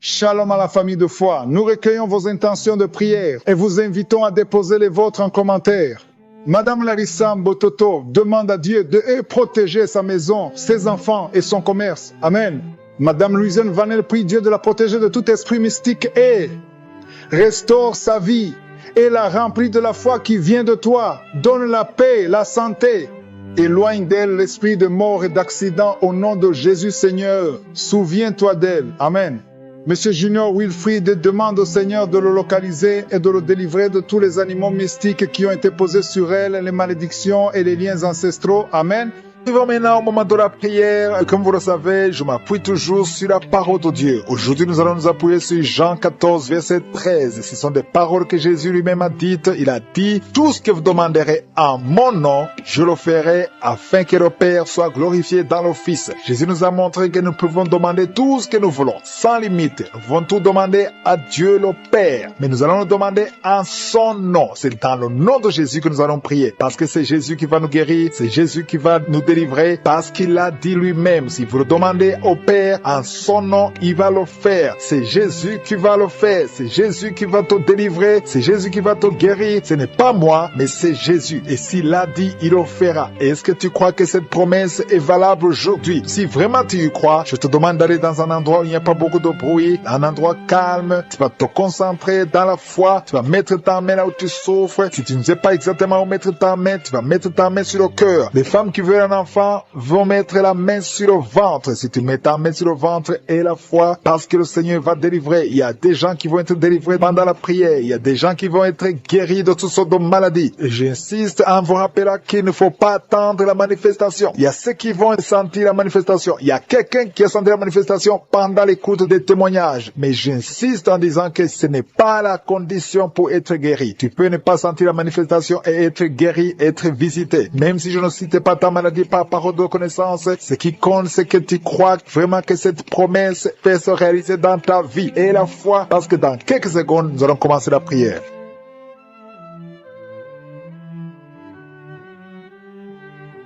Shalom à la famille de foi. Nous recueillons vos intentions de prière et vous invitons à déposer les vôtres en commentaire. Madame Larissa Mbototo demande à Dieu de protéger sa maison, ses enfants et son commerce. Amen. Madame Louisiane Vanel prie Dieu de la protéger de tout esprit mystique et restaure sa vie et la remplit de la foi qui vient de toi. Donne la paix, la santé. Éloigne d'elle l'esprit de mort et d'accident au nom de Jésus Seigneur. Souviens-toi d'elle. Amen. Monsieur Junior Wilfried demande au Seigneur de le localiser et de le délivrer de tous les animaux mystiques qui ont été posés sur elle, les malédictions et les liens ancestraux. Amen. Nous arrivons maintenant au moment de la prière. Comme vous le savez, je m'appuie toujours sur la parole de Dieu. Aujourd'hui, nous allons nous appuyer sur Jean 14, verset 13. Ce sont des paroles que Jésus lui-même a dites. Il a dit, « Tout ce que vous demanderez en mon nom, je le ferai afin que le Père soit glorifié dans le Fils. » Jésus nous a montré que nous pouvons demander tout ce que nous voulons, sans limite. Nous pouvons tout demander à Dieu le Père. Mais nous allons le demander en son nom. C'est dans le nom de Jésus que nous allons prier. Parce que c'est Jésus qui va nous guérir. C'est Jésus qui va nous délivrer parce qu'il a dit lui-même, si vous le demandez au Père en son nom, il va le faire. C'est Jésus qui va le faire. C'est Jésus qui va te délivrer. C'est Jésus qui va te guérir. Ce n'est pas moi, mais c'est Jésus. Et s'il l'a dit, il le fera. Et est-ce que tu crois que cette promesse est valable aujourd'hui? Si vraiment tu y crois, je te demande d'aller dans un endroit où il n'y a pas beaucoup de bruit, un endroit calme. Tu vas te concentrer dans la foi. Tu vas mettre ta main là où tu souffres. Si tu ne sais pas exactement où mettre ta main, tu vas mettre ta main sur le cœur. Les femmes qui veulent un enfant vont mettre la main sur le ventre. Si tu mets ta main sur le ventre et la foi, parce que le Seigneur va délivrer. Il y a des gens qui vont être délivrés pendant la prière. Il y a des gens qui vont être guéris de toutes sortes de maladies. Et j'insiste en vous rappelant qu'il ne faut pas attendre la manifestation. Il y a ceux qui vont sentir la manifestation. Il y a quelqu'un qui a senti la manifestation pendant l'écoute des témoignages. Mais j'insiste en disant que ce n'est pas la condition pour être guéri. Tu peux ne pas sentir la manifestation et être guéri, être visité. Même si je ne citais pas ta maladie par parole de connaissance, ce qui compte, c'est que tu crois vraiment que cette promesse peut se réaliser dans ta vie. Et la foi, parce que dans quelques secondes, nous allons commencer la prière.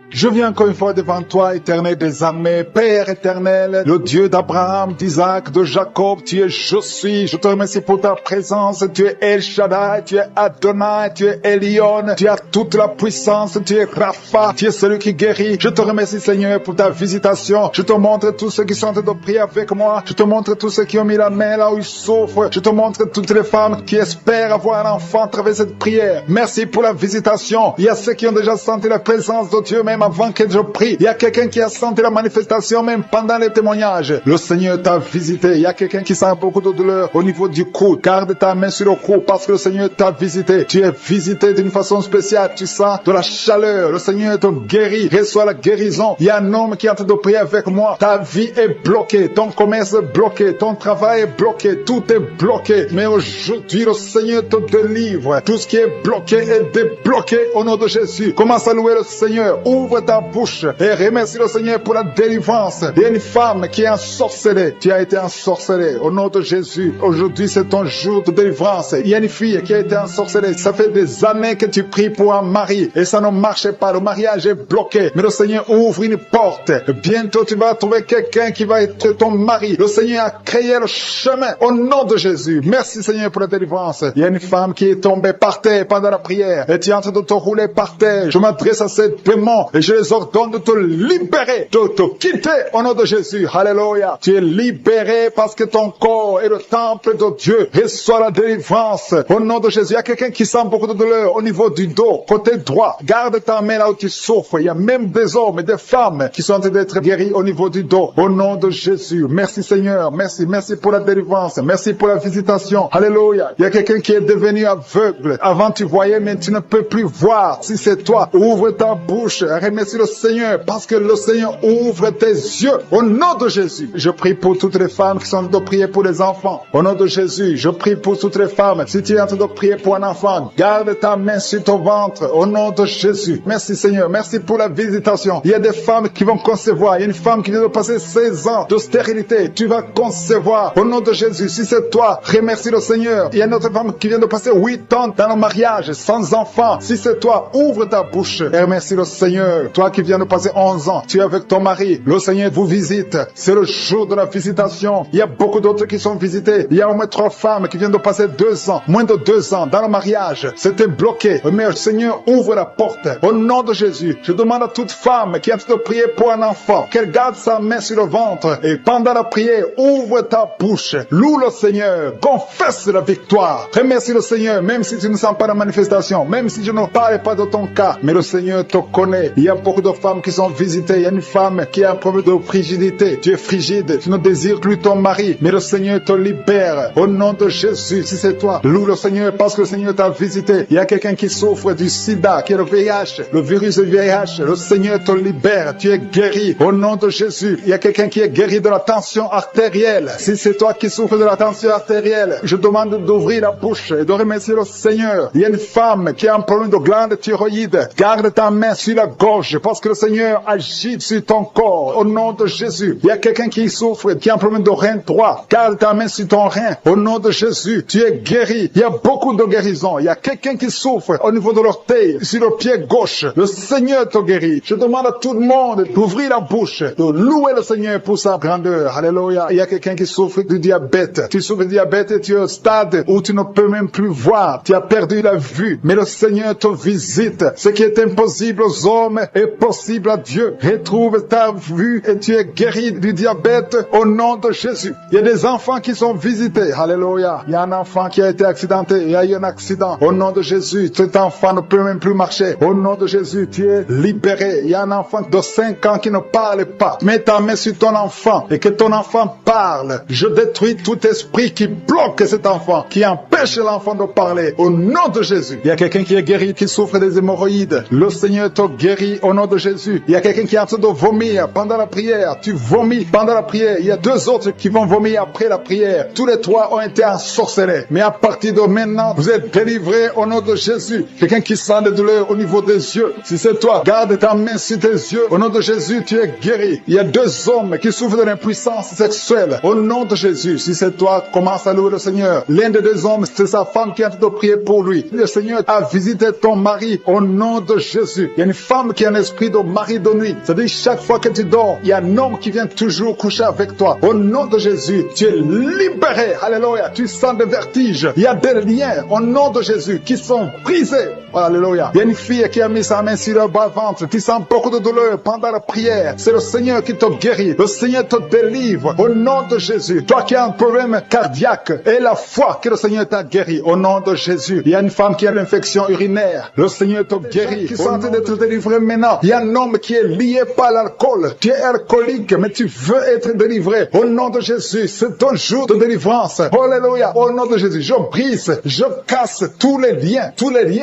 Je viens encore une fois devant toi, éternel des armées, Père éternel, le Dieu d'Abraham, d'Isaac, de Jacob, tu es je suis. Je te remercie pour ta présence, tu es El Shaddai, tu es Adonai, tu es Elion, tu as toute la puissance, tu es Rapha, tu es celui qui guérit. Je te remercie Seigneur pour ta visitation. Je te montre tous ceux qui sont en train de prier avec moi. Je te montre tous ceux qui ont mis la main là où ils souffrent. Je te montre toutes les femmes qui espèrent avoir un enfant à travers cette prière. Merci pour la visitation. Il y a ceux qui ont déjà senti la présence de Dieu même avant que je prie. Il y a quelqu'un qui a senti la manifestation même pendant les témoignages. Le Seigneur t'a visité. Il y a quelqu'un qui sent beaucoup de douleur au niveau du cou. Garde ta main sur le cou parce que le Seigneur t'a visité. Tu es visité d'une façon spéciale. Tu sens de la chaleur. Le Seigneur te guérit. Reçois la guérison. Il y a un homme qui est en train de prier avec moi. Ta vie est bloquée. Ton commerce est bloqué. Ton travail est bloqué. Tout est bloqué. Mais aujourd'hui, le Seigneur te délivre. Tout ce qui est bloqué est débloqué au nom de Jésus. Commence à louer le Seigneur. Ouvre ta bouche et remercie le Seigneur pour la délivrance. Il y a une femme qui est ensorcelée. Tu as été ensorcelée au nom de Jésus. Aujourd'hui, c'est ton jour de délivrance. Il y a une fille qui a été ensorcelée. Ça fait des années que tu pries pour un mari et ça ne marche pas. Le mariage est bloqué. Mais le Seigneur ouvre une porte. Bientôt, tu vas trouver quelqu'un qui va être ton mari. Le Seigneur a créé le chemin au nom de Jésus. Merci Seigneur pour la délivrance. Il y a une femme qui est tombée par terre pendant la prière et tu es en train de te rouler par terre. Je m'adresse à ces démons et je les ordonne de te libérer, de te quitter au nom de Jésus. Alléluia. Tu es libéré parce que ton corps est le temple de Dieu. Reçois la délivrance au nom de Jésus. Il y a quelqu'un qui sent beaucoup de douleur au niveau du dos, côté droit. Garde ta main là où tu souffres. Il y a même des hommes et des femmes qui sont en train d'être guéris au niveau du dos. Au nom de Jésus. Merci Seigneur. Merci. Merci pour la délivrance. Merci pour la visitation. Alléluia. Il y a quelqu'un qui est devenu aveugle. Avant tu voyais, mais tu ne peux plus voir. Si c'est toi, ouvre ta bouche. Remercie le Seigneur parce que le Seigneur ouvre tes yeux au nom de Jésus. Je prie pour toutes les femmes qui sont en train de prier pour les enfants. Au nom de Jésus, je prie pour toutes les femmes. Si tu es en train de prier pour un enfant, garde ta main sur ton ventre au nom de Jésus. Merci Seigneur. Merci pour la visitation. Il y a des femmes qui vont concevoir. Il y a une femme qui vient de passer 16 ans de stérilité. Tu vas concevoir au nom de Jésus. Si c'est toi, remercie le Seigneur. Il y a une autre femme qui vient de passer 8 ans dans le mariage sans enfant. Si c'est toi, ouvre ta bouche et remercie le Seigneur. Seigneur. Toi qui viens de passer 11 ans, tu es avec ton mari. Le Seigneur vous visite. C'est le jour de la visitation. Il y a beaucoup d'autres qui sont visités. Il y a au moins 3 femmes qui viennent de passer 2 ans, moins de 2 ans dans le mariage. C'était bloqué. Mais Seigneur, ouvre la porte. Au nom de Jésus, je demande à toute femme qui est en train de prier pour un enfant, qu'elle garde sa main sur le ventre et pendant la prière, ouvre ta bouche. Loue le Seigneur. Confesse la victoire. Remercie le Seigneur, même si tu ne sens pas la manifestation, même si je ne parle pas de ton cas, mais le Seigneur te connaît. Il y a beaucoup de femmes qui sont visitées. Il y a une femme qui a un problème de frigidité. Tu es frigide, tu ne désires plus ton mari, mais le Seigneur te libère. Au nom de Jésus, si c'est toi, loue le Seigneur parce que le Seigneur t'a visité. Il y a quelqu'un qui souffre du sida, qui est le VIH, le virus du VIH. Le Seigneur te libère. Tu es guéri. Au nom de Jésus, il y a quelqu'un qui est guéri de la tension artérielle. Si c'est toi qui souffres de la tension artérielle, je demande d'ouvrir la bouche et de remercier le Seigneur. Il y a une femme qui a un problème de glande thyroïde. Garde ta main sur la gorge parce que le Seigneur agit sur ton corps. Au nom de Jésus, il y a quelqu'un qui souffre, qui a un problème de rein droit. Garde ta main sur ton rein. Au nom de Jésus, tu es guéri. Il y a beaucoup de guérisons. Il y a quelqu'un qui souffre au niveau de l'orteil, sur le pied gauche. Le Seigneur te guérit. Je demande à tout le monde d'ouvrir la bouche, de louer le Seigneur pour sa grandeur. Alléluia. Il y a quelqu'un qui souffre du diabète. Tu souffres du diabète et tu es au stade où tu ne peux même plus voir. Tu as perdu la vue. Mais le Seigneur te visite. Ce qui est impossible aux hommes est possible à Dieu. Retrouve ta vue et tu es guéri du diabète au nom de Jésus. Il y a des enfants qui sont visités. Alléluia. Il y a un enfant qui a été accidenté. Il y a eu un accident. Au nom de Jésus, cet enfant ne peut même plus marcher. Au nom de Jésus, tu es libéré. Il y a un enfant de 5 ans qui ne parle pas. Mets ta main sur ton enfant et que ton enfant parle. Je détruis tout esprit qui bloque cet enfant, qui empêche l'enfant de parler. Au nom de Jésus. Il y a quelqu'un qui est guéri, qui souffre des hémorroïdes. Le Seigneur te guérit au nom de Jésus. Il y a quelqu'un qui est en train de vomir pendant la prière. Tu vomis pendant la prière. Il y a 2 autres qui vont vomir après la prière. Tous les 3 ont été ensorcelés. Mais à partir de maintenant, vous êtes délivrés au nom de Jésus. Quelqu'un qui sent des douleurs au niveau des yeux. Si c'est toi, garde ta main sur tes yeux. Au nom de Jésus, tu es guéri. Il y a 2 hommes qui souffrent de l'impuissance sexuelle. Au nom de Jésus, si c'est toi, commence à louer le Seigneur. L'un des 2 hommes, c'est sa femme qui est en train de prier pour lui. Le Seigneur a visité ton mari au nom de Jésus. Il y a une femme qui a un esprit de mari de nuit. C'est-à-dire chaque fois que tu dors, il y a un homme qui vient toujours coucher avec toi. Au nom de Jésus, tu es libéré. Alléluia. Tu sens des vertiges. Il y a des liens au nom de Jésus qui sont brisés. Alléluia. Il y a une fille qui a mis sa main sur le bas-ventre, qui sent beaucoup de douleur pendant la prière. C'est le Seigneur qui te guérit. Le Seigneur te délivre au nom de Jésus. Toi qui as un problème cardiaque, et la foi que le Seigneur t'a guéri au nom de Jésus. Il y a une femme qui a l'infection urinaire. Le Seigneur te guérit. Qui sont en train d'être délivrés maintenant. Il y a un homme qui est lié par l'alcool. Tu es alcoolique, mais tu veux être délivré. Au nom de Jésus, c'est ton jour de délivrance. Alléluia. Au nom de Jésus, je brise, je casse tous les liens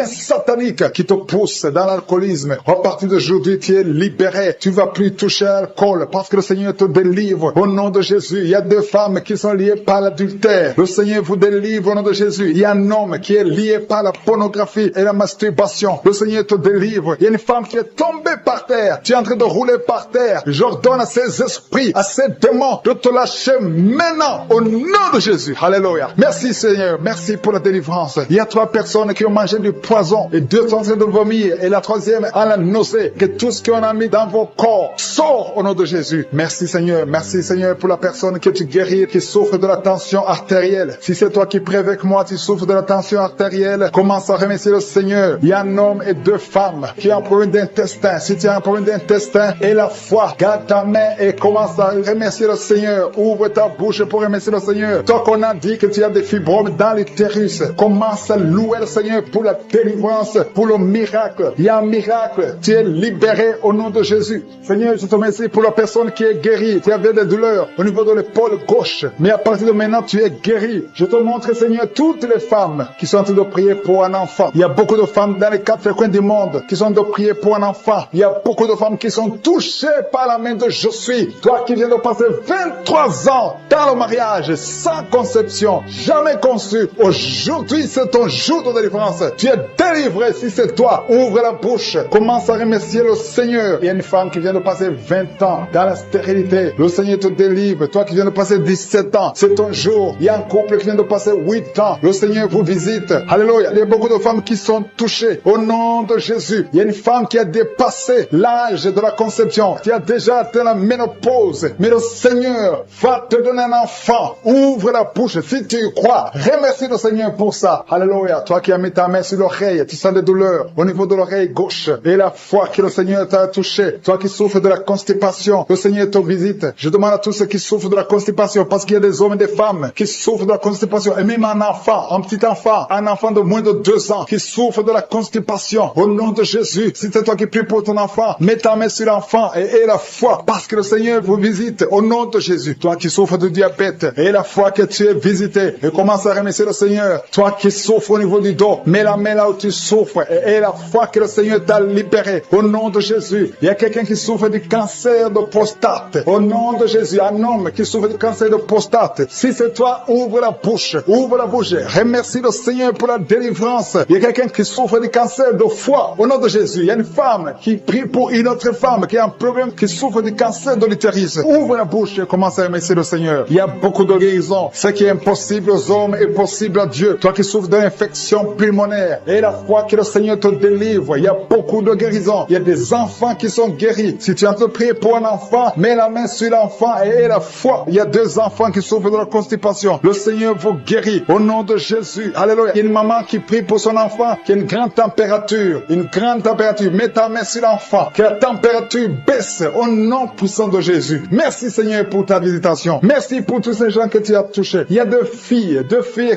sataniques qui te poussent dans l'alcoolisme. À partir d'aujourd'hui, tu es libéré. Tu vas plus toucher à l'alcool parce que le Seigneur te délivre. Au nom de Jésus, il y a 2 femmes qui sont liées par l'adultère. Le Seigneur vous délivre au nom de Jésus. Il y a un homme qui est lié par la pornographie et la masturbation. Le Seigneur te délivre. Il y a une femme qui est tombée par terre. Tu es en train de rouler par terre. J'ordonne à ces esprits, à ces démons de te lâcher maintenant au nom de Jésus. Alléluia. Merci Seigneur. Merci pour la délivrance. Il y a 3 personnes qui ont mangé du poison et 2 sont en train de vomir et la 3e a la nausée. Que tout ce qu'on a mis dans vos corps sort au nom de Jésus. Merci Seigneur. Merci Seigneur pour la personne que tu guéris, qui souffre de la tension artérielle. Si c'est toi qui pries avec moi, tu souffres de la tension artérielle, commence à remercier le Seigneur. Il y a un homme et 2 femmes qui ont un problème d'intestin. Si tu as un problème d'intestin et la foi, garde ta main et commence à remercier le Seigneur. Ouvre ta bouche pour remercier le Seigneur. Toi qu'on a dit que tu as des fibromes dans l'utérus, commence à louer le Seigneur pour la délivrance, pour le miracle. Il y a un miracle. Tu es libéré au nom de Jésus. Seigneur, je te remercie pour la personne qui est guérie. Tu avais des douleurs au niveau de l'épaule gauche, mais à partir de maintenant, tu es guéri. Je te montre, Seigneur, toutes les femmes qui sont en train de prier pour un enfant. Il y a beaucoup de femmes dans les 4 coins du monde qui sont en train de prier pour un enfant. Il y a beaucoup de femmes qui sont touchées par la main de Je suis. Toi qui viens de passer 23 ans dans le mariage, sans conception, jamais conçu. Aujourd'hui, c'est ton jour de délivrance. Tu es délivré si c'est toi. Ouvre la bouche. Commence à remercier le Seigneur. Il y a une femme qui vient de passer 20 ans dans la stérilité. Le Seigneur te délivre. Toi qui viens de passer 17 ans, c'est ton jour. Il y a un couple qui vient de passer 8 ans. Le Seigneur vous visite. Alléluia. Il y a beaucoup de femmes qui sont touchées. Au nom de Jésus. Il y a une femme qui a des dépassé l'âge de la conception. Tu as déjà atteint la ménopause. Mais le Seigneur va te donner un enfant. Ouvre la bouche si tu y crois. Remercie le Seigneur pour ça. Alléluia. Toi qui as mis ta main sur l'oreille, tu sens des douleurs au niveau de l'oreille gauche. Et la foi que le Seigneur t'a touché. Toi qui souffres de la constipation, le Seigneur te visite. Je demande à tous ceux qui souffrent de la constipation, parce qu'il y a des hommes et des femmes qui souffrent de la constipation. Et même un enfant, un petit enfant, un enfant de moins de 2 ans qui souffre de la constipation. Au nom de Jésus, si c'est toi qui pries pour ton enfant, mets ta main sur l'enfant et aie la foi, parce que le Seigneur vous visite. Au nom de Jésus, toi qui souffres de diabète, aie la foi que tu es visité et commence à remercier le Seigneur. Toi qui souffres au niveau du dos, mets la main là où tu souffres et aie la foi que le Seigneur t'a libéré. Au nom de Jésus, il y a quelqu'un qui souffre du cancer de prostate. Au nom de Jésus, un homme qui souffre du cancer de prostate. Si c'est toi, ouvre la bouche. Ouvre la bouche. Remercie le Seigneur pour la délivrance. Il y a quelqu'un qui souffre du cancer de foie. Au nom de Jésus, il y a une femme qui prie pour une autre femme qui a un problème, qui souffre du cancer de l'utérus. Ouvre la bouche et commence à remercier le Seigneur. Il y a beaucoup de guérisons. Ce qui est impossible aux hommes est possible à Dieu. Toi qui souffres d'infection pulmonaire, et la foi que le Seigneur te délivre. Il y a beaucoup de guérisons. Il y a des enfants qui sont guéris. Si tu as te prier pour un enfant, mets la main sur l'enfant et aie la foi. Il y a 2 enfants qui souffrent de la constipation. Le Seigneur vous guérit au nom de Jésus. Alléluia. Il y a une maman qui prie pour son enfant qui a une grande température. Une grande température. Mets ta main sur l'enfant. Que la température baisse au nom puissant de Jésus. Merci Seigneur pour ta visitation. Merci pour tous ces gens que tu as touchés. Il y a 2 filles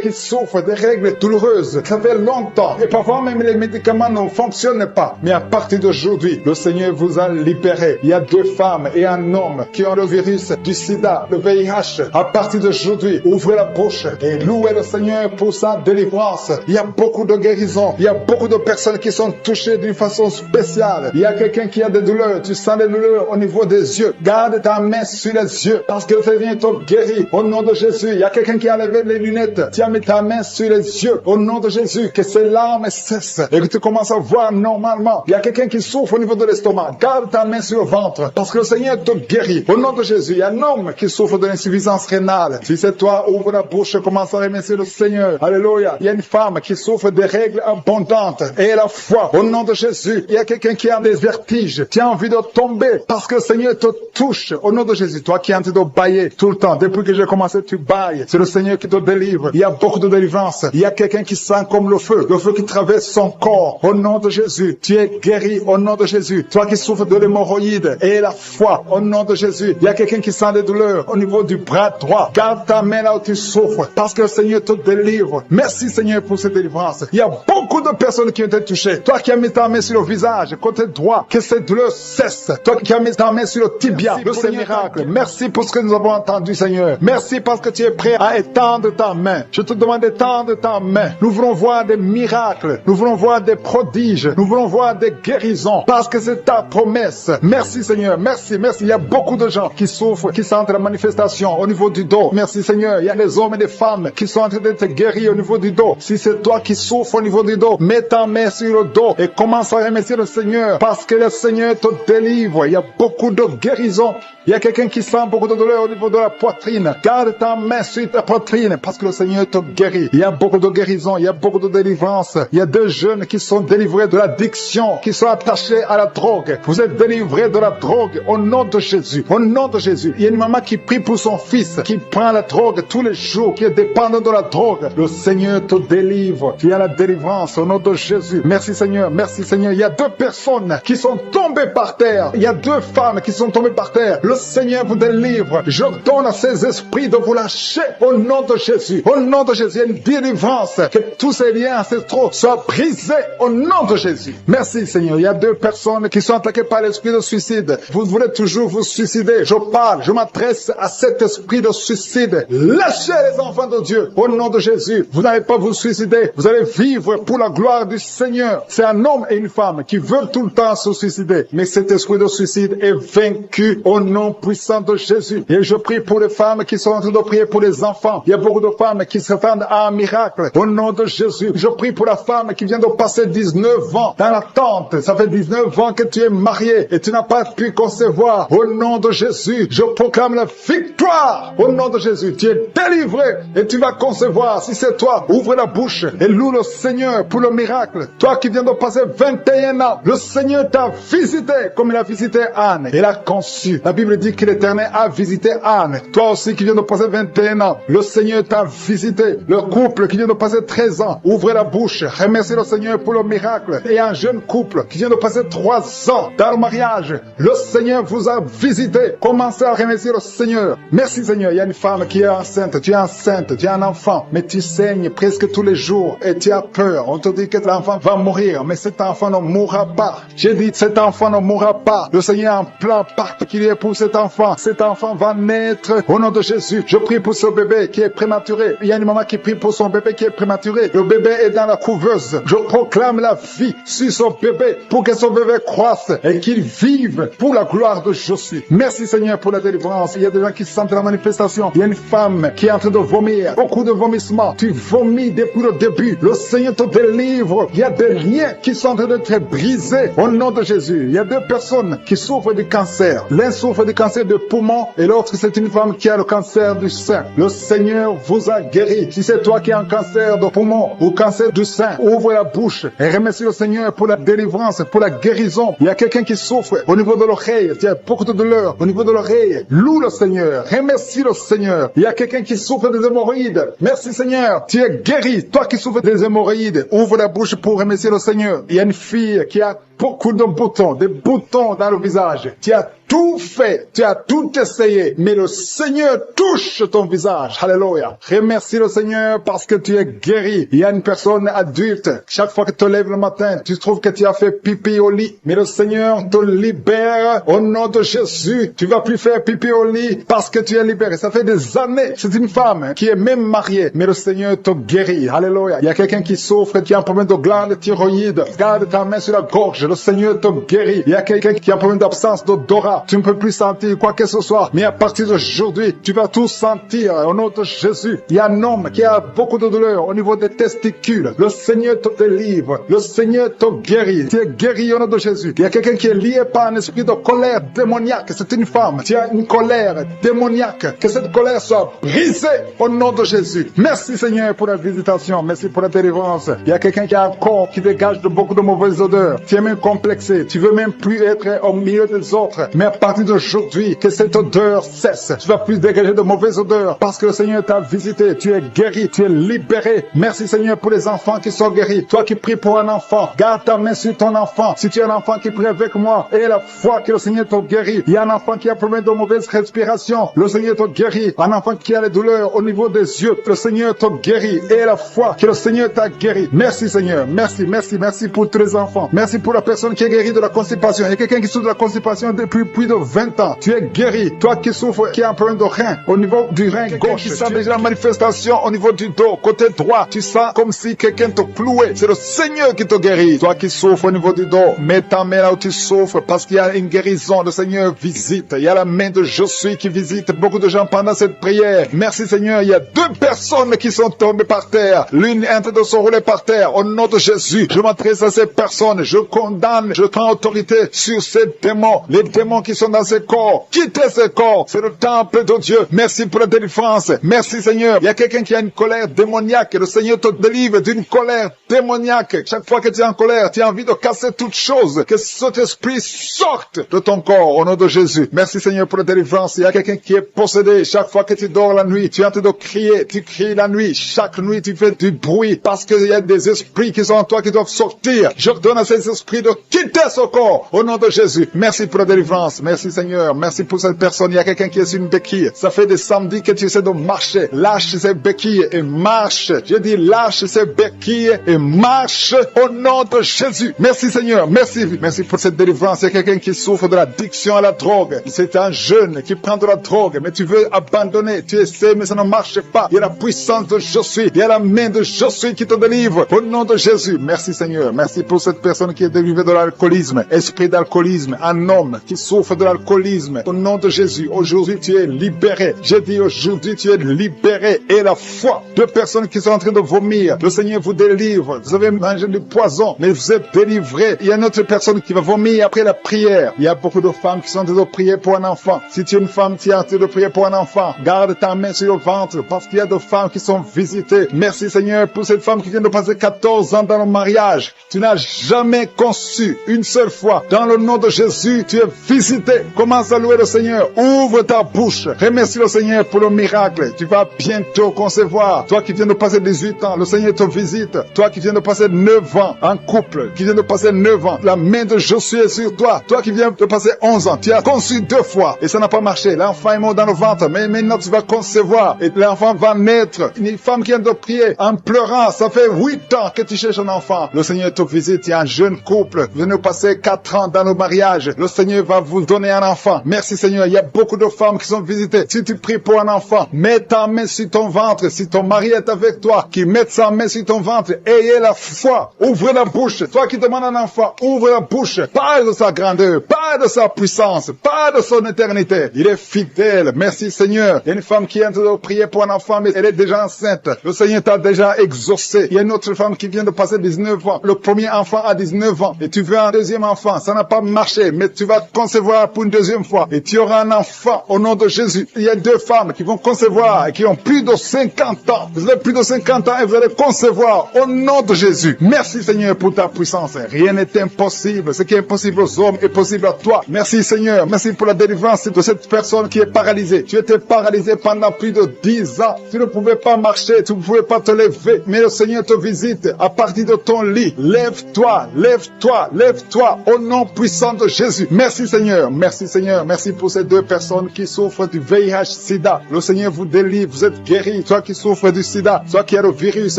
qui souffrent des règles douloureuses. Ça fait longtemps. Et parfois même les médicaments ne fonctionnent pas. Mais à partir d'aujourd'hui, le Seigneur vous a libéré. Il y a 2 femmes et un homme qui ont le virus du sida, le VIH. À partir d'aujourd'hui, ouvrez la bouche et louez le Seigneur pour sa délivrance. Il y a beaucoup de guérisons. Il y a beaucoup de personnes qui sont touchées d'une façon spéciale. Il y a quelqu'un qui a des douleurs. Tu sens des douleurs au niveau des yeux. Garde ta main sur les yeux parce que le Seigneur te guérit. Au nom de Jésus, il y a quelqu'un qui a levé les lunettes. Tu as mis ta main sur les yeux. Au nom de Jésus, que ces larmes cessent et que tu commences à voir normalement. Il y a quelqu'un qui souffre au niveau de l'estomac. Garde ta main sur le ventre parce que le Seigneur te guérit. Au nom de Jésus, il y a un homme qui souffre de l'insuffisance rénale. Si c'est toi, ouvre la bouche et commence à remercier le Seigneur. Alléluia. Il y a une femme qui souffre des règles abondantes et la foi. Au nom de Jésus, il y a quelqu'un qui a des vertiges. Tu as envie de tomber parce que le Seigneur te touche. Au nom de Jésus, toi qui es en train de bailler tout le temps. Depuis que j'ai commencé, tu bailles. C'est le Seigneur qui te délivre. Il y a beaucoup de délivrance. Il y a quelqu'un qui sent comme le feu qui traverse son corps. Au nom de Jésus, tu es guéri. Au nom de Jésus, toi qui souffres de l'hémorroïde et la foi. Au nom de Jésus, il y a quelqu'un qui sent des douleurs au niveau du bras droit. Garde ta main là où tu souffres parce que le Seigneur te délivre. Merci Seigneur pour cette délivrance. Il y a beaucoup de personnes qui ont été touchées. Toi qui as mis ta main sur le visage, côté droit, que cette douleur cesse. Toi qui as mis ta main sur le tibia, de ces miracles. Merci pour ce que nous avons entendu Seigneur. Merci parce que tu es prêt à étendre ta main. Je te demande d'étendre ta main. Nous voulons voir des miracles. Nous voulons voir des prodiges. Nous voulons voir des guérisons parce que c'est ta promesse. Merci Seigneur. Merci, merci. Il y a beaucoup de gens qui souffrent, qui sentent la manifestation au niveau du dos. Merci Seigneur. Il y a des hommes et des femmes qui sont en train d'être guéris au niveau du dos. Si c'est toi qui souffres au niveau du dos, mets ta main sur le dos et commence à remercier le Seigneur parce que le Seigneur te délivre. Il y a beaucoup de guérisons. Il y a quelqu'un qui sent beaucoup de douleur au niveau de la poitrine. Garde ta main sur ta poitrine parce que le Seigneur te guérit. Il y a beaucoup de guérisons. Il y a beaucoup de délivrance. Il y a 2 jeunes qui sont délivrés de l'addiction, qui sont attachés à la drogue. Vous êtes délivrés de la drogue au nom de Jésus. Au nom de Jésus. Il y a une maman qui prie pour son fils, qui prend la drogue tous les jours, qui est dépendant de la drogue. Le Seigneur te délivre. Tu as la délivrance au nom de Jésus. Merci Seigneur. Merci Seigneur. Il y a 2 personnes qui sont tombées par terre. Il y a 2 femmes qui sont tombées par terre. Le Seigneur vous délivre. Je donne à ces esprits de vous lâcher au nom de Jésus. Au nom de Jésus, il y a une délivrance. Que tous ces liens ancestraux soient brisés au nom de Jésus. Merci Seigneur. Il y a 2 personnes qui sont attaquées par l'esprit de suicide. Vous voulez toujours vous suicider. Je m'adresse à cet esprit de suicide. Lâchez les enfants de Dieu au nom de Jésus. Vous n'allez pas vous suicider. Vous allez vivre pour la gloire du Seigneur. C'est un homme et une femme qui veulent tout le temps se suicider. Mais cet esprit de suicide est vaincu au nom puissant de Jésus. Et je prie pour les femmes qui sont en train de prier pour les enfants. Il y a beaucoup de femmes qui s'attendent à un miracle. Au nom de Jésus. Je prie pour la femme qui vient de passer 19 ans dans l'attente. Ça fait 19 ans que tu es marié et tu n'as pas pu concevoir. Au nom de Jésus, je proclame la victoire. Au nom de Jésus, tu es délivré et tu vas concevoir. Si c'est toi, ouvre la bouche et loue le Seigneur pour le miracle. Toi qui viens de passer 21 ans, le Seigneur t'a visité comme il a visité Anne. Il a conçu. La Bible dit que l'Éternel a visité Anne. Toi aussi qui viens de passer 21 ans, le Seigneur t'a visité. Le couple qui vient de passer 13 ans, ouvrez la bouche, remerciez le Seigneur pour le miracle. Et un jeune couple qui vient de passer 3 ans dans le mariage, le Seigneur vous a visité. Commencez à remercier le Seigneur. Merci Seigneur. Il y a une femme qui est enceinte, tu es enceinte, tu as un enfant, mais tu saignes presque tous les jours et tu as peur. On te dit que l'enfant va mourir, mais cet enfant ne mourra pas. J'ai dit, cet enfant ne mourra pas. Le Seigneur a un plan particulier pour cet enfant. Cet enfant va naître au nom de Jésus. Je prie pour ce bébé qui est prématuré. Il y a une maman qui prie pour son bébé qui est prématuré. Le bébé est dans la couveuse. Je proclame la vie sur son bébé pour que son bébé croisse et qu'il vive pour la gloire de Jésus. Merci Seigneur pour la délivrance. Il y a des gens qui sentent la manifestation. Il y a une femme qui est en train de vomir. Beaucoup de vomissements. Tu vomis depuis le début. Le Seigneur te délivre. Il y a des liens qui sont en train d'être brisés au nom de Jésus. Il y a 2 personnes qui souffrent du cancer. L'un souffre du cancer de poumon et l'autre c'est une femme qui a le cancer du sein. Le Seigneur vous a guéri. Si c'est toi qui as un cancer de poumon ou cancer du sein, ouvre la bouche et remercie le Seigneur pour la délivrance, pour la guérison. Il y a quelqu'un qui souffre au niveau de l'oreille. Il y a beaucoup de douleur au niveau de l'oreille. Loue le Seigneur. Remercie le Seigneur. Il y a quelqu'un qui souffre des hémorroïdes. Merci Seigneur. Tu es guéri. Toi qui souffres des hémorroïdes, ouvre la bouche pour remercier le Seigneur. Il y a une fille qui a beaucoup de boutons, des boutons dans le visage. Tu as tout fait, tu as tout essayé, mais le Seigneur touche ton visage. Alléluia. Remercie le Seigneur parce que tu es guéri. Il y a une personne adulte, chaque fois que tu te lèves le matin, tu trouves que tu as fait pipi au lit, mais le Seigneur te libère au nom de Jésus. Tu vas plus faire pipi au lit parce que tu es libéré. Ça fait des années. C'est une femme qui est même mariée, mais le Seigneur te guérit. Alléluia. Il y a quelqu'un qui souffre, qui a un problème de glande thyroïde. Garde ta main sur la gorge. Le Seigneur te guérit. Il y a quelqu'un qui a un problème d'absence d'odorat. Tu ne peux plus sentir quoi que ce soit. Mais à partir d'aujourd'hui, tu vas tout sentir au nom de Jésus. Il y a un homme qui a beaucoup de douleur au niveau des testicules. Le Seigneur te délivre. Le Seigneur te guérit. Tu es guéri au nom de Jésus. Il y a quelqu'un qui est lié par un esprit de colère démoniaque. C'est une femme. Tu as une colère démoniaque. Que cette colère soit brisée au nom de Jésus. Merci Seigneur pour la visitation. Merci pour la délivrance. Il y a quelqu'un qui a un corps qui dégage de beaucoup de mauvaises odeurs. Tu es même complexé. Tu veux même plus être au milieu des autres. Mais à partir d'aujourd'hui, que cette odeur cesse. Tu vas plus dégager de mauvaises odeurs parce que le Seigneur t'a visité. Tu es guéri. Tu es libéré. Merci Seigneur pour les enfants qui sont guéris. Toi qui pries pour un enfant, garde ta main sur ton enfant. Si tu es un enfant qui prie avec moi et la foi que le Seigneur te guérit. Il y a un enfant qui a problème de mauvaise respiration. Le Seigneur te guérit. Un enfant qui a les douleurs au niveau des yeux. Le Seigneur te guérit. Et la foi que le Seigneur t'a guéri. Merci Seigneur. Merci, merci, merci pour tous les enfants. Merci pour la personne qui est guérie de la constipation. Il y a quelqu'un qui souffre de la constipation depuis plus de 20 ans. Tu es guéri. Toi qui souffres, qui a un problème de rein, au niveau du rein gauche, qui sent déjà la manifestation au niveau du dos, côté droit, tu sens comme si quelqu'un te clouait. C'est le Seigneur qui te guérit. Toi qui souffres au niveau du dos, mets ta main là où tu souffres parce qu'il y a une guérison. Le Seigneur visite. Il y a la main de Jésus qui visite beaucoup de gens pendant cette prière. Merci Seigneur. Il y a 2 personnes qui sont tombées par terre. L'une est en train de se rouler par terre. Au nom de Jésus, je m'adresse à ces personnes. Je condamne, je prends autorité sur ces démons. Les démons qui sont dans ces corps. Quittez ces corps. C'est le temple de Dieu. Merci pour la délivrance. Merci Seigneur. Il y a quelqu'un qui a une colère démoniaque. Le Seigneur te délivre d'une colère démoniaque. Chaque fois que tu es en colère, tu as envie de casser toute chose. Que cet esprit sorte de ton corps au nom de Jésus. Merci Seigneur pour la délivrance. Il y a quelqu'un qui est possédé. Chaque fois que tu dors la nuit, tu es en train de crier. Tu cries la nuit. Chaque nuit, tu fais du bruit parce qu'il y a des esprits qui sont en toi qui doivent sortir. Je donne à ces esprits de quitter ce corps au nom de Jésus. Merci pour la délivrance. Merci Seigneur. Merci pour cette personne. Il y a quelqu'un qui est sur une béquille. Ça fait des samedis que tu essaies de marcher. Lâche ces béquilles et marche. Je dis lâche ces béquilles et marche au nom de Jésus. Merci Seigneur. Merci. Merci pour cette délivrance. Il y a quelqu'un qui souffre de l'addiction à la drogue. C'est un jeune qui prend de la drogue, mais tu veux abandonner. Tu essaies, mais ça ne marche pas. Il y a la puissance de Jésus. Il y a la main de Jésus qui te délivre au nom de Jésus. Merci Seigneur. Merci pour cette personne qui est délivrée de l'alcoolisme. Esprit d'alcoolisme. Un homme qui souffre souffre de l'alcoolisme, au nom de Jésus, aujourd'hui tu es libéré. J'ai dit aujourd'hui tu es libéré. Et la foi de personnes qui sont en train de vomir, le Seigneur vous délivre. Vous avez mangé du poison, mais vous êtes délivré. Il y a une autre personne qui va vomir après la prière. Il y a beaucoup de femmes qui sont en train de prier pour un enfant. Si tu es une femme qui est en train de prier pour un enfant, garde ta main sur le ventre, parce qu'il y a des femmes qui sont visitées. Merci Seigneur pour cette femme qui vient de passer 14 ans dans le mariage. Tu n'as jamais conçu une seule fois. Dans le nom de Jésus, tu es visité. Commence à louer le Seigneur. Ouvre ta bouche. Remercie le Seigneur pour le miracle. Tu vas bientôt concevoir. Toi qui viens de passer 18 ans, le Seigneur te visite. Toi qui viens de passer 9 ans en couple, qui viens de passer 9 ans, la main de Josué est sur toi. Toi qui viens de passer 11 ans, tu as conçu 2 fois et ça n'a pas marché. L'enfant est mort dans le ventre, mais maintenant tu vas concevoir et l'enfant va naître. Une femme qui vient de prier en pleurant, ça fait 8 ans que tu cherches un enfant. Le Seigneur te visite. Il y a un jeune couple, vous venez de passer 4 ans dans le mariage. Le Seigneur va vous donner un enfant. Merci Seigneur. Il y a beaucoup de femmes qui sont visitées. Si tu pries pour un enfant, mets ta main sur ton ventre. Si ton mari est avec toi, qu'il mette sa main sur ton ventre. Ayez la foi. Ouvrez la bouche. Toi qui demandes un enfant, ouvre la bouche. Parle de sa grandeur, parle de sa puissance, parle de son éternité. Il est fidèle. Merci Seigneur. Il y a une femme qui est en train de prier pour un enfant, mais elle est déjà enceinte. Le Seigneur t'a déjà exaucé. Il y a une autre femme qui vient de passer 19 ans. Le premier enfant a 19 ans. Et tu veux un deuxième enfant. Ça n'a pas marché, mais tu vas concevoir pour une deuxième fois. Et tu auras un enfant au nom de Jésus. Il y a 2 femmes qui vont concevoir et qui ont plus de 50 ans. Vous avez plus de 50 ans et vous allez concevoir au nom de Jésus. Merci Seigneur pour ta puissance. Rien n'est impossible. Ce qui est impossible aux hommes est possible à toi. Merci Seigneur. Merci pour la délivrance de cette personne qui est paralysée. Tu étais paralysé pendant plus de 10 ans. Tu ne pouvais pas marcher, tu ne pouvais pas te lever. Mais le Seigneur te visite à partir de ton lit. Lève-toi, lève-toi, lève-toi au nom puissant de Jésus. Merci Seigneur. Merci Seigneur. Merci pour ces 2 personnes qui souffrent du VIH-Sida. Le Seigneur vous délivre. Vous êtes guéris. Toi qui souffres du Sida, toi qui as le virus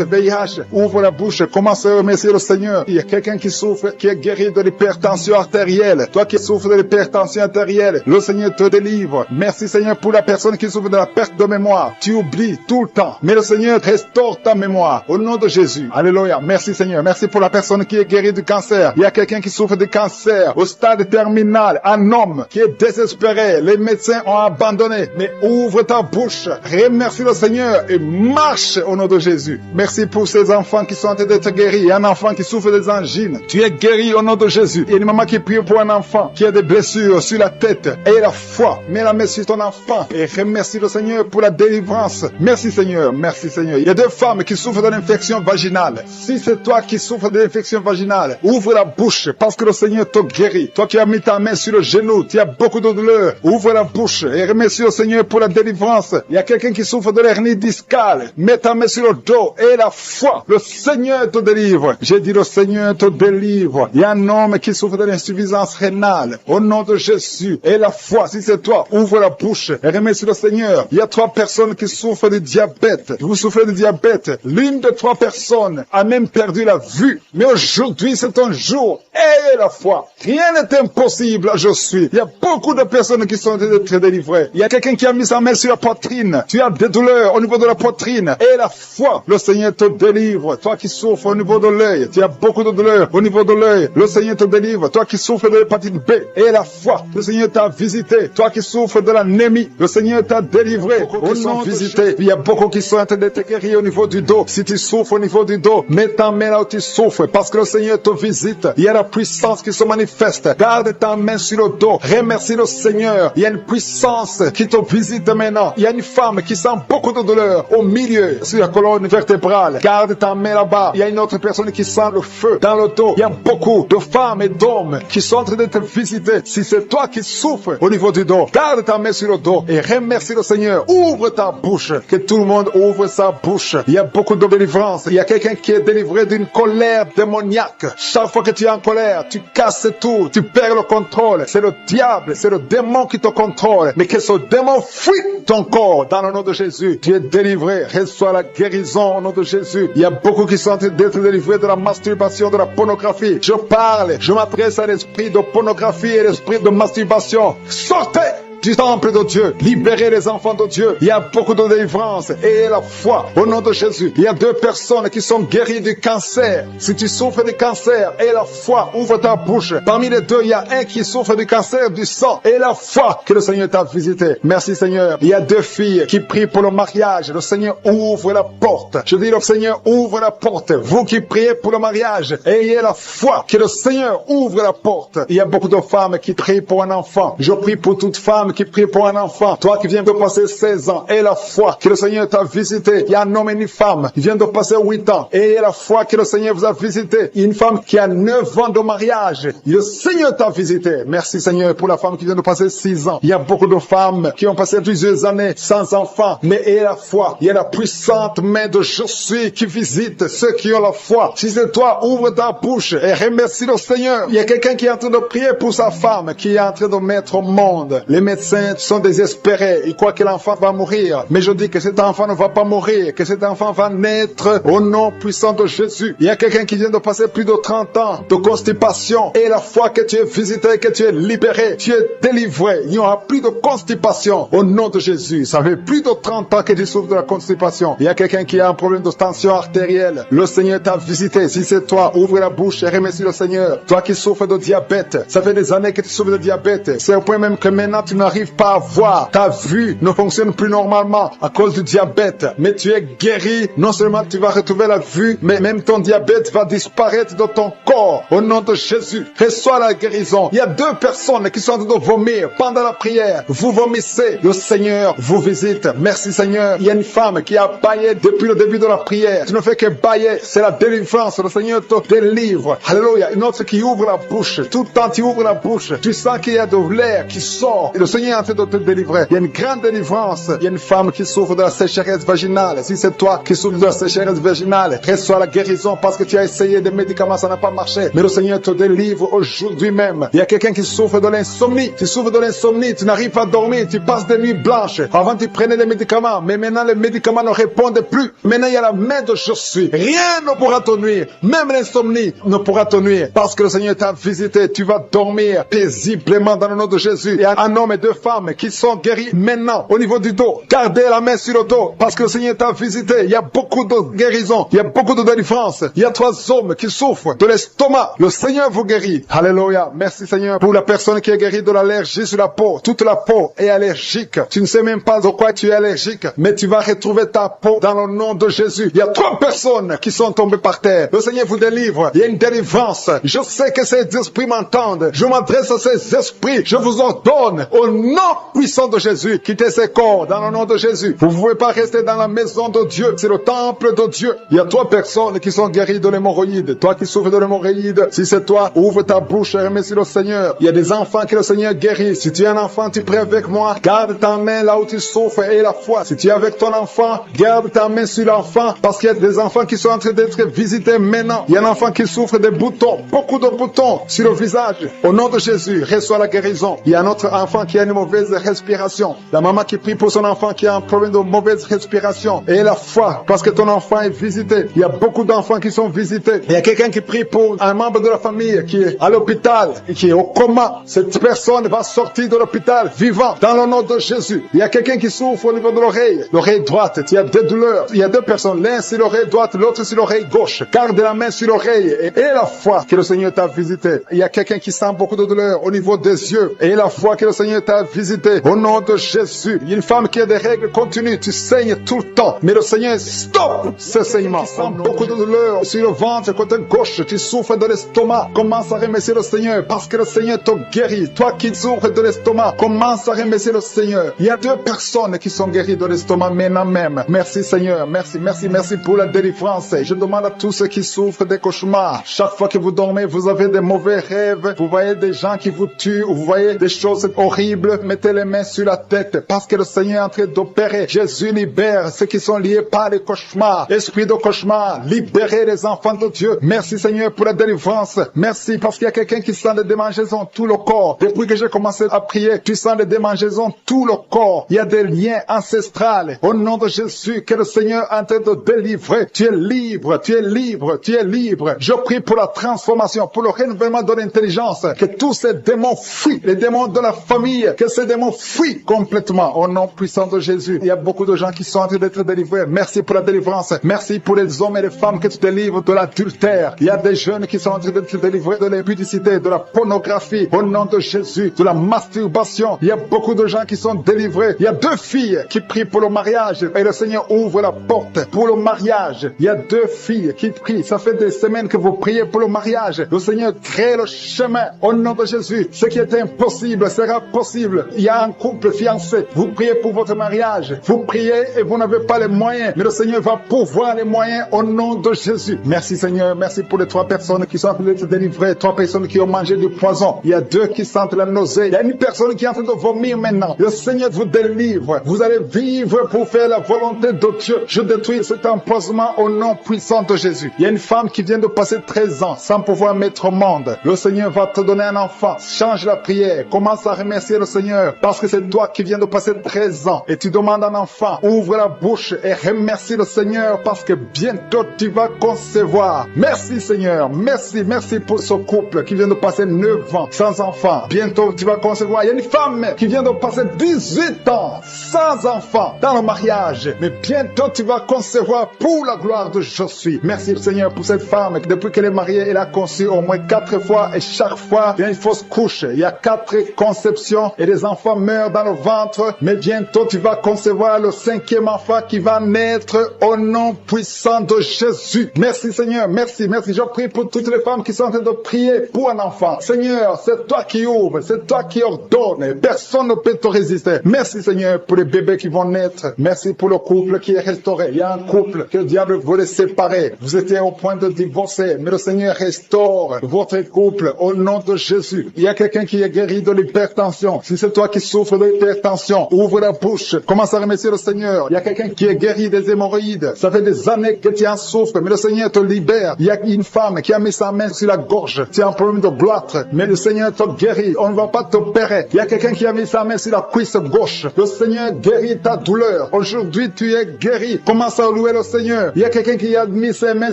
VIH, ouvre la bouche. Commence à remercier le Seigneur. Il y a quelqu'un qui souffre, qui est guéri de l'hypertension artérielle. Toi qui souffres de l'hypertension artérielle, le Seigneur te délivre. Merci Seigneur pour la personne qui souffre de la perte de mémoire. Tu oublies tout le temps. Mais le Seigneur restaure ta mémoire. Au nom de Jésus. Alléluia. Merci Seigneur. Merci pour la personne qui est guérie du cancer. Il y a quelqu'un qui souffre de cancer au stade terminal. Un homme qui est désespéré. Les médecins ont abandonné. Mais ouvre ta bouche. Remercie le Seigneur et marche au nom de Jésus. Merci pour ces enfants qui sont en train d'être guéris. Il y a un enfant qui souffre des angines. Tu es guéri au nom de Jésus. Il y a une maman qui prie pour un enfant qui a des blessures sur la tête. Aie la foi. Mets la main sur ton enfant et remercie le Seigneur pour la délivrance. Merci Seigneur. Merci Seigneur. Il y a 2 femmes qui souffrent de l'infection vaginale. Si c'est toi qui souffres de l'infection vaginale, ouvre la bouche parce que le Seigneur te guérit. Toi qui as mis ta main sur le genou, tu as beaucoup de douleur. Ouvre la bouche et remercie le Seigneur pour la délivrance. Il y a quelqu'un qui souffre de l'hernie discale. Mets ta main sur le dos et la foi. Le Seigneur te délivre. J'ai dit le Seigneur te délivre. Il y a un homme qui souffre de l'insuffisance rénale. Au nom de Jésus. Et la foi, si c'est toi, ouvre la bouche et remercie le Seigneur. Il y a 3 personnes qui souffrent de diabète. Vous souffrez de diabète. L'une de 3 personnes a même perdu la vue. Mais aujourd'hui, c'est un jour. Ayez la foi. Rien n'est impossible. Je suis. Il y a beaucoup de personnes qui sont très délivrées. Il y a quelqu'un qui a mis sa main sur la poitrine. Tu as des douleurs au niveau de la poitrine. Et la foi. Le Seigneur te délivre. Toi qui souffres au niveau de l'œil. Tu as beaucoup de douleurs au niveau de l'œil. Le Seigneur te délivre. Toi qui souffres de l'hépatite B. Et la foi. Le Seigneur t'a visité. Toi qui souffres de l'anémie. Le Seigneur t'a délivré. Au nom de Jésus. Il y a beaucoup qui sont en train d'être guéris au niveau du dos. Si tu souffres au niveau du dos, mets ta main là où tu souffres. Parce que le Seigneur te visite. Il y a la puissance qui se manifeste. Garde ta main sur le dos. Remercie le Seigneur. Il y a une puissance qui te visite maintenant. Il y a une femme qui sent beaucoup de douleur au milieu, sur la colonne vertébrale. Garde ta main là-bas. Il y a une autre personne qui sent le feu dans le dos. Il y a beaucoup de femmes et d'hommes qui sont en train de te visiter. Si c'est toi qui souffres au niveau du dos, garde ta main sur le dos et remercie le Seigneur. Ouvre ta bouche. Que tout le monde ouvre sa bouche. Il y a beaucoup de délivrance. Il y a quelqu'un qui est délivré d'une colère démoniaque. Chaque fois que tu es en colère, tu casses tout. Tu perds le contrôle. C'est le diable, c'est le démon qui te contrôle. Mais que ce démon fuit ton corps dans le nom de Jésus. Tu es délivré. Reçois la guérison au nom de Jésus. Il y a beaucoup qui sont en train d'être délivrés de la masturbation, de la pornographie. Je parle, je m'adresse à l'esprit de pornographie et l'esprit de masturbation. Sortez du temple de Dieu. Libérez les enfants de Dieu. Il y a beaucoup de délivrance. Et la foi, au nom de Jésus. Il y a 2 personnes qui sont guéries du cancer. Si tu souffres du cancer, et la foi, ouvre ta bouche. Parmi les 2, il y a un qui souffre du cancer du sang. Et la foi que le Seigneur t'a visité. Merci Seigneur. Il y a 2 filles qui prient pour le mariage. Le Seigneur ouvre la porte. Je dis le Seigneur ouvre la porte. Vous qui priez pour le mariage, ayez la foi que le Seigneur ouvre la porte. Il y a beaucoup de femmes qui prient pour un enfant. Je prie pour toute femme qui prie pour un enfant. Toi qui viens de passer 16 ans, aie la foi que le Seigneur t'a visité. Il y a un homme et une femme qui viennent de passer 8 ans. Ayez la foi que le Seigneur vous a visité. Il y a une femme qui a 9 ans de mariage. Le Seigneur t'a visité. Merci Seigneur pour la femme qui vient de passer 6 ans. Il y a beaucoup de femmes qui ont passé plusieurs années sans enfants. Mais ayez la foi. Il y a la puissante main de Je suis qui visite ceux qui ont la foi. Si c'est toi, ouvre ta bouche et remercie le Seigneur. Il y a quelqu'un qui est en train de prier pour sa femme, qui est en train de mettre au monde. Les médecins sont désespérés. Ils croient que l'enfant va mourir. Mais je dis que cet enfant ne va pas mourir, que cet enfant va naître au nom puissant de Jésus. Il y a quelqu'un qui vient de passer plus de 30 ans de constipation. Et la foi que tu es visité, que tu es libéré, tu es délivré. Il n'y aura plus de constipation au nom de Jésus. Ça fait plus de 30 ans que tu souffres de la constipation. Il y a quelqu'un qui a un problème de tension artérielle. Le Seigneur t'a visité. Si c'est toi, ouvre la bouche et remercie le Seigneur. Toi qui souffres de diabète, ça fait des années que tu souffres de diabète. C'est au point même que maintenant tu n'arrives pas à voir. Ta vue ne fonctionne plus normalement à cause du diabète. Mais tu es guéri. Non seulement tu vas retrouver la vue, mais même ton diabète va disparaître de ton corps. Au nom de Jésus, reçois la guérison. Il y a 2 personnes qui sont en train de vomir pendant la prière. Vous vomissez. Le Seigneur vous visite. Merci Seigneur. Il y a une femme qui a baillé depuis le début de la prière. Tu ne fais que bailler. C'est la délivrance. Le Seigneur te délivre. Alléluia. Une autre qui ouvre la bouche. Tout le temps tu ouvres la bouche. Tu sens qu'il y a de l'air qui sort. Et le Seigneur est en train de te délivrer. Il y a une grande délivrance. Il y a une femme qui souffre de la sécheresse vaginale. Si c'est toi qui souffres de la sécheresse vaginale, reçois la guérison parce que tu as essayé des médicaments, ça n'a pas marché. Mais le Seigneur te délivre aujourd'hui même. Il y a quelqu'un qui souffre de l'insomnie. Tu souffres de l'insomnie. Tu n'arrives pas à dormir. Tu passes des nuits blanches. Avant tu prenais des médicaments. Mais maintenant les médicaments ne répondent plus. Maintenant il y a la main de Je suis. Rien ne pourra te nuire. Même l'insomnie ne pourra te nuire. Parce que le Seigneur t'a visité. Tu vas dormir paisiblement dans le nom de Jésus. Il y a un homme et 2 femmes qui sont guéris maintenant au niveau du dos. Gardez la main sur le dos parce que le Seigneur t'a visité. Il y a beaucoup de guérison. Il y a beaucoup de délivrance. Il y a 3 hommes qui souffrent de l'estomac. Le Seigneur vous guérit. Alléluia. Merci Seigneur pour la personne qui est guérie de l'allergie sur la peau. Toute la peau est allergique. Tu ne sais même pas de quoi tu es allergique. Mais tu vas retrouver ta peau dans le nom de Jésus. Il y a 3 personnes qui sont tombées par terre. Le Seigneur vous délivre. Il y a une délivrance. Je sais que ces esprits m'entendent. Je m'adresse à ces esprits. Je vous ordonne au nom puissant de Jésus. Quittez ces corps dans le nom de Jésus. Vous ne pouvez pas rester dans la maison de Dieu. C'est le temple de Dieu. Il y a 3 personnes qui sont guéries de l'hémorroïde. Toi qui souffres de l'hémorroïde, si c'est toi, ouvre ta bouche et remercie le Seigneur. Il y a des enfants que le Seigneur guérit. Si tu es un enfant, tu pries avec moi. Garde ta main là où tu souffres et la foi. Si tu es avec ton enfant, garde ta main sur l'enfant parce qu'il y a des enfants qui sont en train d'être visités maintenant. Il y a un enfant qui souffre des boutons, beaucoup de boutons sur le visage. Au nom de Jésus, reçois la guérison. Il y a un autre enfant qui a une mauvaise respiration. La maman qui prie pour son enfant qui a un problème de mauvaise respiration. Et la foi, parce que ton enfant est visité. Il y a beaucoup d'enfants qui sont visités. Il y a quelqu'un qui prie pour un membre de la famille qui est à l'hôpital et qui est au coma. Cette personne va sortir de l'hôpital vivant dans le nom de Jésus. Il y a quelqu'un qui souffre au niveau de l'oreille droite. Il y a des douleurs. Il y a 2 personnes. L'un sur l'oreille droite, l'autre sur l'oreille gauche. Garde la main sur l'oreille et la foi que le Seigneur t'a visité. Il y a quelqu'un qui sent beaucoup de douleur au niveau des yeux et la foi que le Seigneur t'a visité. Au nom de Jésus. Il y a une femme qui a des règles continues. Tu saignes tout le temps. Mais le Seigneur stoppe ce saignement. Tu sens beaucoup de douleur sur le ventre, côté gauche. Tu souffres de l'estomac. Commence à remercier le Seigneur parce que le Seigneur te guérit. Toi qui souffres de l'estomac, commence à remercier le Seigneur. Il y a 2 personnes qui sont guéries de l'estomac maintenant même. Merci Seigneur. Merci pour la délivrance. Je demande à tous ceux qui souffrent des cauchemars. Chaque fois que vous dormez, vous avez des mauvais rêves. Vous voyez des gens qui vous tuent. Vous voyez des choses horribles. Mettez les mains sur la tête parce que le Seigneur est en train d'opérer. Jésus libère ceux qui sont liés par les cauchemars. Esprit de cauchemar, libérez les enfants de Dieu. Merci Seigneur pour la délivrance. Merci parce qu'il y a quelqu'un qui sent des démangeaisons tout le corps. Depuis que j'ai commencé à prier, tu sens des démangeaisons tout le corps. Il y a des liens ancestrales. Au nom de Jésus, que le Seigneur est en train de délivrer. Tu es libre, tu es libre, tu es libre. Je prie pour la transformation, pour le renouvellement de l'intelligence. Que tous ces démons fuient, les démons de la famille, que ces démons fuient complètement au nom puissant de Jésus. Il y a beaucoup de gens qui sont en train d'être délivrés. Merci pour la délivrance. Merci pour les hommes et les femmes que tu délivres de l'adultère. Il y a des jeunes qui sont en train d'être délivrés de l'impudicité, de la pornographie, au nom de Jésus, de la masturbation. Il y a beaucoup de gens qui sont délivrés. Il y a 2 filles qui prient pour le mariage et le Seigneur ouvre la porte pour le mariage. Il y a 2 filles qui prient. Ça fait des semaines que vous priez pour le mariage. Le Seigneur crée le chemin au nom de Jésus. Ce qui est impossible sera possible. Il y a un couple fiancé. Vous priez pour votre mariage. Vous priez et vous n'avez pas les moyens. Mais le Seigneur va pourvoir les moyens au nom de Jésus. Merci Seigneur. Merci pour les 3 personnes qui sont en train d'être délivrées. 3 personnes qui ont mangé du poison. Il y a 2 qui sentent la nausée. Il y a une personne qui est en train de vomir maintenant. Le Seigneur vous délivre. Vous allez vivre pour faire la volonté de Dieu. Je détruis cet empoisonnement au nom puissant de Jésus. Il y a une femme qui vient de passer 13 ans sans pouvoir mettre au monde. Le Seigneur va te donner un enfant. Change la prière. Commence à remercier le Seigneur parce que c'est toi qui viens de passer 13 ans et tu demandes un enfant. Ouvre la bouche et remercie le Seigneur parce que bientôt tu vas concevoir. Merci Seigneur. Merci pour ce couple qui vient de passer 9 ans sans enfant. Bientôt tu vas concevoir. Il y a une femme qui vient de passer 18 ans sans enfant dans le mariage. Mais bientôt tu vas concevoir pour la gloire de Jésus. Merci Seigneur pour cette femme. Depuis qu'elle est mariée, elle a conçu au moins 4 fois et chaque fois il y a une fausse couche. Il y a 4 conceptions et les enfants meurent dans le ventre. Mais bientôt tu vas concevoir le 5e enfant qui va naître au nom puissant de Jésus. Merci Seigneur. Merci. Je prie pour toutes les femmes qui sont en train de prier pour un enfant. Seigneur, c'est toi qui ouvres, c'est toi qui ordonnes. Personne ne peut te résister. Merci Seigneur pour les bébés qui vont naître. Merci pour le couple qui est restauré. Il y a un couple que le diable voulait séparer. Vous étiez au point de divorcer, mais le Seigneur restaure votre couple au nom de Jésus. Il y a quelqu'un qui est guéri de l'hypertension. Si c'est toi qui souffres de l'hypertension, ouvre la bouche. Commence à remercier le Seigneur. Il y a quelqu'un qui est guéri des hémorroïdes. Ça fait des années que tu en souffres, mais le Seigneur te libère. Il y a une femme qui a mis sa main sur la gorge. Tu as un problème de gloître, mais le Seigneur te guérit. On ne va pas t'opérer. Il y a quelqu'un qui a mis sa main sur la cuisse gauche. Le Seigneur guérit ta douleur. Aujourd'hui, tu es guéri. Commence à louer le Seigneur. Il y a quelqu'un qui a mis ses mains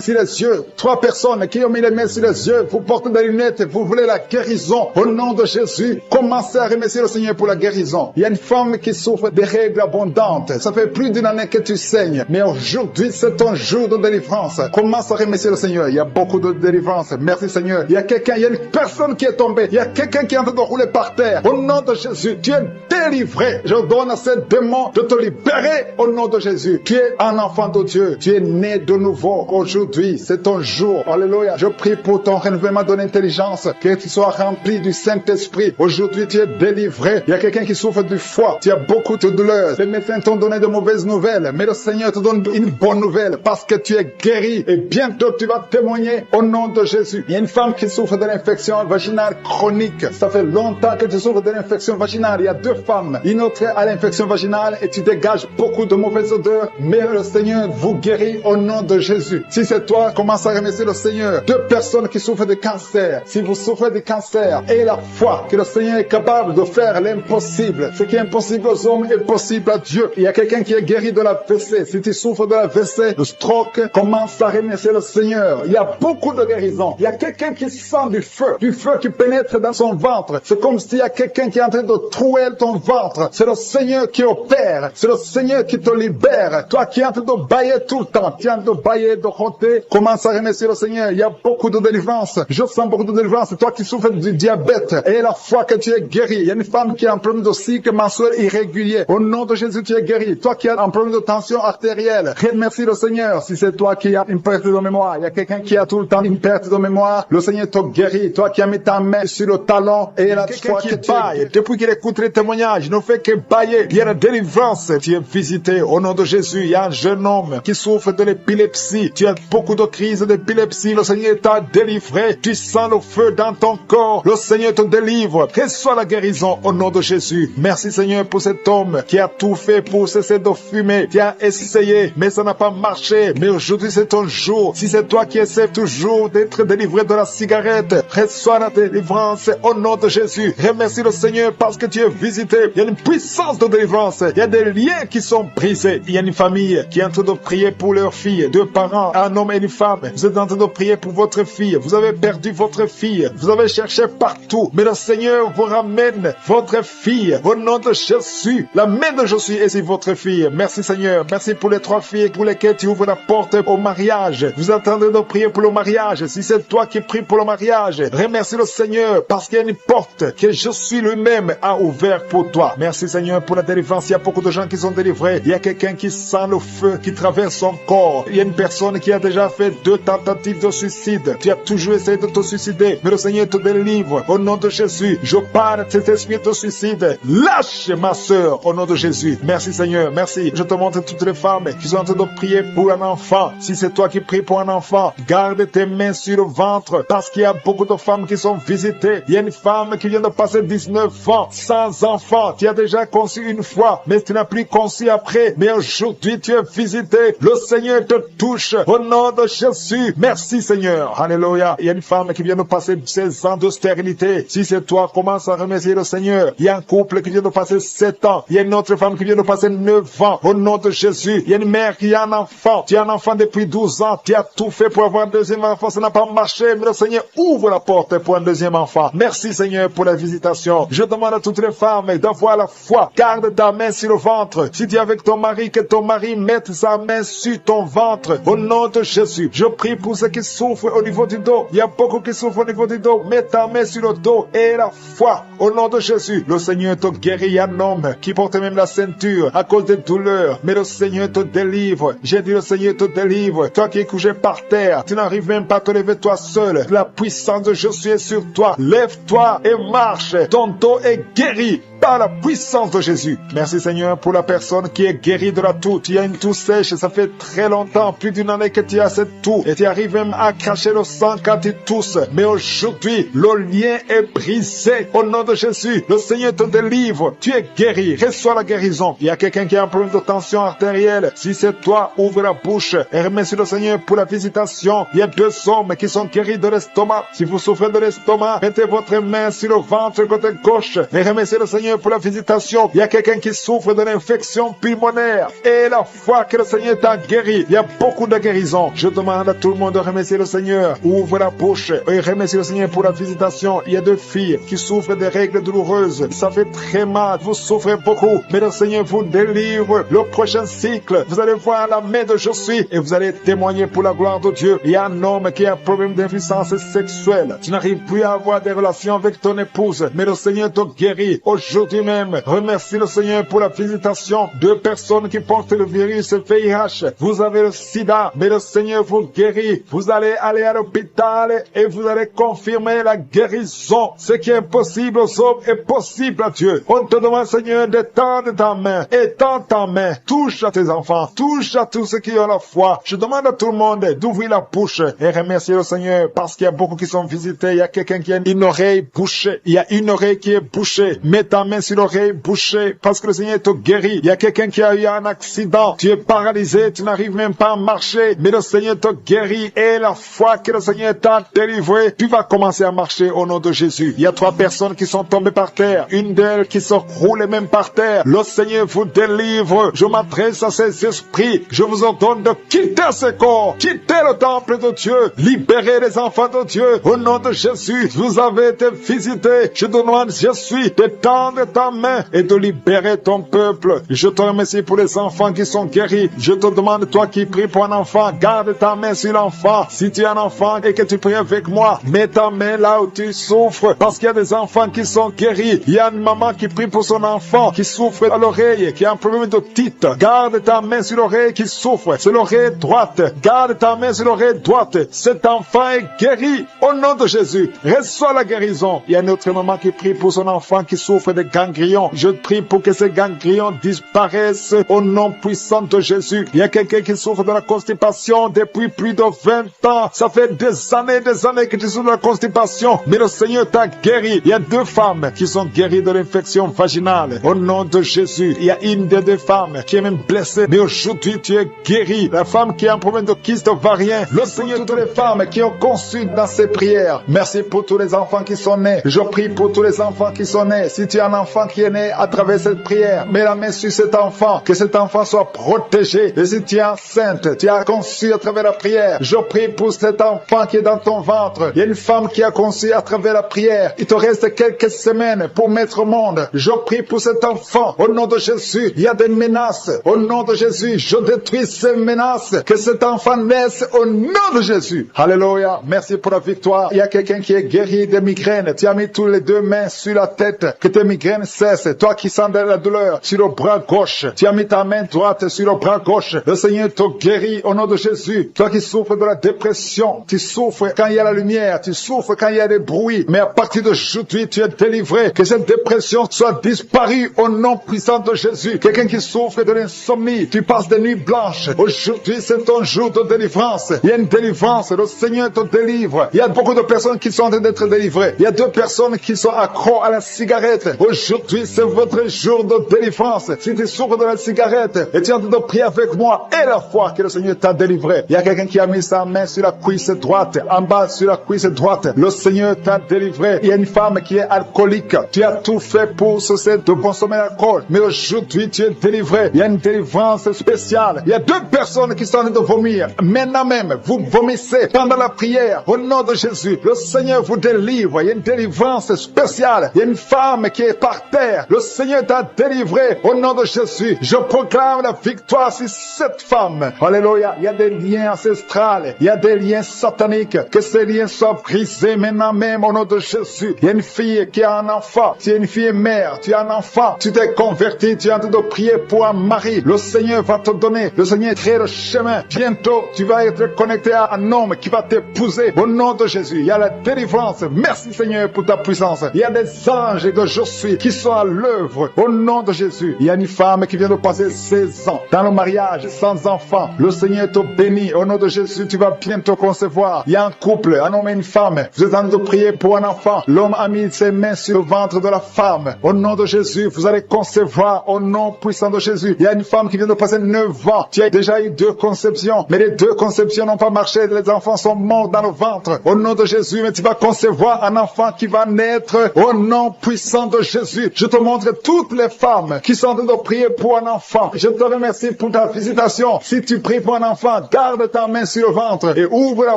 sur les yeux. 3 personnes qui ont mis les mains sur les yeux. Vous portez des lunettes. Vous voulez la guérison. Au nom de Jésus, commencez à remercier le Seigneur pour la guérison. Il y a une femme qui souffre des règles abondantes. Ça fait plus d'une année que tu saignes. Mais aujourd'hui, c'est ton jour de délivrance. Commence à remercier le Seigneur. Il y a beaucoup de délivrance. Merci Seigneur. Il y a une personne qui est tombée. Il y a quelqu'un qui est en train de rouler par terre. Au nom de Jésus, tu es délivré. Je donne à ces démons de te libérer au nom de Jésus. Tu es un enfant de Dieu. Tu es né de nouveau. Aujourd'hui, c'est ton jour. Alléluia. Je prie pour ton renouvellement de l'intelligence. Que tu sois rempli du Saint-Esprit. Aujourd'hui, tu es délivré. Il y a quelqu'un qui souffre du foie. Tu as beaucoup de douleurs. Les médecins t'ont donné de mauvaises nouvelles. Mais le Seigneur te donne une bonne nouvelle parce que tu es guéri. Et bientôt, tu vas témoigner au nom de Jésus. Il y a une femme qui souffre de l'infection vaginale chronique. Ça fait longtemps que tu souffres de l'infection vaginale. Il y a 2 femmes. Une autre a l'infection vaginale et tu dégages beaucoup de mauvaises odeurs. Mais le Seigneur vous guérit au nom de Jésus. Si c'est toi, commence à remercier le Seigneur. 2 personnes qui souffrent de cancer. Si vous souffrez de cancer, ayez la foi que le Seigneur est capable de faire l'impossible. Ce qui est impossible aux hommes est possible à Dieu. Il y a quelqu'un qui est guéri de la WC. Si tu souffres de la WC, le stroke, commence à remercier le Seigneur. Il y a beaucoup de guérisons. Il y a quelqu'un qui sent du feu qui pénètre dans son ventre. C'est comme s'il y a quelqu'un qui est en train de trouer ton ventre. C'est le Seigneur qui opère. C'est le Seigneur qui te libère. Toi qui es en train de bailler tout le temps, tu es en train de bailler, de roter, commence à remercier le Seigneur. Il y a beaucoup de délivrance. Je sens beaucoup de délivrance. Toi qui souffres du diabète, et la foi que tu es guéri. Il y a une femme qui a un problème de cycle mensuel irrégulier. Au nom de Jésus, tu es guéri. Toi qui as un problème de tension artérielle, remercie le Seigneur. Si c'est toi qui as une perte de mémoire, il y a quelqu'un qui a tout le temps une perte de mémoire, le Seigneur te guérit. Toi qui as mis ta main sur le talon et la foi qui baille. Depuis qu'il écoute les témoignages, il ne fait que bailler. Il y a la délivrance. Tu es visité au nom de Jésus. Il y a un jeune homme qui souffre de l'épilepsie. Tu as beaucoup de crises d'épilepsie. Le Seigneur t'a délivré. Tu sens le feu dans ton corps. Le Seigneur te délivre. Reçois la guérison au nom de Jésus. Merci Seigneur pour cet homme qui a tout fait pour cesser de fumer. Tu as essayé, mais ça n'a pas marché. Mais aujourd'hui c'est ton jour. Si c'est toi qui essaies toujours d'être délivré de la cigarette, reçois la délivrance au nom de Jésus. Remercie le Seigneur parce que tu es visité. Il y a une puissance de délivrance. Il y a des liens qui sont brisés. Il y a une famille qui est en train de prier pour leur fille. 2 parents, un homme et une femme. Vous êtes en train de prier pour votre fille. Vous avez perdu votre fille. Vous avez cherché partout. Mais le Seigneur vous ramène votre fille. Au nom de Jésus, la main de Jésus est sur votre fille. Merci Seigneur. Merci pour les 3 filles pour lesquelles tu ouvres la porte au mariage. Vous attendez de prier pour le mariage. Si c'est toi qui pries pour le mariage, remercie le Seigneur parce qu'il y a une porte que Jésus lui-même a ouverte pour toi. Merci Seigneur pour la délivrance. Il y a beaucoup de gens qui sont délivrés. Il y a quelqu'un qui sent le feu qui traverse son corps. Il y a une personne qui a déjà fait 2 tentatives de suicide. Tu as toujours essayé de te suicider, mais le Seigneur te délivre. Au nom de Jésus, je parle de cet esprit de suicide. Lâche ma sœur au nom de Jésus. Merci Seigneur, merci. Je te montre toutes les femmes qui sont en train de prier pour un enfant. Si c'est toi qui pries pour un enfant, garde tes mains sur le ventre parce qu'il y a beaucoup de femmes qui sont visitées. Il y a une femme qui vient de passer 19 ans sans enfant. Tu as déjà conçu une fois, mais tu n'as plus conçu après. Mais aujourd'hui, tu es visité. Le Seigneur te touche au nom de Jésus. Merci Seigneur. Alléluia. Il y a une femme qui vient de passer 16 ans de stérilité. Si c'est toi, commence à remercier le Seigneur. Il y a un couple qui vient de passer 7 ans. Il y a une autre femme qui vient de passer 9 ans. Au nom de Jésus. Il y a une mère qui a un enfant. Tu as un enfant depuis 12 ans. Tu as tout fait pour avoir un deuxième enfant. Ça n'a pas marché. Mais le Seigneur ouvre la porte pour un deuxième enfant. Merci Seigneur pour la visitation. Je demande à toutes les femmes d'avoir la foi. Garde ta main sur le ventre. Si tu es avec ton mari, que ton mari mette sa main sur ton ventre. Au nom de Jésus. Je prie pour ceux qui souffrent au niveau du dos. Il y a beaucoup qui souffrent au niveau du dos. Mets ta main sur le dos et la foi. Au nom de Jésus. Le Seigneur te guérit. Il y a un homme qui porte même la ceinture à cause des douleurs. Mais le Seigneur te délivre. J'ai dit le Seigneur te délivre. Toi qui es couché par terre, tu n'arrives même pas à te lever toi seul. La puissance de Jésus est sur toi. Lève-toi et marche. Ton dos est guéri par la puissance de Jésus. Merci Seigneur pour la personne qui est guérie de la toux. Tu as une toux sèche, ça fait très longtemps, plus d'une année que tu as cette toux. Et tu arrives même à cracher le sang quand tu tousses. Mais aujourd'hui, le lien est brisé. Au nom de Jésus, le Seigneur te délivre. Tu es guéri. Reçois la guérison. Il y a quelqu'un qui a un problème de tension artérielle. Si c'est toi, ouvre la bouche et remercie le Seigneur pour la visitation. Il y a 2 hommes qui sont guéris de l'estomac. Si vous souffrez de l'estomac, mettez votre main sur le ventre côté gauche et remerciez le Seigneur pour la visitation. Il y a quelqu'un qui souffre de l'infection pulmonaire et la foi que le Seigneur t'a guéri. Il y a beaucoup de guérisons. Je demande à tout le monde de remercier le Seigneur. Ouvre la bouche et remercie le Seigneur pour la visitation. Il y a 2 filles qui souffrent des règles douloureuses. Ça fait très mal. Vous souffrez beaucoup. Mais le Seigneur vous délivre. Le prochain cycle, vous allez voir la main de Jésus et vous allez témoigner pour la gloire de Dieu. Il y a un homme qui a un problème d'impuissance sexuelle. Tu n'arrives plus à avoir des relations avec ton épouse. Mais le Seigneur te guérit. Aujourd'hui même, remercie le Seigneur pour la visitation. 2 personnes qui portent le virus VIH. Vous avez le sida, mais le Seigneur vous guérit. Vous allez aller à l'hôpital et vous allez confirmer la guérison. Ce qui est impossible aux hommes est possible à Dieu. On te demande, Seigneur, d'étendre ta main. Étends ta main. Touche à tes enfants. Touche à tous ceux qui ont la foi. Je demande à tout le monde d'ouvrir la bouche et remercier le Seigneur parce qu'il y a beaucoup qui sont visités. Il y a quelqu'un qui a une oreille bouchée. Il y a une oreille qui est bouchée. Mets ta main sur l'oreille bouchée parce que le Seigneur te guérit. Il y a quelqu'un qui a eu un accident. Tu es paralysé. Tu n'arrives même pas à marcher. Mais le Seigneur te guérit. Et la foi que le Seigneur t'a délivré, tu vas commencer à marcher au nom de Jésus. Il y a 3 personnes qui sont tombées par terre. Une d'elles qui se roule même par terre. Le Seigneur vous délivre. Je m'adresse à ces esprits. Je vous ordonne de quitter ce corps. Quitter le temple de Dieu. Libérez les enfants de Dieu. Au nom de Jésus, vous avez été visités. Je demande, Jésus, d'étendre ta main et de libérer ton peuple. Je te remercie pour les enfants qui sont guéris. Je te demande, toi qui pries pour un enfant, garde ta main sur l'enfant. Si tu es un enfant et que tu pries avec moi, mets ta main là où tu souffres parce qu'il y a des enfants qui sont guéris. Il y a une maman qui prie pour son enfant qui souffre à l'oreille, qui a un problème de otite. Garde ta main sur l'oreille qui souffre. C'est l'oreille droite. Garde ta main sur l'oreille droite. Cet enfant est guéri au nom de Jésus. Reçois la guérison. Il y a une autre maman qui prie pour son enfant qui souffre de ganglions. Je prie pour que ces ganglions disparaissent au nom puissant de Jésus. Il y a quelqu'un qui souffre de la constipation depuis plus de 20 ans. Ça fait des années que tu souffres de la constipation. Mais le Seigneur t'a guéri. Il y a 2 femmes qui sont guéries de l'infection vaginale. Au nom de Jésus. Il y a une des 2 femmes qui est même blessée. Mais aujourd'hui, tu es guéri. La femme qui a un problème de kyste ovarien. Le Seigneur, toutes les femmes qui ont conçu dans ces prières. Merci pour tous les enfants qui sont nés. Je prie pour tous les enfants qui sont nés. Si tu as un enfant qui est né à travers cette prière, mets la main sur cet enfant. Que cet enfant soit protégé. Et si tu es enceinte, tu as conçu à travers la prière. Je prie pour cet enfant qui est dans ton ventre. Il y a une femme qui a conçu à travers la prière. Il te reste quelques semaines migraine pour mettre au monde. Je prie pour cet enfant. Au nom de Jésus, il y a des menaces. Au nom de Jésus, je détruis ces menaces. Que cet enfant naisse au nom de Jésus. Alléluia. Merci pour la victoire. Il y a quelqu'un qui est guéri de migraines. Tu as mis tous les deux mains sur la tête. Que tes migraines cessent. Toi qui sens de la douleur sur le bras gauche, tu as mis ta main droite sur le bras gauche. Le Seigneur te guérit au nom de Jésus. Toi qui souffres de la dépression, tu souffres quand il y a la lumière, tu souffres quand il y a des bruits. Mais à partir d'aujourd'hui, tu es délivré. Que cette dépression soit disparue au nom puissant de Jésus. Quelqu'un qui souffre de l'insomnie, tu passes des nuits blanches. Aujourd'hui, c'est ton jour de délivrance. Il y a une délivrance. Le Seigneur te délivre. Il y a beaucoup de personnes qui sont en train d'être délivrées. Il y a 2 personnes qui sont accros à la cigarette. Aujourd'hui, c'est votre jour de délivrance. Si tu souffres de la cigarette et tu es en train de prier avec moi et la foi que le Seigneur t'a délivré. Il y a quelqu'un qui a mis sa main sur la cuisse droite, en bas sur la cuisse droite. Le Seigneur t'a délivré. Il y a une femme qui est alcoolique. Tu as tout fait pour cesser de consommer l'alcool. Mais aujourd'hui, tu es délivré. Il y a une délivrance spéciale. Il y a 2 personnes qui sont en train de vomir. Maintenant même, vous vomissez pendant la prière. Au nom de Jésus, le Seigneur vous délivre. Il y a une délivrance spéciale. Il y a une femme qui est par terre. Le Seigneur t'a délivré. Au nom de Jésus, je proclame la victoire sur cette femme. Alléluia. Il y a des liens ancestrales. Il y a des liens sataniques. Que ces liens soient brisés maintenant même au nom de Jésus. Il y a une fille qui a un enfant. Tu es une fille mère. Tu as un enfant. Tu t'es converti. Tu es en train de prier pour un mari. Le Seigneur va te donner. Le Seigneur crée le chemin. Bientôt, tu vas être connecté à un homme qui va t'épouser. Au nom de Jésus, il y a la délivrance. Merci Seigneur pour ta puissance. Il y a des anges que je suis qui sont à l'œuvre. Au nom de Jésus, il y a une femme qui vient de passer 16 ans dans le mariage sans enfant. Le Seigneur te bénit. Au nom de Jésus, tu vas bientôt concevoir. Il y a un couple, un homme et une femme. Vous êtes en train de prier pour un enfant. L'homme a mis ses mains sur le ventre de la femme. Au nom de Jésus, vous allez concevoir au nom puissant de Jésus. Il y a une femme qui vient de passer 9 ans. Tu as déjà eu 2 conceptions, mais les 2 conceptions n'ont pas marché. Les enfants sont morts dans le ventre. Au nom de Jésus, mais tu vas concevoir un enfant qui va naître au nom puissant de Jésus. Je te montre toutes les femmes qui sont en train de prier pour un enfant. Je te remercie pour ta visitation. Si tu pries pour un enfant, garde ta main sur le ventre et ouvre la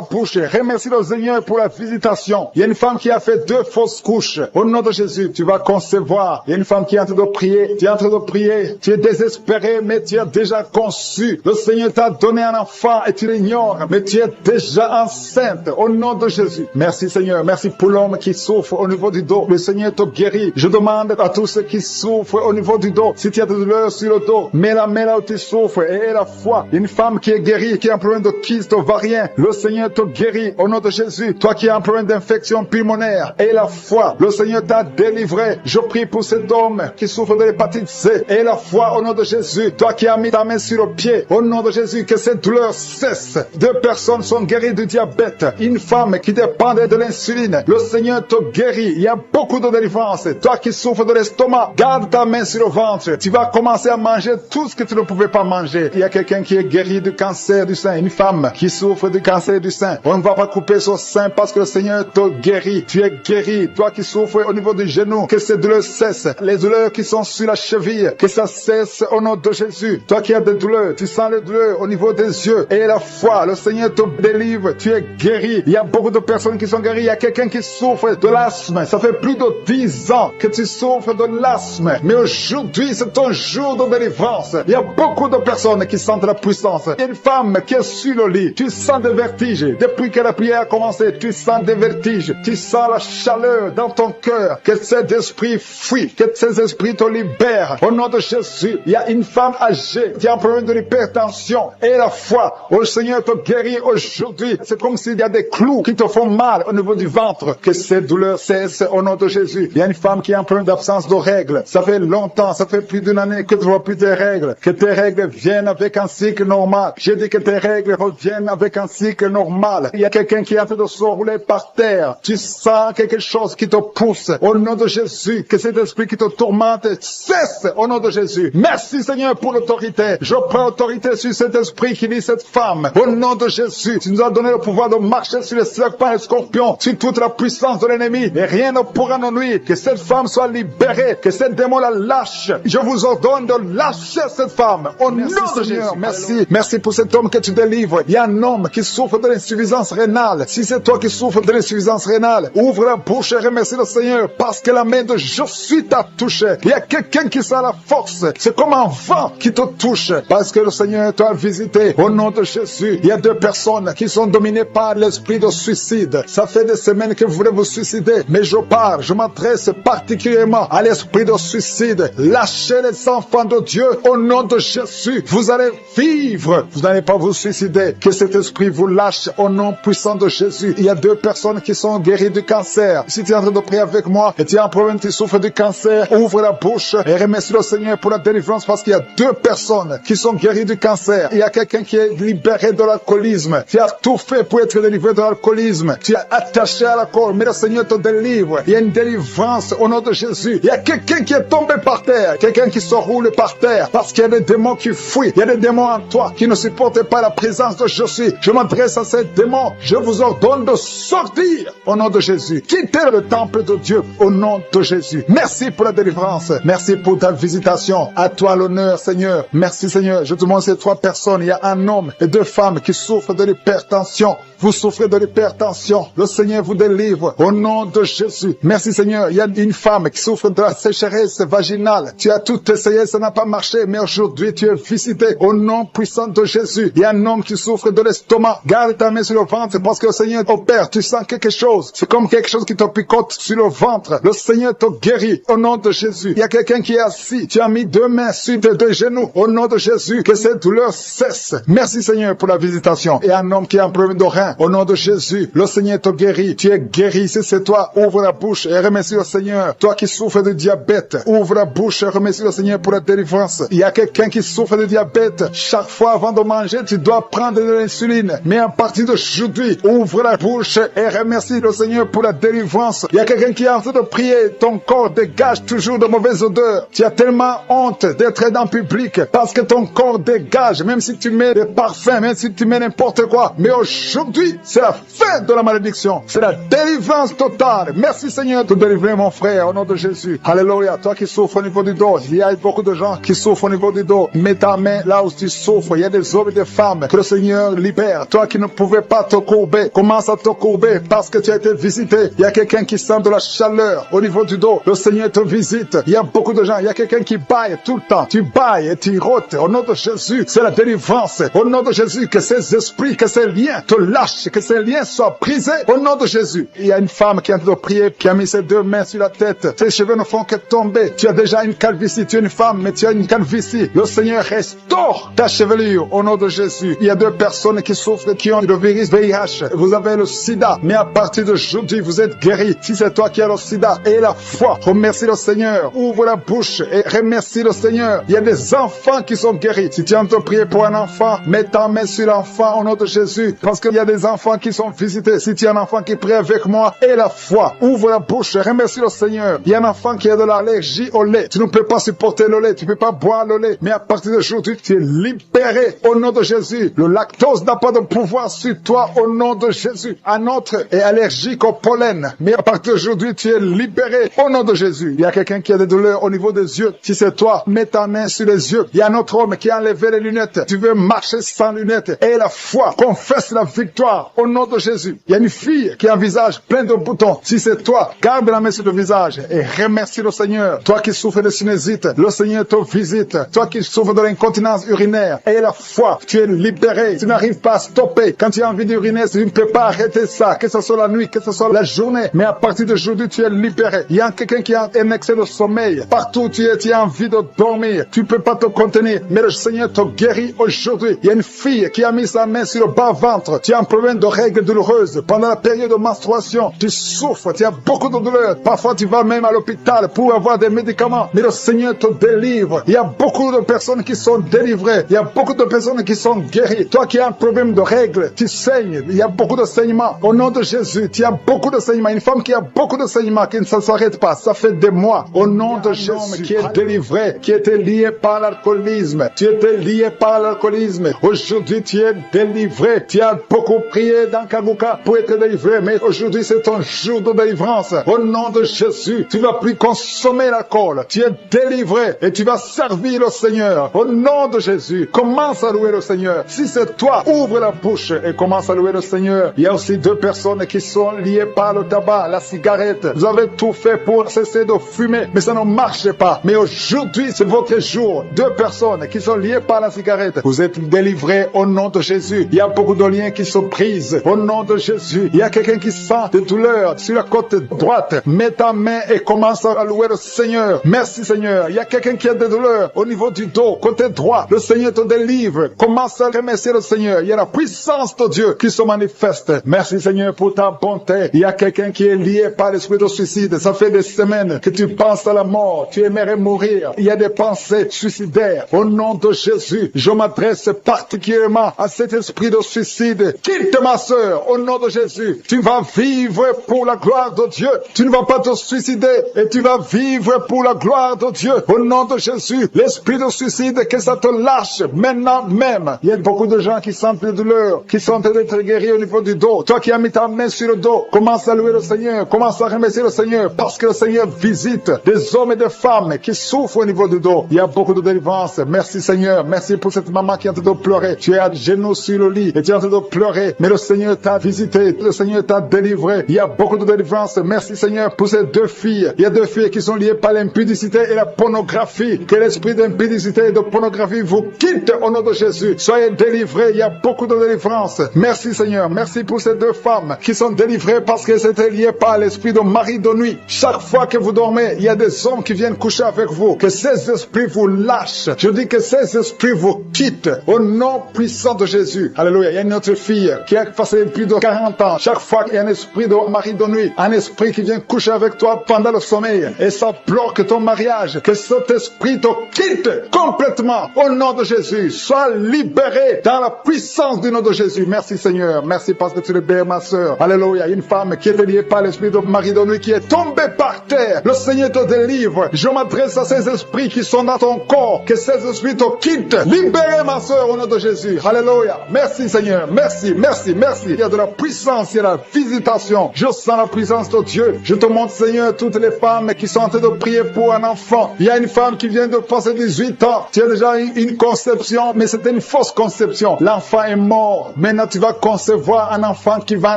bouche. Remercie le Seigneur pour la visitation. Il y a une femme qui a fait 2 fausses couches. Au nom de Jésus, tu vas concevoir. Il y a une femme qui est en train de prier. Tu es en train de prier. Tu es désespéré, mais tu as déjà conçu. Le Seigneur t'a donné un enfant et tu l'ignores, mais tu es déjà enceinte. Au nom de Jésus. Merci Seigneur. Merci pour l'homme qui souffre au niveau du dos. Le Seigneur te guérit. Je demande à tous ceux qui souffrent au niveau du dos, si tu as de douleur sur le dos, mets la main là où tu souffres et aie la foi. Une femme qui est guérie, qui a un problème de kyste ovarien, le Seigneur te guérit au nom de Jésus. Toi qui as un problème d'infection pulmonaire, aie la foi. Le Seigneur t'a délivré. Je prie pour cet homme qui souffre de l'hépatite C. Aie la foi au nom de Jésus. Toi qui as mis ta main sur le pied, au nom de Jésus, que cette douleur cesse. 2 personnes sont guéries du diabète. Une femme qui dépendait de l'insuline. Le Seigneur te guérit. Il y a beaucoup de délivrance. Toi qui souffres de l'estomac, garde ta main sur le ventre. Tu vas commencer à manger tout ce que tu ne pouvais pas manger. Il y a quelqu'un qui est guéri du cancer du sein. Une femme qui souffre du cancer du sein. On ne va pas couper son sein parce que le Seigneur te guérit. Tu es guéri. Toi qui souffres au niveau du genou, que ces douleurs cessent. Les douleurs qui sont sur la cheville, que ça cesse au nom de Jésus. Toi qui as des douleurs, tu sens les douleurs au niveau des yeux. Et la foi, le Seigneur te délivre. Tu es guéri. Il y a beaucoup de personnes qui sont guéries. Il y a quelqu'un qui souffre de l'asthme. Ça fait plus de 10 ans que tu souffres de l'asthme. Mais aujourd'hui, c'est ton jour de délivrance. Il y a beaucoup de personnes qui sentent la puissance. Il y a une femme qui est sur le lit. Tu sens des vertiges. Depuis que la prière a commencé, tu sens des vertiges. Tu sens la chaleur dans ton cœur. Que cet esprit fuit. Que ces esprits te libèrent. Au nom de Jésus, il y a une femme âgée qui a un problème de l'hypertension. Et la foi, le Seigneur te guérit aujourd'hui. C'est comme s'il y a des clous qui te font mal au niveau du ventre. Que ces douleurs cessent au nom de Jésus. Il y a une femme qui a un problème d'absence de règles. Ça fait longtemps, ça fait plus d'une année que tu vois plus tes règles. Que tes règles viennent avec un cycle normal. J'ai dit que tes règles reviennent avec un cycle normal. Il y a quelqu'un qui est en train de se rouler par terre. Tu sens quelque chose qui te pousse. Au nom de Jésus, que cet esprit qui te tourmente cesse au nom de Jésus. Merci Seigneur pour l'autorité. Je prends autorité sur cet esprit qui lit cette femme. Au nom de Jésus, tu nous as donné le pouvoir de marcher sur les serpents et les scorpions, sur toute la puissance de l'ennemi. Et rien ne pourra nous nuire. Que cette femme soit libérée. Que cette démon la lâche. Je vous ordonne de lâcher cette femme. Au nom de Jésus. Merci. Merci pour cet homme que tu délivres. Il y a un homme qui souffre de l'insuffisance rénale. Si c'est toi qui souffres de l'insuffisance rénale, ouvre la bouche et remercie le Seigneur. parce que la main de je suis t'a touché. Il y a quelqu'un qui sent la force. C'est comme un vent qui te touche parce que le Seigneur t'a visité. Au nom de Jésus, il y a 2 personnes qui sont dominées par l'esprit de suicide. Ça fait des semaines que vous voulez vous suicider, mais je m'adresse particulièrement à l'esprit de suicide. Lâchez les enfants de Dieu au nom de Jésus. Vous allez vivre. Vous n'allez pas vous suicider. Que cet esprit vous lâche au nom puissant de Jésus. Il y a 2 personnes qui sont guéries du cancer. Si tu es en train de prier avec moi et tu as un problème, tu souffres du cancer, ouvre la bouche et remercie le Seigneur pour la délivrance parce qu'il y a 2 personnes qui sont guéries du cancer. Il y a quelqu'un qui est libéré de l'alcoolisme. Tu as tout fait pour être délivré de l'alcoolisme. Tu es attaché à l'alcool, mais le Seigneur te délivre. Il y a une délivrance au nom de Jésus. Il y a quelqu'un qui est tombé par terre, quelqu'un qui se roule par terre parce qu'il y a des démons qui fuient. Il y a des démons en toi qui ne supportent pas la présence de Jésus. Je m'adresse à ces démons. Je vous ordonne de sortir au nom de Jésus. Quittez le temple de Dieu au nom de Jésus. Merci pour la délivrance. Merci pour ta visitation. À toi l'honneur, Seigneur. Merci, Seigneur. Je te montre ces 3 personnes. Il y a un homme et 2 femmes qui souffrent de l'hypertension. Vous souffrez de l'hypertension. Le Seigneur vous délivre au nom de Jésus. Merci, Seigneur. Il y a une femme qui souffre de la sécheresse vaginale. Tu as tout essayé, ça n'a pas marché, mais aujourd'hui tu es visité au nom puissant de Jésus. Il y a un homme qui souffre de l'estomac. Garde ta main sur le ventre parce que le Seigneur opère. Tu sens quelque chose. C'est comme quelque chose qui te picote sur le ventre. Le Seigneur te guérit au nom de Jésus. Il y a quelqu'un qui est assis. Tu as mis 2 mains sur tes 2 genoux au nom de Jésus. Que cette douleur cesse. Merci, Seigneur, pour la visitation. Et un homme qui a un problème de rein. Au nom de Jésus, le Seigneur te guérit. Tu es guéri. Si c'est toi, ouvre la bouche et remercie le Seigneur. Toi qui souffres de diabète, ouvre la bouche et remercie le Seigneur pour la délivrance. Il y a quelqu'un qui souffre de diabète. Chaque fois avant de manger, tu dois prendre de l'insuline. Mais à partir d'aujourd'hui, ouvre la bouche et remercie le Seigneur pour la délivrance. Il y a quelqu'un qui est en train de prier. Ton corps dégage toujours de mauvaises odeurs. Tu as tellement honte d'être dans le public parce que ton corps dégage, même si tu mets des parfums, même si tu mets n'importe quoi. Mais aujourd'hui, c'est la fin de la malédiction. C'est la délivrance totale. Merci, Seigneur, de délivrer mon frère au nom de Jésus. Alléluia. Toi qui souffres au niveau du dos, il y a beaucoup de gens qui souffrent au niveau du dos. Mets ta main là où tu souffres. Il y a des hommes et des femmes que le Seigneur libère. Toi qui ne pouvais pas te courber, commence à te courber parce que tu as été visité. Il y a quelqu'un qui sent de la chaleur au niveau du dos. Le Seigneur te visite. Il y a beaucoup de gens. Il y a quelqu'un qui baille tout le temps. Tu bailles et tu rôtes. Au nom de Jésus, c'est la délivrance. Au nom de Jésus, que ces esprits, que ces liens te lâchent, que ces liens soient brisés. Au nom de Jésus. Il y a une femme qui est en train de prier, qui a mis ses 2 mains sur la tête. Ses cheveux ne font que tomber. Tu as déjà une calvitie. Tu es une femme, mais tu as une calvitie. Le Seigneur restaure ta chevelure au nom de Jésus. Il y a 2 personnes qui souffrent, qui ont le virus VIH. Vous avez le sida, mais à partir d'aujourd'hui, vous êtes guéris. Si c'est toi qui as le sida et la foi, remercie le Seigneur. Ouvre la bouche et remercie le Seigneur. Il y a des enfants qui sont guéris. Si tu es en train de prier pour un enfant, mets ta main sur l'enfant au nom de Jésus, parce qu'il y a des enfants qui sont visités. Si tu es un enfant qui prie avec moi et la foi, ouvre la bouche et remercie le Seigneur. Il y a un enfant qui a de l'allergie au lait. Tu ne peux pas supporter le lait, tu ne peux pas boire le lait, mais à partir d'aujourd'hui, tu es libéré au nom de Jésus. Le lactose n'a pas de pouvoir sur toi au nom de Jésus. Un autre est allergique au pollen, mais à partir d'aujourd'hui, tu es libéré au nom de Jésus. Il y a quelqu'un qui a des douleurs au niveau des yeux. Si c'est toi, mets ta main sur les yeux. Il y a un autre homme qui a enlevé les lunettes. Tu veux marcher sans lunettes. Et la foi, confesse la victoire au nom de Jésus. Il y a une fille qui a un visage plein de boutons. Si c'est toi, garde la main sur le visage et remercie le Seigneur. Toi qui souffres de sinusite, le Seigneur te visite. Toi qui souffres de l'incontinence urinaire, et la foi, tu es libéré. Tu n'arrives pas à stopper. Quand tu as envie d'uriner, tu ne peux pas arrêter ça, que ce soit la nuit, que ce soit la journée. Mais à partir d'aujourd'hui, tu es libéré. Il y a quelqu'un qui a un excès de sommeil. Partout où tu as envie de dormir. Tu ne peux pas te contenir. Mais le Seigneur te guérit aujourd'hui. Il y a une fille qui a mis sa main sur le bas-ventre. Tu as un problème de règles douloureuses. Pendant la période de menstruation, tu souffres. Tu as beaucoup de douleurs. Parfois, tu vas même à l'hôpital pour avoir des médicaments. Mais le Seigneur te délivre. Il y a beaucoup de personnes qui sont délivrées. Il y a beaucoup de personnes qui sont guéries. Toi qui as un problème de règles, tu saignes. Il y a beaucoup de saignements. Au nom de Jésus, tu as beaucoup de saignements. Une femme qui a beaucoup de saignements, qui ne s'arrête pas. Ça fait des mois. Au nom de Jésus, qui est délivré, qui était lié par l'alcoolisme. Tu étais lié par l'alcoolisme. Aujourd'hui, tu es délivré. Tu as beaucoup prié dans Kaguka pour être délivré. Mais aujourd'hui, c'est ton jour de délivrance. Au nom de Jésus, tu ne vas plus consommer l'alcool. Tu es délivré et tu vas servir le Seigneur. Au nom de Jésus, commence à louer le Seigneur. Si c'est toi, ouvre la bouche et commence à louer le Seigneur. Il y a aussi 2 personnes qui sont liées par le tabac, la cigarette. Vous avez avez tout fait pour cesser de fumer, mais ça ne marche pas. Mais aujourd'hui, c'est votre jour. 2 personnes qui sont liées par la cigarette, vous êtes délivrés au nom de Jésus. Il y a beaucoup de liens qui se brisent au nom de Jésus. Il y a quelqu'un qui sent des douleurs sur la côte droite. Mets ta main et commence à louer le Seigneur. Merci Seigneur. Il y a quelqu'un qui a des douleurs au niveau du dos, côté droit. Le Seigneur te délivre. Commence à remercier le Seigneur. Il y a la puissance de Dieu qui se manifeste. Merci Seigneur pour ta bonté. Il y a quelqu'un qui est lié par l'esprit de suicide. Ça fait des semaines que tu penses à la mort. Tu aimerais mourir. Il y a des pensées suicidaires. Au nom de Jésus, je m'adresse particulièrement à cet esprit de suicide. Quitte ma sœur, au nom de Jésus. Tu vas vivre pour la gloire de Dieu. Tu ne vas pas te suicider et tu vas vivre pour la gloire de Dieu. Au nom de Jésus, l'esprit de suicide, que ça te lâche maintenant même. Il y a beaucoup de gens qui sentent des douleurs, qui sont en train d'être guéris au niveau du dos. Toi qui as mis ta main sur le dos, commence à louer le Seigneur, commence à remercier le Seigneur, parce que le Seigneur visite des hommes et des femmes qui souffrent au niveau du dos. Il y a beaucoup de délivrance. Merci Seigneur, merci pour cette maman qui est en train de pleurer. Tu es à genoux sur le lit et tu es en train de pleurer, mais le Seigneur t'a visité, le Seigneur t'a délivré. Il y a beaucoup de délivrance. Merci Seigneur pour ces 2 filles. Il y a 2 filles qui sont liées par l'impudicité et la pornographie. Que l'esprit d'impudicité et de pornographie vous quitte au nom de Jésus. Soyez délivrés. Il y a beaucoup de délivrance. Merci Seigneur. Merci pour ces 2 femmes qui sont délivrées parce qu'elles étaient liées par l'esprit de mari de nuit. Chaque fois que vous dormez, il y a des hommes qui viennent coucher avec vous. Que ces esprits vous lâchent. Je dis que ces esprits vous quittent au nom puissant de Jésus. Alléluia. Il y a une autre fille qui a passé plus de 40 ans. Chaque fois qu'il y a un esprit de mari de nuit, un esprit qui vient coucher avec toi pendant le sommeil et ça bloque ton mariage, que cet esprit te quitte complètement au nom de Jésus. Sois libéré dans la puissance du nom de Jésus. Merci Seigneur. Merci parce que tu libères ma soeur. Alléluia. Il y a une femme qui est liée par l'esprit de mari de nuit qui est tombée par terre. Le Seigneur te délivre. Je m'adresse à ces esprits qui sont dans ton corps. Que ces esprits te quittent. Libérez ma soeur au nom de Jésus. Alléluia. Merci Seigneur. Merci, merci, merci. Il y a de la puissance, il y a la visitation. Je sens la puissance de Dieu. Je te montre Seigneur toutes les femmes qui sont en train de prier pour un enfant. Il y a une femme qui vient de passer 18 ans. Tu as déjà une conception, mais c'était une fausse conception. L'enfant est mort. Maintenant tu vas concevoir un enfant qui va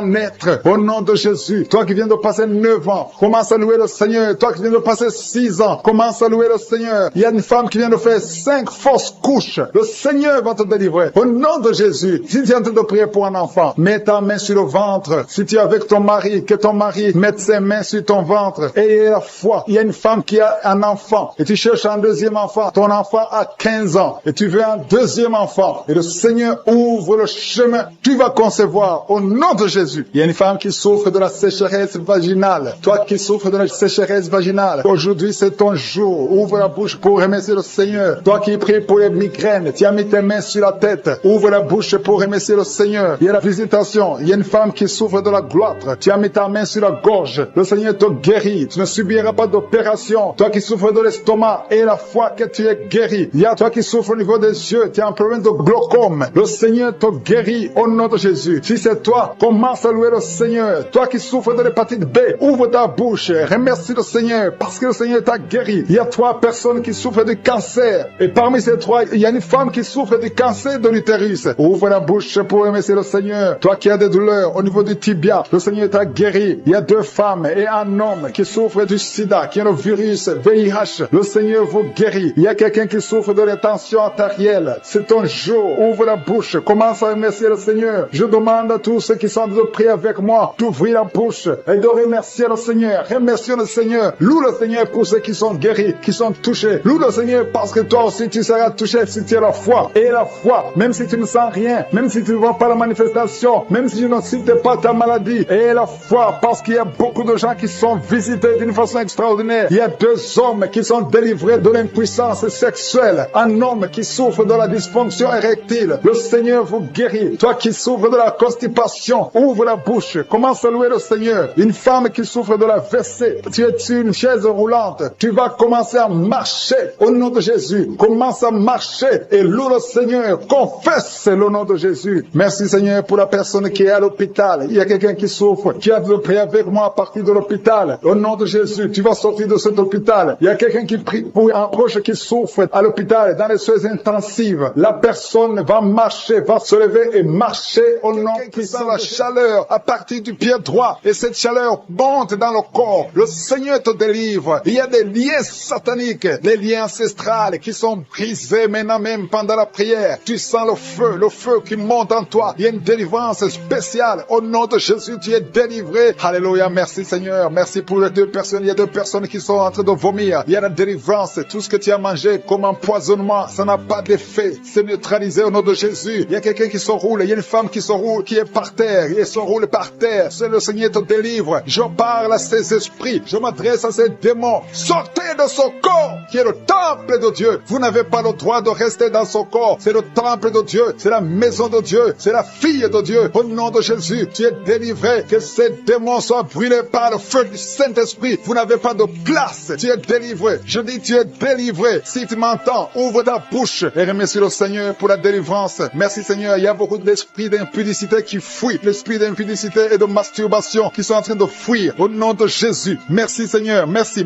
naître au nom de Jésus. Toi qui viens de passer 9 ans, commence à louer le Seigneur. Toi qui viens de passer 6 ans, commence à louer le Seigneur. Il y a une femme qui vient de faire 5 fausses couches. Le Seigneur va te délivrer au nom de Jésus. Si tu es en train de prier pour un enfant, mets ta main sur le ventre. Si tu es avec ton mari, que ton mari mette ses mains sur ton ventre. Et la foi. Il y a une femme qui a un enfant et tu cherches un deuxième enfant. Ton enfant a 15 ans et tu veux un deuxième enfant. Et le Seigneur ouvre le chemin. Tu vas concevoir au nom de Jésus. Il y a une femme qui souffre de la sécheresse vaginale. Toi qui souffres de la sécheresse vaginale, aujourd'hui c'est ton jour. Ouvre la bouche pour remercier le Seigneur. Toi qui pries pour les migraines, tu as mis tes mains sur la tête. Ouvre la bouche pour remercier le Seigneur. Il y a la visitation. Il y a une femme qui souffre de la gloire. Tu as mis ta main sur la gorge. Le Seigneur te guérit. Tu ne subiras pas d'opération. Toi qui souffres de l'estomac et la foi que tu es guéri. Il y a toi qui souffres au niveau des yeux. Tu as un problème de glaucome. Le Seigneur te guérit au nom de Jésus. Si c'est toi, commence à louer le Seigneur. Toi qui souffres de l'hépatite B, ouvre ta bouche. Remercie le Seigneur parce que le Seigneur t'a guéri. Il y a 3 personnes qui souffrent de cancer. Et parmi ces 3, il y a une femme qui souffre du cancer de l'utérus. Ouvre la bouche pour remercier le Seigneur. Toi qui as des douleurs au niveau du tibia, le Seigneur t'a guéri. Il y a 2 femmes et un homme qui souffrent du sida, qui a le virus VIH. Le Seigneur vous guérit. Il y a quelqu'un qui souffre de la tension artérielle. C'est ton jour. Ouvre la bouche. Commence à remercier le Seigneur. Je demande à tous ceux qui sont de prier avec moi d'ouvrir la bouche et de remercier le Seigneur. Remercie le Seigneur. Loue le Seigneur pour ceux qui sont guéris, qui sont touchés. Loue le Seigneur parce que toi aussi tu seras touché si tu as la foi. Et la foi, même si tu ne sens rien, même si tu ne vois pas la manifestation, même si tu ne cites pas ta maladie. Et la foi parce qu'il y a beaucoup de gens qui sont visités d'une façon extraordinaire. Il y a 2 hommes qui sont délivrés de l'impuissance sexuelle. Un homme qui souffre de la dysfonction érectile. Le Seigneur vous guérit. Toi qui souffres de la constipation, ouvre la bouche. Commence à louer le Seigneur. Une femme qui souffre de la WC, tu es sur une chaise roulante. Tu vas commencer à marcher au nom de Jésus. Commence à marcher et loue le Seigneur. Confesse le nom de Jésus. Merci Seigneur pour la personne qui est à l'hôpital. Il y a quelqu'un qui souffre, qui a de prier avec moi à partir de l'hôpital. Au nom de Jésus, tu vas sortir de cet hôpital. Il y a quelqu'un qui prie pour un proche qui souffre à l'hôpital, dans les soins intensives. La personne va marcher, va se lever et marcher au nom puissant de la chaleur à partir du pied droit. Et cette chaleur monte dans le corps. Le Seigneur te délivre. Il y a des liens sataniques, les liens ancestrales qui sont brisés maintenant même pendant la prière. Tu sens le feu qui monte en toi. Il y a une délivrance spéciale. Au nom de Jésus, tu es délivré. Alléluia, merci Seigneur. Merci pour les deux personnes. Il y a deux personnes qui sont en train de vomir. Il y a la délivrance. Tout ce que tu as mangé comme empoisonnement, ça n'a pas d'effet. C'est neutralisé au nom de Jésus. Il y a quelqu'un qui s'enroule. Il y a une femme qui s'enroule, qui est par terre. Il s'enroule par terre. C'est le Seigneur te délivre. Je parle à ces esprits. Je m'adresse à ces démons. Sortez de son corps, qui est le temple de Dieu. Vous n'avez pas le droit de rester dans son corps. C'est le temple de Dieu. C'est la maison de Dieu. C'est la fille de Dieu. Au nom de Jésus, tu es délivré. Que ces démons soient brûlés par le feu du Saint-Esprit. Vous n'avez pas de place. Tu es délivré. Je dis, tu es délivré. Si tu m'entends, ouvre ta bouche et remercie le Seigneur pour la délivrance. Merci Seigneur. Il y a beaucoup d'esprits d'impudicité qui fuient. L'esprit d'impudicité et de masturbation qui sont en train de fuir. Au nom de Jésus. Merci Seigneur. Merci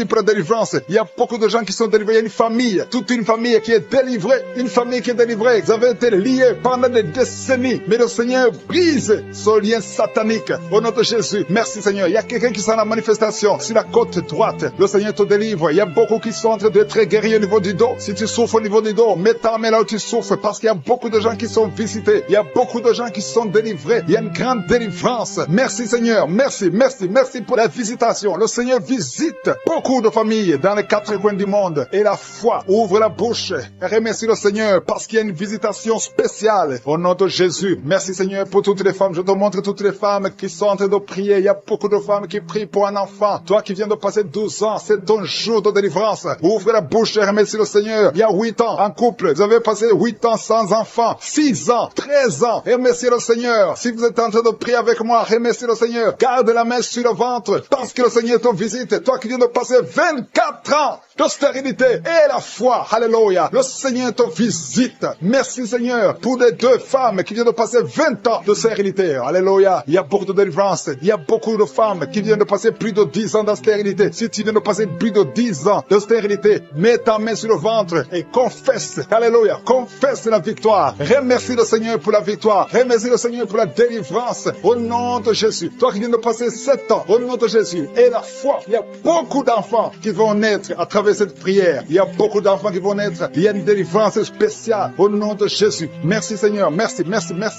pour la délivrance. Il y a beaucoup de gens qui sont délivrés. Il y a une famille, toute une famille qui est délivrée. Une famille qui est délivrée. Vous avez été liés pendant des décennies. Mais le Seigneur brise ce lien satanique. Au nom de Jésus. Merci Seigneur. Il y a quelqu'un qui sent la manifestation sur la côte droite. Le Seigneur te délivre. Il y a beaucoup qui sont en train d'être guéris au niveau du dos. Si tu souffres au niveau du dos, mets ta main là où tu souffres parce qu'il y a beaucoup de gens qui sont visités. Il y a beaucoup de gens qui sont délivrés. Il y a une grande délivrance. Merci Seigneur. Merci pour la visitation. Le Seigneur visite beaucoup de familles dans les quatre coins du monde. Et la foi ouvre la bouche et remercie le Seigneur parce qu'il y a une visitation spéciale au nom de Jésus. Merci Seigneur pour toutes les femmes. Je te montre toutes les femmes qui sont en train de prier. Il y a beaucoup de femmes qui prient pour un enfant. Toi qui viens de passer 12 ans, c'est ton jour de délivrance. Ouvre la bouche et remercie le Seigneur. Il y a 8 ans en couple. Vous avez passé 8 ans sans enfant. 6 ans, 13 ans. Remerciez le Seigneur. Si vous êtes en train de prier avec moi, remerciez le Seigneur. Garde la main sur le ventre parce que le Seigneur te visite. Toi qui viens de passer 24 ans de stérilité et la foi. Alléluia. Le Seigneur te visite. Merci Seigneur pour les deux femmes qui viennent de passer 20 ans de stérilité. Alléluia. Il y a beaucoup de délivrance. Il y a beaucoup de femmes qui viennent de passer plus de 10 ans de stérilité. Si tu viens de passer plus de 10 ans de stérilité, mets ta main sur le ventre et confesse. Alléluia. Confesse la victoire. Remercie le Seigneur pour la victoire. Remercie le Seigneur pour la délivrance. Au nom de Jésus. Toi qui viens de passer 7 ans, au nom de Jésus. Et la foi. Il y a beaucoup d'enfants qui vont naître à travers cette prière. Il y a beaucoup d'enfants qui vont naître. Il y a une délivrance spéciale au nom de Jésus. Merci Seigneur. Merci.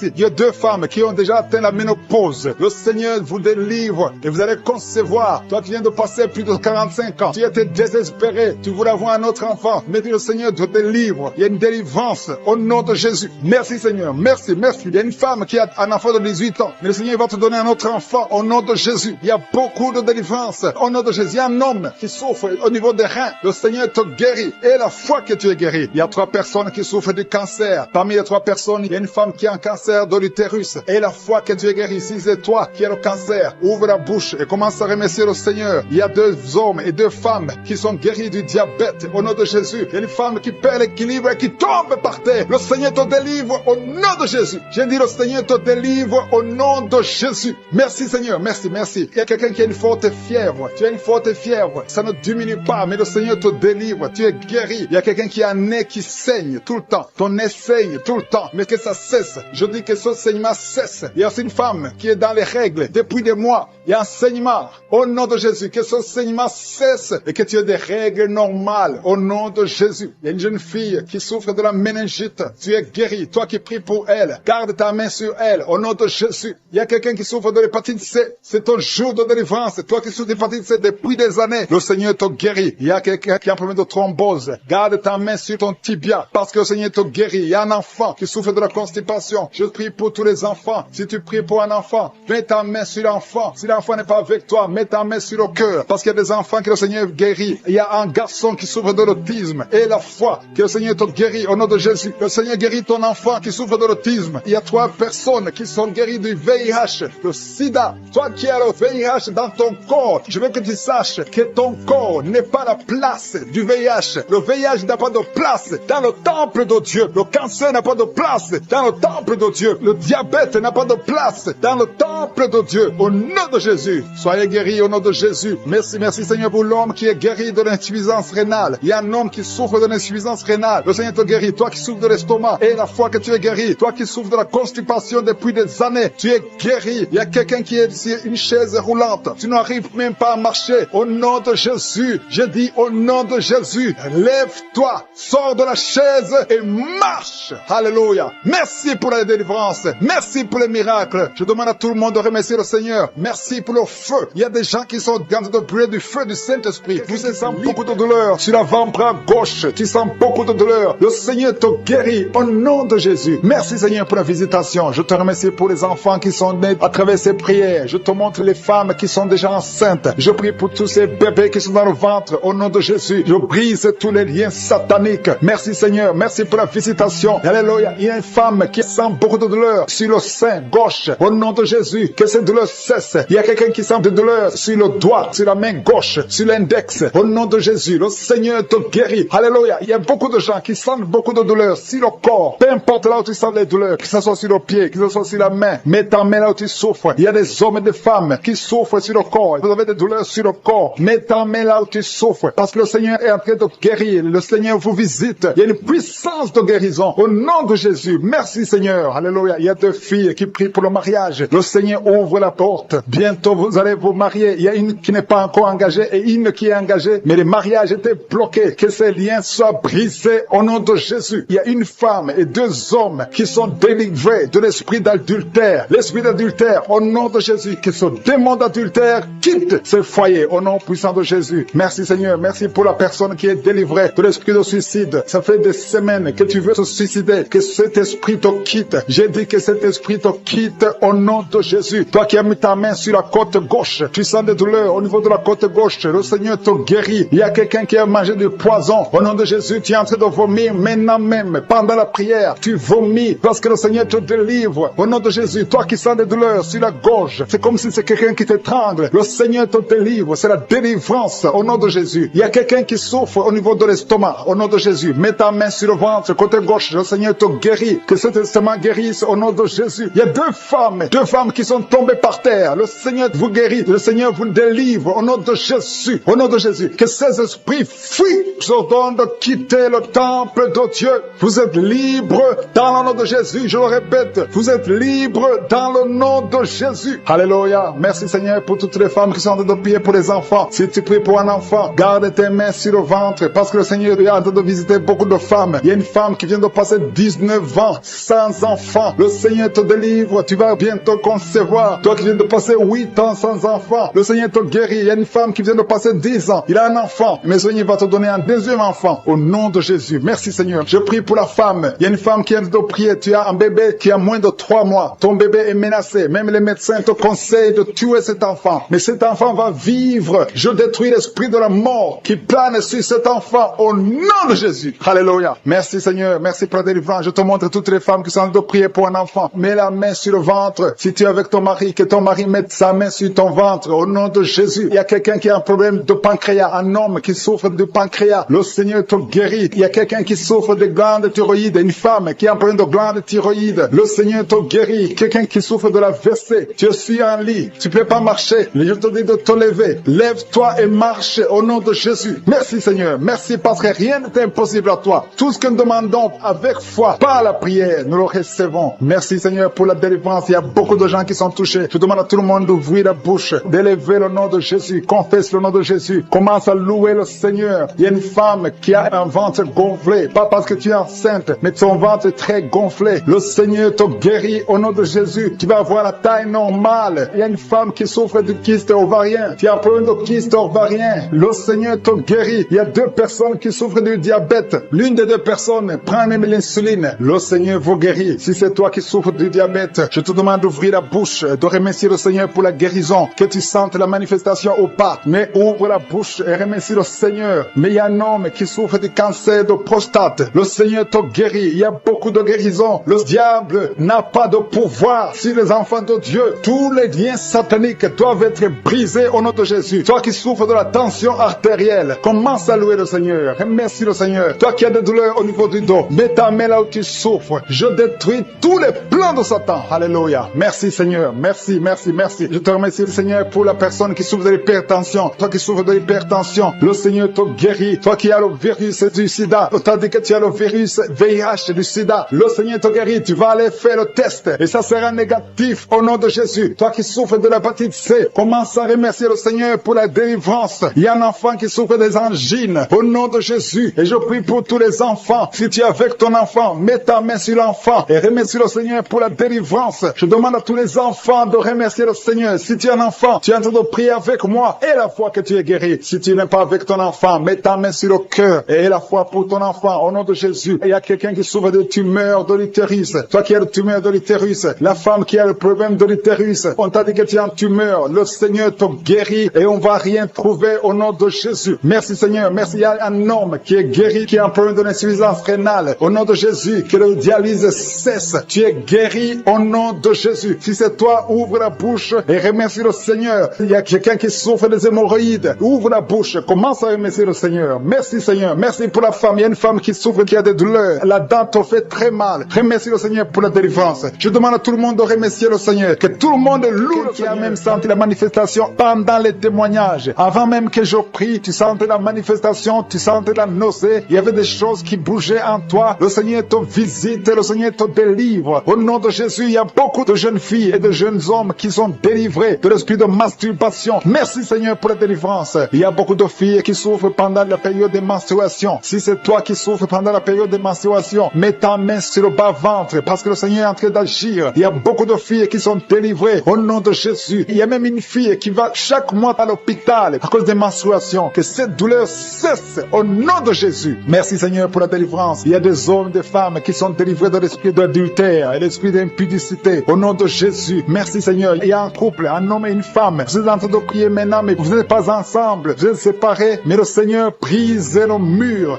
Il y a 2 femmes qui ont déjà atteint la ménopause. Le Seigneur vous délivre et vous allez concevoir. Toi qui viens de passer plus de 45 ans, tu étais désespéré. Tu voulais avoir un autre enfant. Mais le Seigneur te délivre. Il y a une délivrance au nom de Jésus. Merci Seigneur. Merci. Il y a une femme qui a un enfant de 18 ans. Mais le Seigneur va te donner un autre enfant au nom de Jésus. Il y a beaucoup de délivrance au nom de Jésus. Il y a un homme qui souffre au niveau des reins. Le Seigneur te guérit. Et la foi que tu es guéri. Il y a 3 personnes qui souffrent du cancer. Parmi les 3 personnes, il y a une femme qui a un cancer de l'utérus. Et la foi que tu es guéri. Si c'est toi qui as le cancer, ouvre la bouche et commence à remercier le Seigneur. Il y a 2 hommes et 2 femmes qui sont guéris du diabète au nom de Jésus. Il y a une femme qui perd l'équilibre et qui tombe par terre. Le Seigneur te délivre au nom de Jésus. J'ai dit le Seigneur te délivre au nom de Jésus. Merci Seigneur. Merci. Il y a quelqu'un qui a une forte fièvre. Tu as une forte fièvre. Ça ne diminue pas, mais le Seigneur te délivre. Tu es guéri. Il y a quelqu'un qui a un nez qui saigne tout le temps. Ton nez saigne tout le temps. Mais que ça cesse. Je dis que ce saignement cesse. Il y a aussi une femme qui est dans les règles depuis des mois. Il y a un saignement. Au nom de Jésus. Que ce saignement cesse et que tu aies des règles normales. Au nom de Jésus. Il y a une jeune fille qui souffre de la méningite. Tu es guéri. Toi qui pries pour elle. Garde ta main sur elle. Au nom de Jésus. Il y a quelqu'un qui souffre de l'hépatite C. C'est ton jour de délivrance. Toi qui souffres de l'hépatite C depuis des années. Le Seigneur te guérit. Il y a quelqu'un qui a un problème de thrombose. Garde ta main sur ton tibia. Parce que le Seigneur te guérit. Il y a un enfant qui souffre de la constipation. Je prie pour tous les enfants. Si tu pries pour un enfant, mets ta main sur l'enfant. Si l'enfant n'est pas avec toi, mets ta main sur le cœur. Parce qu'il y a des enfants que le Seigneur guérit. Il y a un garçon qui souffre de l'autisme. Et la foi que le Seigneur te guérit au nom de Jésus. Le Seigneur guérit ton enfant qui souffre de l'autisme. Il y a 3 personnes qui sont guéries du VIH, le sida. Toi qui as le VIH dans ton corps, je veux que tu saches que ton corps n'est pas la place du VIH. Le VIH n'a pas de place dans le temple de Dieu. Le cancer n'a pas de place dans le temple de Dieu. Le diabète n'a pas de place dans le temple de Dieu. Au nom de Jésus. Soyez guéris au nom de Jésus. Merci, merci Seigneur pour l'homme qui est guéri de l'insuffisance rénale. Il y a un homme qui souffre de l'insuffisance rénale. Le Seigneur te guérit. Toi qui souffres de l'estomac, et la foi que tu es guéri. Toi qui souffres de la constipation depuis des années, tu es guéri. Il y a quelqu'un qui est sur une chaise roulante. Tu n'arrives même pas à marcher. Au nom de Jésus, je dis au nom de Jésus, lève-toi, sors de la chaise et marche. Alléluia. Merci pour la délivrance. Merci pour les miracles. Je demande à tout le monde de remercier le Seigneur. Merci pour le feu. Il y a des gens qui sont en train de brûler du feu du Saint-Esprit. Tu sens beaucoup de douleur sur l'avant-bras gauche. Tu sens beaucoup de douleur. Le Seigneur te guérit au nom de Jésus. Merci Seigneur pour la visitation. Je te remercie pour les enfants qui sont nés à travers ces prières. Je te montre les femmes qui sont déjà enceintes. Je prie pour tous ces bébés qui sont dans le ventre au nom de Jésus. Je brise tous les liens sataniques. Merci Seigneur. Merci pour la visitation. Alléluia. Il y a une femme qui sent beaucoup de douleur sur le sein gauche. Au nom de Jésus, que cette douleur cesse. Il y a quelqu'un qui sent de douleur sur le doigt, sur la main gauche, sur l'index. Au nom de Jésus, le Seigneur te guérit. Alléluia. Il y a beaucoup de gens qui sentent beaucoup de douleur sur le corps. Peu importe là où tu sens les douleurs, que ce soit sur le pied, que ce soit sur la main. Mets ta main là où tu souffres. Il y a des hommes et des femmes qui souffrent sur le corps. Vous avez des douleurs sur le corps. Mets ta main là où tu souffres. Parce que le Seigneur est en train de guérir. Le Seigneur vous visite. Il y a une puissance de guérison. Au nom de Jésus. Merci Seigneur. Alléluia. Il y a deux filles qui prient pour le mariage. Le Seigneur ouvre la porte. Bientôt vous allez vous marier. Il y a une qui n'est pas encore engagée et une qui est engagée. Mais le mariage était bloqué. Que ces liens soient brisés au nom de Jésus. Il y a une femme et deux hommes qui sont délivrés de l'esprit d'adultère. L'esprit d'adultère au nom de Jésus. Que ce démon d'adultère quitte ce foyer au nom puissant de Jésus. Merci Seigneur. Merci pour la personne qui est délivrée de l'esprit de suicide. Ça fait des semaines que tu veux te suicider. Que cet esprit te quitte. J'ai dit que cet esprit te quitte au nom de Jésus. Toi qui as mis ta main sur la côte gauche, tu sens des douleurs au niveau de la côte gauche. Le Seigneur te guérit. Il y a quelqu'un qui a mangé du poison. Au nom de Jésus, tu es en train de vomir maintenant même. Pendant la prière, tu vomis parce que le Seigneur te délivre. Au nom de Jésus, toi qui sens des douleurs sur la gorge, c'est comme si c'est quelqu'un qui t'étrangle. Le Seigneur te délivre. C'est la délivrance au nom de Jésus. Il y a quelqu'un qui souffre au niveau de l'estomac. Au nom de Jésus, mets ta main sur le ventre, côté gauche. Le Seigneur te guérit. Que cet estomac guérisse au nom de Jésus. Il y a deux femmes qui sont tombées par terre. Le Seigneur vous guérit. Le Seigneur vous délivre au nom de Jésus. Au nom de Jésus. Que ces esprits fuient. Je ordonne de quitter le temple de Dieu. Vous êtes libres dans le nom de Jésus. Je le répète. Vous êtes libres dans le nom de Jésus. Alléluia. Merci Seigneur pour toutes les femmes qui sont en train de prier pour les enfants. Si tu pries pour un enfant, garde tes mains sur le ventre parce que le Seigneur est en train de visiter beaucoup de femmes. Il y a une femme qui vient de passer 19 ans sans enfant. Le Seigneur te délivre. Tu vas bientôt concevoir. Toi qui viens de passer 8 ans sans enfant, le Seigneur te guérit. Il y a une femme qui vient de passer 10 ans. Il a un enfant. Mais le Seigneur va te donner un deuxième enfant. Au nom de Jésus. Merci Seigneur. Je prie pour la femme. Il y a une femme qui vient de prier. Tu as un bébé qui a moins de 3 mois. Ton bébé est menacé. Même les médecins te conseillent de tuer cet enfant. Mais cet enfant va vivre. Je détruis l'esprit de la mort qui plane sur cet enfant. Au nom de Jésus. Alléluia. Merci Seigneur. Merci pour la délivrance. Je te montre toutes les femmes qui sont en train de prier pour un enfant. Mets la main sur le ventre. Si tu es avec ton mari, que ton mari mette sa main sur ton ventre. Au nom de Jésus. Il y a quelqu'un qui a un problème de pancréas. Un homme qui souffre de pancréas. Le Seigneur te guérit. Il y a quelqu'un qui souffre de glandes thyroïdes. Une femme qui a un problème de glandes thyroïdes. Le Seigneur te guérit. Quelqu'un qui souffre de la WC. Tu suis en lit. Tu peux pas marcher. Je te dis de te lever. Lève-toi et marche au nom de Jésus. Merci Seigneur. Merci parce que rien n'est impossible à toi. Tout ce que nous demandons avec foi, par la prière, nous le recevons. Merci Seigneur pour la délivrance. Il y a beaucoup de gens qui sont touchés. Je demande à tout le monde d'ouvrir la bouche, d'élever le nom de Jésus. Confesse le nom de Jésus. Commence à louer le Seigneur. Il y a une femme qui a un ventre gonflé. Pas parce que tu es enceinte, mais son ventre est très gonflé. Le Seigneur te guérit au nom de Jésus. Tu vas avoir la taille normale. Il y a une femme qui souffre de kyste ovarien. Tu as un problème de kyste ovarien. Le Seigneur te guérit. Il y a 2 personnes qui souffrent du diabète. L'une des 2 personnes prend même l'insuline. Le Seigneur vous guérit. Si c'est toi qui souffres du diabète, je te demande d'ouvrir la bouche, de remercier le Seigneur pour la guérison. Que tu sentes la manifestation ou pas. Mais ouvre la bouche et remercie le Seigneur. Mais il y a un homme qui souffre du cancer de prostate. Le Seigneur te guérit. Il y a beaucoup de guérisons. Le diable n'a pas de pouvoir sur les enfants de Dieu. Tous les liens sataniques doivent être brisés au nom de Jésus. Toi qui souffres de la tension artérielle, commence à louer le Seigneur. Remercie le Seigneur. Toi qui as des douleurs au niveau du dos, mets ta main là où tu souffres. Je détruis tous les plans de Satan. Alléluia. Merci Seigneur. Merci, merci, merci. Je te remercie, Seigneur, pour la personne qui souffre de l'hypertension. Toi qui souffres de l'hypertension, le Seigneur te guérit. Toi qui as le virus du sida, t'as dit que tu as le virus VIH du sida. Le Seigneur te guérit. Tu vas aller faire le test et ça sera négatif au nom de Jésus. Toi qui souffres de l'hépatite C, commence à remercier le Seigneur pour la délivrance. Il y a un enfant qui souffre des angines au nom de Jésus. Et je prie pour tous les enfants. Si tu es avec ton enfant, mets ta main sur l'enfant et remercie le Seigneur pour la délivrance. Je demande à tous les enfants de remercier le Seigneur. Si tu es un enfant, tu es en train de prier avec moi et la foi que tu es guéri. Si tu n'es pas avec ton enfant, mets ta main sur le cœur et la foi pour ton enfant au nom de Jésus. Il y a quelqu'un qui souffre de tumeur de l'utérus. Toi qui as le tumeur de l'utérus, la femme qui a le problème de l'utérus, on t'a dit que tu es en tumeur. Le Seigneur te guérit et on va rien trouver au nom de Jésus. Merci Seigneur. Merci. Il y a un homme qui est guéri, qui a un problème de l'insuffisance rénale. Au nom de Jésus, que le dialyse cesse. Tu es guéri au nom de Jésus. Si c'est toi, ouvre la bouche et remercie le Seigneur. Il y a quelqu'un qui souffre des hémorroïdes. Ouvre la bouche. Commence à remercier le Seigneur. Merci Seigneur. Merci pour la femme. Il y a une femme qui souffre, qui a des douleurs. La dent te fait très mal. Remercie le Seigneur pour la délivrance. Je demande à tout le monde de remercier le Seigneur. Que tout le monde loue le Seigneur. Qui a même senti la manifestation pendant les témoignages. Avant même que je prie, tu sentais la manifestation, tu sentais la nausée. Il y avait des choses qui bougeaient en toi. Le Seigneur te visite, le Seigneur te délivre. Au nom de Jésus, il y a beaucoup de jeunes filles et de jeunes hommes qui sont délivrés de l'esprit de masturbation. Merci Seigneur pour la délivrance. Il y a beaucoup de filles qui souffrent pendant la période de menstruation. Si c'est toi qui souffres pendant la période de menstruation, mets ta main sur le bas-ventre parce que le Seigneur est en train d'agir. Il y a beaucoup de filles qui sont délivrées au nom de Jésus. Il y a même une fille qui va chaque mois à l'hôpital à cause des menstruations. Que cette douleur cesse au nom de Jésus. Merci Seigneur pour la délivrance. Il y a des hommes, des femmes qui sont délivrés de l'esprit d'adultère et l'esprit d'impudicité. Au nom de Jésus. Merci Seigneur. Il y a un couple, un homme et une femme. Vous êtes en train de prier maintenant, mais vous n'êtes pas ensemble. Vous êtes séparés, mais le Seigneur brise le mur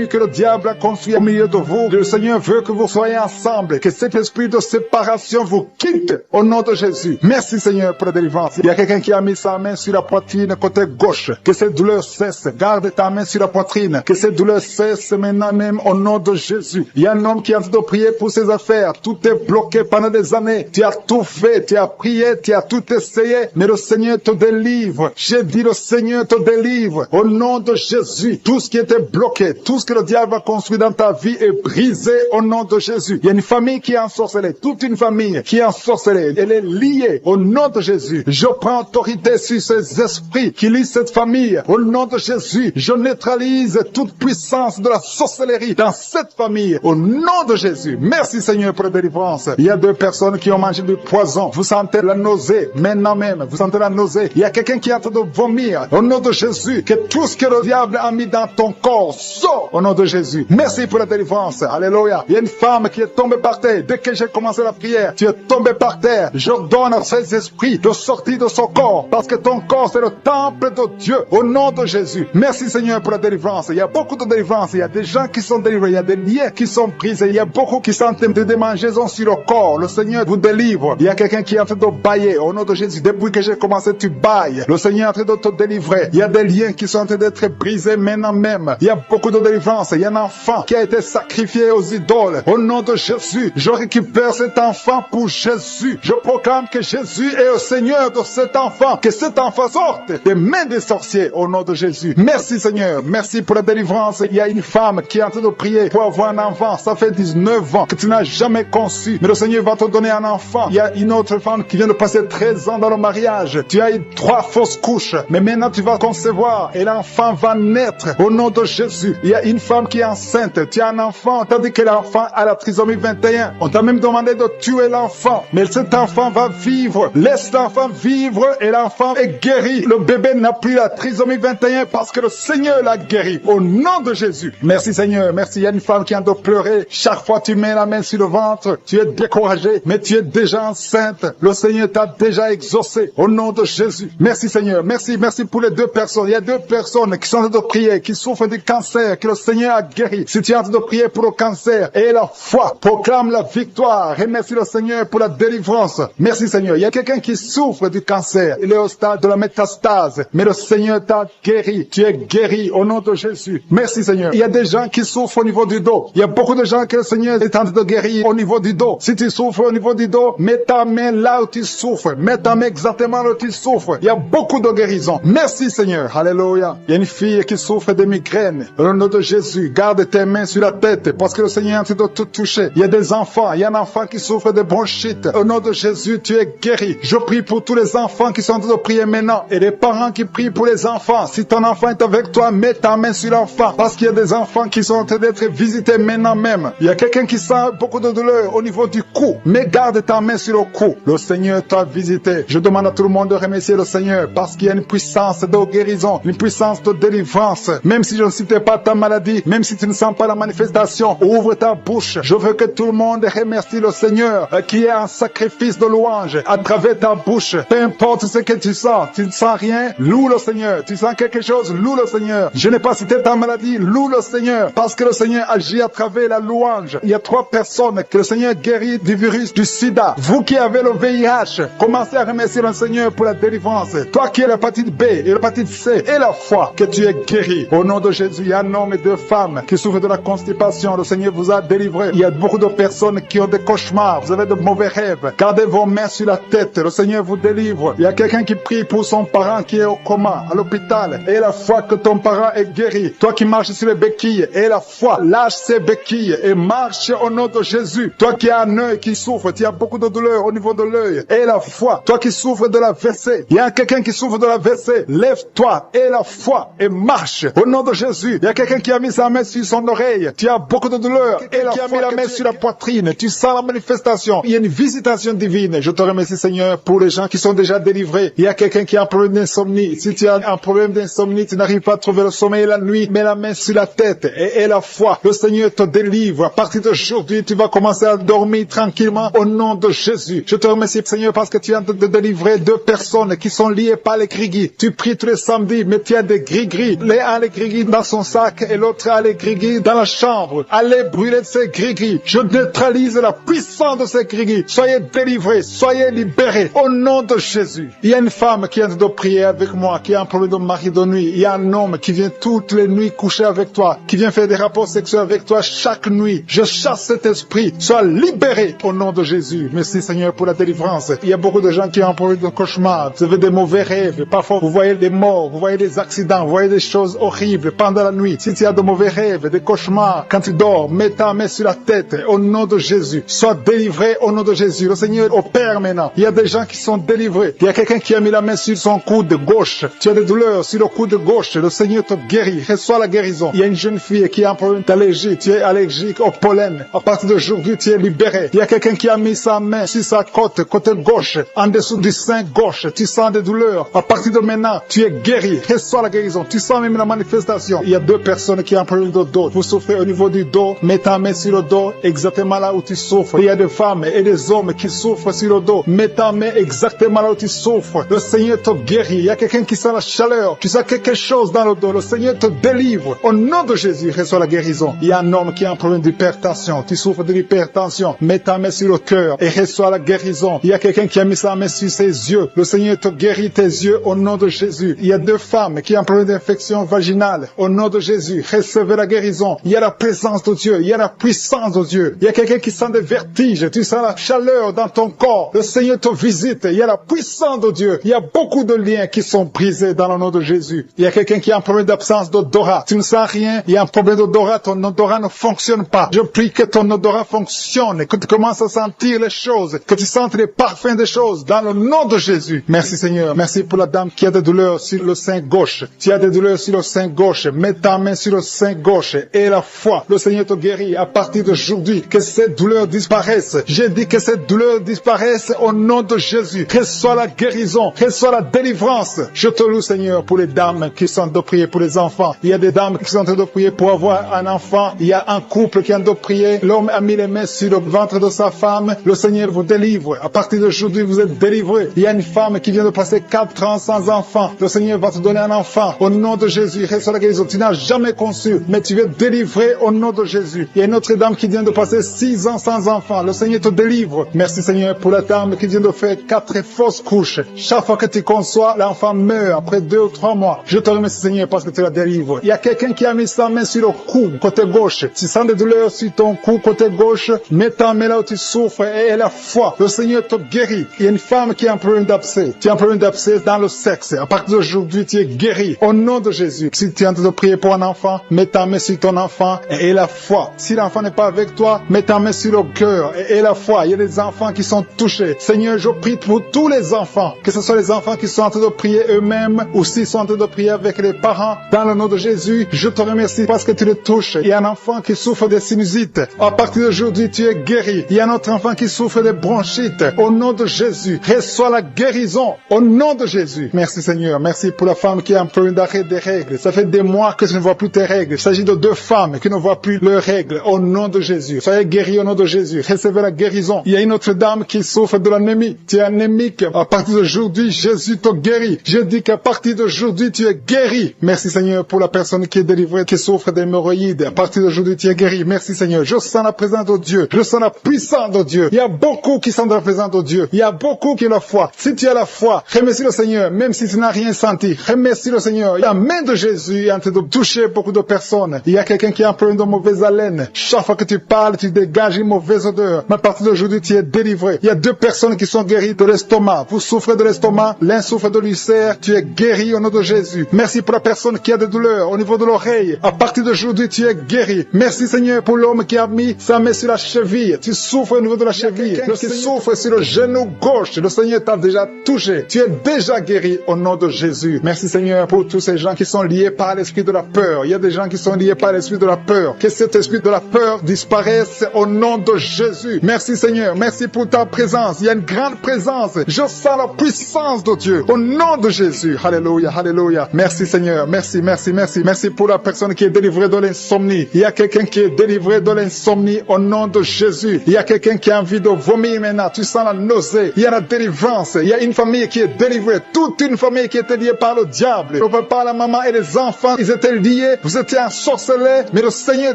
que le diable a construit au milieu de vous. Le Seigneur veut que vous soyez ensemble. Que cet esprit de séparation vous quitte au nom de Jésus. Merci Seigneur pour la délivrance. Il y a quelqu'un qui a mis sa main sur la poitrine côté gauche. Que cette douleur cesse. Garde ta main sur la poitrine. Que cette douleur cesse maintenant même au nom de Jésus. Il y a un homme qui est en train de prier pour ses affaires. Tout est bloqué pendant des années. Tu as tout fait. Tu as prié. Tu as tout essayé. Mais le Seigneur te délivre. J'ai dit le Seigneur te délivre. Au nom de Jésus. Tout ce qui était bloqué, tout ce que le diable a construit dans ta vie est brisé au nom de Jésus. Il y a une famille qui est ensorcelée. Toute une famille qui est ensorcelée. Elle est liée au nom de Jésus. Je prends autorité sur ces esprits qui lient cette famille. Au nom de Jésus, je neutralise toute puissance de la sorcellerie dans cette famille. Au nom de Jésus. Merci Seigneur pour la délivrance. Il y a 2 personnes qui ont mangé du poison. Vous sentez la nausée. Maintenant même, vous sentez la nausée. Il y a quelqu'un qui est en train de vomir. Au nom de Jésus, que tout ce que le diable a mis dans ton corps sort au nom de Jésus. Merci pour la délivrance. Alléluia. Il y a une femme qui est tombée par terre. Dès que j'ai commencé la prière, tu es tombé par terre. Je donne à ces esprits de sortir de son corps parce que ton corps c'est le temple de Dieu au nom de Jésus. Merci Seigneur pour la délivrance. Il y a beaucoup de délivrance. Il y a des gens qui sont délivrés. Il y a des liens qui sont brisés. Il y a beaucoup qui sentent des démangeaisons sur le corps. Le Seigneur vous délivre. Il y a quelqu'un qui est en train de bailler au nom de Jésus. Depuis que j'ai commencé, tu bailles. Le Seigneur est en train de te délivrer. Il y a des liens qui sont en train d'être brisés maintenant même. Il y a beaucoup de délivrance. Il y a un enfant qui a été sacrifié aux idoles. Au nom de Jésus, je récupère cet enfant pour Jésus. Je proclame que Jésus est le Seigneur de cet enfant. Que cet enfant sorte des mains des sorciers au nom de Jésus. Merci Seigneur. Merci pour la délivrance. Il y a une femme qui est en train de prier pour avoir un enfant. Ça fait 19 ans que tu n'as jamais conçu. Mais le Seigneur va te donner un enfant. Il y a une autre femme qui vient de passer 13 ans dans le mariage. Tu as eu 3 fausses couches. Mais maintenant tu vas concevoir et l'enfant va naître au nom de Jésus. Il y a une femme qui est enceinte. Tu as un enfant. On t'a dit que l'enfant a la trisomie 21. On t'a même demandé de tuer l'enfant. Mais cet enfant va vivre. Laisse l'enfant vivre et l'enfant est guéri. Le bébé n'a plus la trisomie 21 parce que le Seigneur l'a guéri. Au nom de Jésus. Merci Seigneur. Merci. Il y a une femme qui a de pleurer. Chaque fois tu mets la main sur le ventre, tu es découragé, mais tu es déjà enceinte. Le Seigneur t'a déjà exaucé. Au nom de Jésus. Merci Seigneur. Merci. Merci pour les 2 personnes. Il y a 2 personnes qui sont en train de prier, qui souffrent du cancer, que le Seigneur a guéri. Si tu es en train de prier pour le cancer et la foi, proclame la victoire. Remercie le Seigneur pour la délivrance. Merci Seigneur. Il y a quelqu'un qui souffre du cancer. Il est au stade de la métastase. Mais le Seigneur t'a guéri. Tu es guéri au nom de Jésus. Merci Seigneur. Il y a des gens qui souffrent au niveau du dos. Il y a beaucoup de gens que le Seigneur est en train de guérir au niveau du dos. Si tu souffres au niveau du dos, mets ta main là où tu souffres. Mets ta main exactement là où tu souffres. Il y a beaucoup de guérison. Merci Seigneur. Alléluia. Il y a une fille qui souffre de migraines. Dans le nom de Jésus, garde tes mains sur la tête parce que le Seigneur est en train de te toucher. Il y a des enfants. Il y a un enfant qui souffre de bronchite. Au nom de Jésus, tu es guéri. Je prie pour tous les enfants qui sont en train de prier maintenant et les parents qui prient pour les enfants. Si ton enfant est avec toi, mets ta main sur l'enfant parce qu'il y a des enfants qui sont en train d'être visités maintenant même. Il y a quelqu'un qui sent beaucoup de douleur au niveau du cou. Mais garde ta main sur le cou. Le Seigneur t'a visité. Je demande à tout le monde de remercier le Seigneur parce qu'il y a une puissance de guérison, une puissance de délivrance. Même si je ne citais pas ta maladie, même si tu ne sens pas la manifestation, ouvre ta bouche. Je veux que tout le monde remercie le Seigneur qui est un sacrifice de louange à travers ta bouche. Peu importe ce que tu sens ne sens rien, loue le Seigneur. Tu sens quelque chose, loue le Seigneur. Je n'ai pas cité ta maladie, loue le Seigneur parce que le Seigneur agit à travers la louange. Il y a 3 personnes que le Seigneur guérit du virus du sida. Vous qui avez le VIH, commencez à remercier le Seigneur pour la délivrance. Toi qui as l'hépatite B et l'hépatite C et la foi, que tu es guéri. Au nom de Jésus, il y a un homme et 2 femmes qui souffrent de la constipation. Le Seigneur vous a délivré. Il y a beaucoup de personnes qui ont des cauchemars. Vous avez de mauvais rêves. Gardez vos mains sur la tête. Le Seigneur vous délivre. Il y a quelqu'un qui prie pour son parent qui est au coma, à l'hôpital. Et la foi que ton parent est guéri. Toi qui marches sur les béquilles, et la foi, lâche ces béquilles et marche au nom de Jésus. Toi qui as un œil qui souffre, tu as beaucoup de douleur au niveau de l'œil. Et la foi, toi qui souffres de la WC, il y a quelqu'un qui souffre de la WC. Lève-toi et la foi et marche au nom de Jésus. Il y a quelqu'un qui a mis sa main sur son oreille. Tu as beaucoup de douleur. Et qui a mis la main sur la poitrine. Tu sens la manifestation. Il y a une visitation divine. Je te remercie Seigneur pour les gens qui sont déjà délivrés. Il y a quelqu'un qui a un problème d'insomnie. Si tu as un problème d'insomnie, tu n'arrives pas à trouver le sommeil la nuit, mets la main sur la tête et la foi. Le Seigneur te délivre. À partir d'aujourd'hui, tu vas commencer à dormir tranquillement au nom de Jésus. Je te remercie Seigneur parce que tu viens de délivrer 2 personnes qui sont liées par les grigris. Tu pries tous les samedis, mais tu as des gris-gris. L'un a les gris-gris dans son sac et l'autre a les gris-gris dans la chambre. Allez brûler ces gris-gris. Je neutralise la puissance de ces gris-gris. Soyez délivrés, soyez libérés au nom de Jésus. Il y a une femme qui vient de prier avec moi, qui a un problème de mari de nuit. Il y a un homme qui vient toutes les nuits coucher avec toi, qui vient faire des rapports sexuels avec toi chaque nuit. Je chasse cet esprit. Sois libéré au nom de Jésus. Merci Seigneur pour la délivrance. Il y a beaucoup de gens qui ont un problème de cauchemar. Vous avez des mauvais rêves. Parfois, vous voyez des morts, vous voyez des accidents, vous voyez des choses horribles pendant la nuit. Si tu as de mauvais rêves, des cauchemars, quand tu dors, mets ta main sur la tête au nom de Jésus. Sois délivré au nom de Jésus. Le Seigneur opère maintenant. Il y a des gens qui sont délivrés. Il y a quelqu'un qui a mis la main sur son coude gauche. Tu as des douleurs sur le coude gauche. Le Seigneur te guérit. Reçois la guérison. Il y a une jeune fille qui a un problème d'allergie. Tu es allergique au pollen. À partir d'aujourd'hui, tu es libéré. Il y a quelqu'un qui a mis sa main sur sa côté gauche, en dessous du sein gauche. Tu sens des douleurs. À partir de maintenant, tu es guéri. Reçois la guérison. Tu sens même la manifestation. Il y a 2 personnes qui ont un problème de dos. Vous souffrez au niveau du dos. Mets ta main sur le dos, exactement là où tu souffres. Il y a des femmes et des hommes qui souffrent sur le dos. Mets ta main exactement là où tu souffres. Le Seigneur te guérit. Il y a quelqu'un qui sent la chaleur. Tu sens quelque chose dans le dos. Le Seigneur te délivre. Au nom de Jésus, reçois la guérison. Il y a un homme qui a un problème d'hypertension. Tu souffres de l'hypertension. Mets ta main sur le cœur et reçois la guérison. Il y a quelqu'un qui a mis sa main sur ses yeux. Le Seigneur te guérit tes yeux au nom de Jésus. Il y a 2 femmes qui ont un problème d'infection vaginale. Au nom de Jésus, recevez la guérison. Il y a la présence de Dieu. Il y a la puissance de Dieu. Il y a quelqu'un qui sent des vertiges. Tu sens la chaleur dans ton corps. Le Seigneur te visite. Il y a la puissance de Dieu. Il y a beaucoup de liens qui sont brisés dans le nom de Jésus. Il y a quelqu'un qui a un problème d'absence d'odorat. Tu ne sens rien. Il y a un problème d'odorat. Ton odorat ne fonctionne pas. Je prie que ton odorat fonctionne. Que tu commences à sentir les choses. Que tu sentes les parfums des choses dans le nom de Jésus. Merci Seigneur. Merci pour la dame qui a des douleurs sur le sein gauche. Tu as des douleurs sur le sein gauche. Mets ta main sur le sein gauche et la foi. Le Seigneur te guérit à partir d'aujourd'hui. Que ces douleurs disparaissent. J'ai dit que ces douleurs disparaissent au nom de Jésus. Reçois la guérison. Reçois la délivrance. Je te loue Seigneur pour les dames qui sont de prier pour les enfants. Il y a des dames qui sont en train de prier pour avoir un enfant. Il y a un couple qui est en train de prier. L'homme a mis les mains sur le ventre de sa femme. Le Seigneur vous délivre. À partir d'aujourd'hui, vous êtes délivrés. Il y a une femme qui vient de passer 4 ans sans enfant. Le Seigneur va te donner un enfant. Au nom de Jésus, reçois la guérison. Tu n'as jamais conçu, mais tu es délivré au nom de Jésus. Il y a une autre dame qui vient de passer 6 ans sans enfant. Le Seigneur te délivre. Merci Seigneur pour la dame qui vient de faire 4 fausses couches. Chaque fois que tu conçois, l'enfant meurt après 2 ou 3 mois. Je te remercie Seigneur parce que tu la délivres. Il y a quelqu'un qui a mis sa main sur le cou, côté gauche. Tu sens des douleurs sur ton cou, côté gauche. Mets ta main là où tu souffres et la foi. Le Seigneur te guérit. Il y a une femme qui a un problème d'abcès. Tu as un problème d'abcès dans le sexe. À partir d'aujourd'hui, tu es guéri. Au nom de Jésus. Si tu es en train de prier pour un enfant, mets ta main sur ton enfant et aie la foi. Si l'enfant n'est pas avec toi, mets ta main sur le cœur et aie la foi. Il y a des enfants qui sont touchés. Seigneur, je prie pour tous les enfants. Que ce soit les enfants qui sont en train de prier eux-mêmes ou s'ils sont en train de prier avec les parents. Dans le nom de Jésus, je te remercie parce que tu les touches. Il y a un enfant qui souffre de sinusite. À partir d'aujourd'hui, tu es guéri. Il y a un autre enfant qui souffre de bronchite. Au nom de Jésus, reçois la guérison. Au nom de Jésus. Merci Seigneur. Merci pour la femme qui a un problème d'arrêt des règles. Ça fait des mois que tu ne vois plus tes règles. Il s'agit de 2 femmes qui ne voient plus leurs règles. Au nom de Jésus. Soyez guéris au nom de Jésus. Recevez la guérison. Il y a une autre dame qui souffre de l'anémie. Tu es anémique. À partir d'aujourd'hui, Jésus te guérit. Je dis qu'à partir d'aujourd'hui, tu es guéri. Merci Seigneur pour la personne qui est délivrée, qui souffre d'hémorroïdes. À partir d'aujourd'hui, tu es guéri. Merci Seigneur. Je sens la présence de Dieu. Je sens la puissance de Dieu. Il y a beaucoup qui sont dans la présence de Dieu. Il y a beaucoup qui ont la foi. Si tu as la foi, remercie le Seigneur, même si tu n'as rien senti. Remercie le Seigneur. La main de Jésus est en train de toucher beaucoup de personnes. Il y a quelqu'un qui a un problème de mauvaise haleine. Chaque fois que tu parles, tu dégages une mauvaise odeur. Mais à partir d'aujourd'hui, tu es délivré. Il y a 2 personnes qui sont guéries de l'estomac. Vous souffrez de l'estomac, l'un souffre de l'ulcère. Tu es guéri au nom de Jésus. Merci pour la personne qui a des douleurs au niveau de l'oreille. À partir d'aujourd'hui, tu es guéri. Merci Seigneur pour l'homme qui a mis sa main sur la cheville. Tu souffres au niveau de la cheville. Tu souffres sur le genou gauche. Le Seigneur t'a déjà touché. Tu es déjà guéri au nom de Jésus. Merci Seigneur pour tous ces gens qui sont liés par l'esprit de la peur. Il y a des gens qui sont liés par l'esprit de la peur. Que cet esprit de la peur disparaisse au nom de Jésus. Merci Seigneur. Merci pour ta présence. Il y a une grande présence. Je sens la puissance de Dieu au nom de Jésus. Alléluia, alléluia. Merci Seigneur. Merci, merci, merci. Merci pour la personne qui est délivrée de l'insomnie. Il y a quelqu'un qui est délivré de l'insomnie au nom de Jésus. Il y a quelqu'un qui a envie de vomir maintenant. Tu sens la nausée. Il y a la délivrance. Il y a une famille qui est délivrée. Toute une famille qui était liée par le diable. Le papa, la maman et les enfants, ils étaient liés. Vous étiez ensorcelés. Mais le Seigneur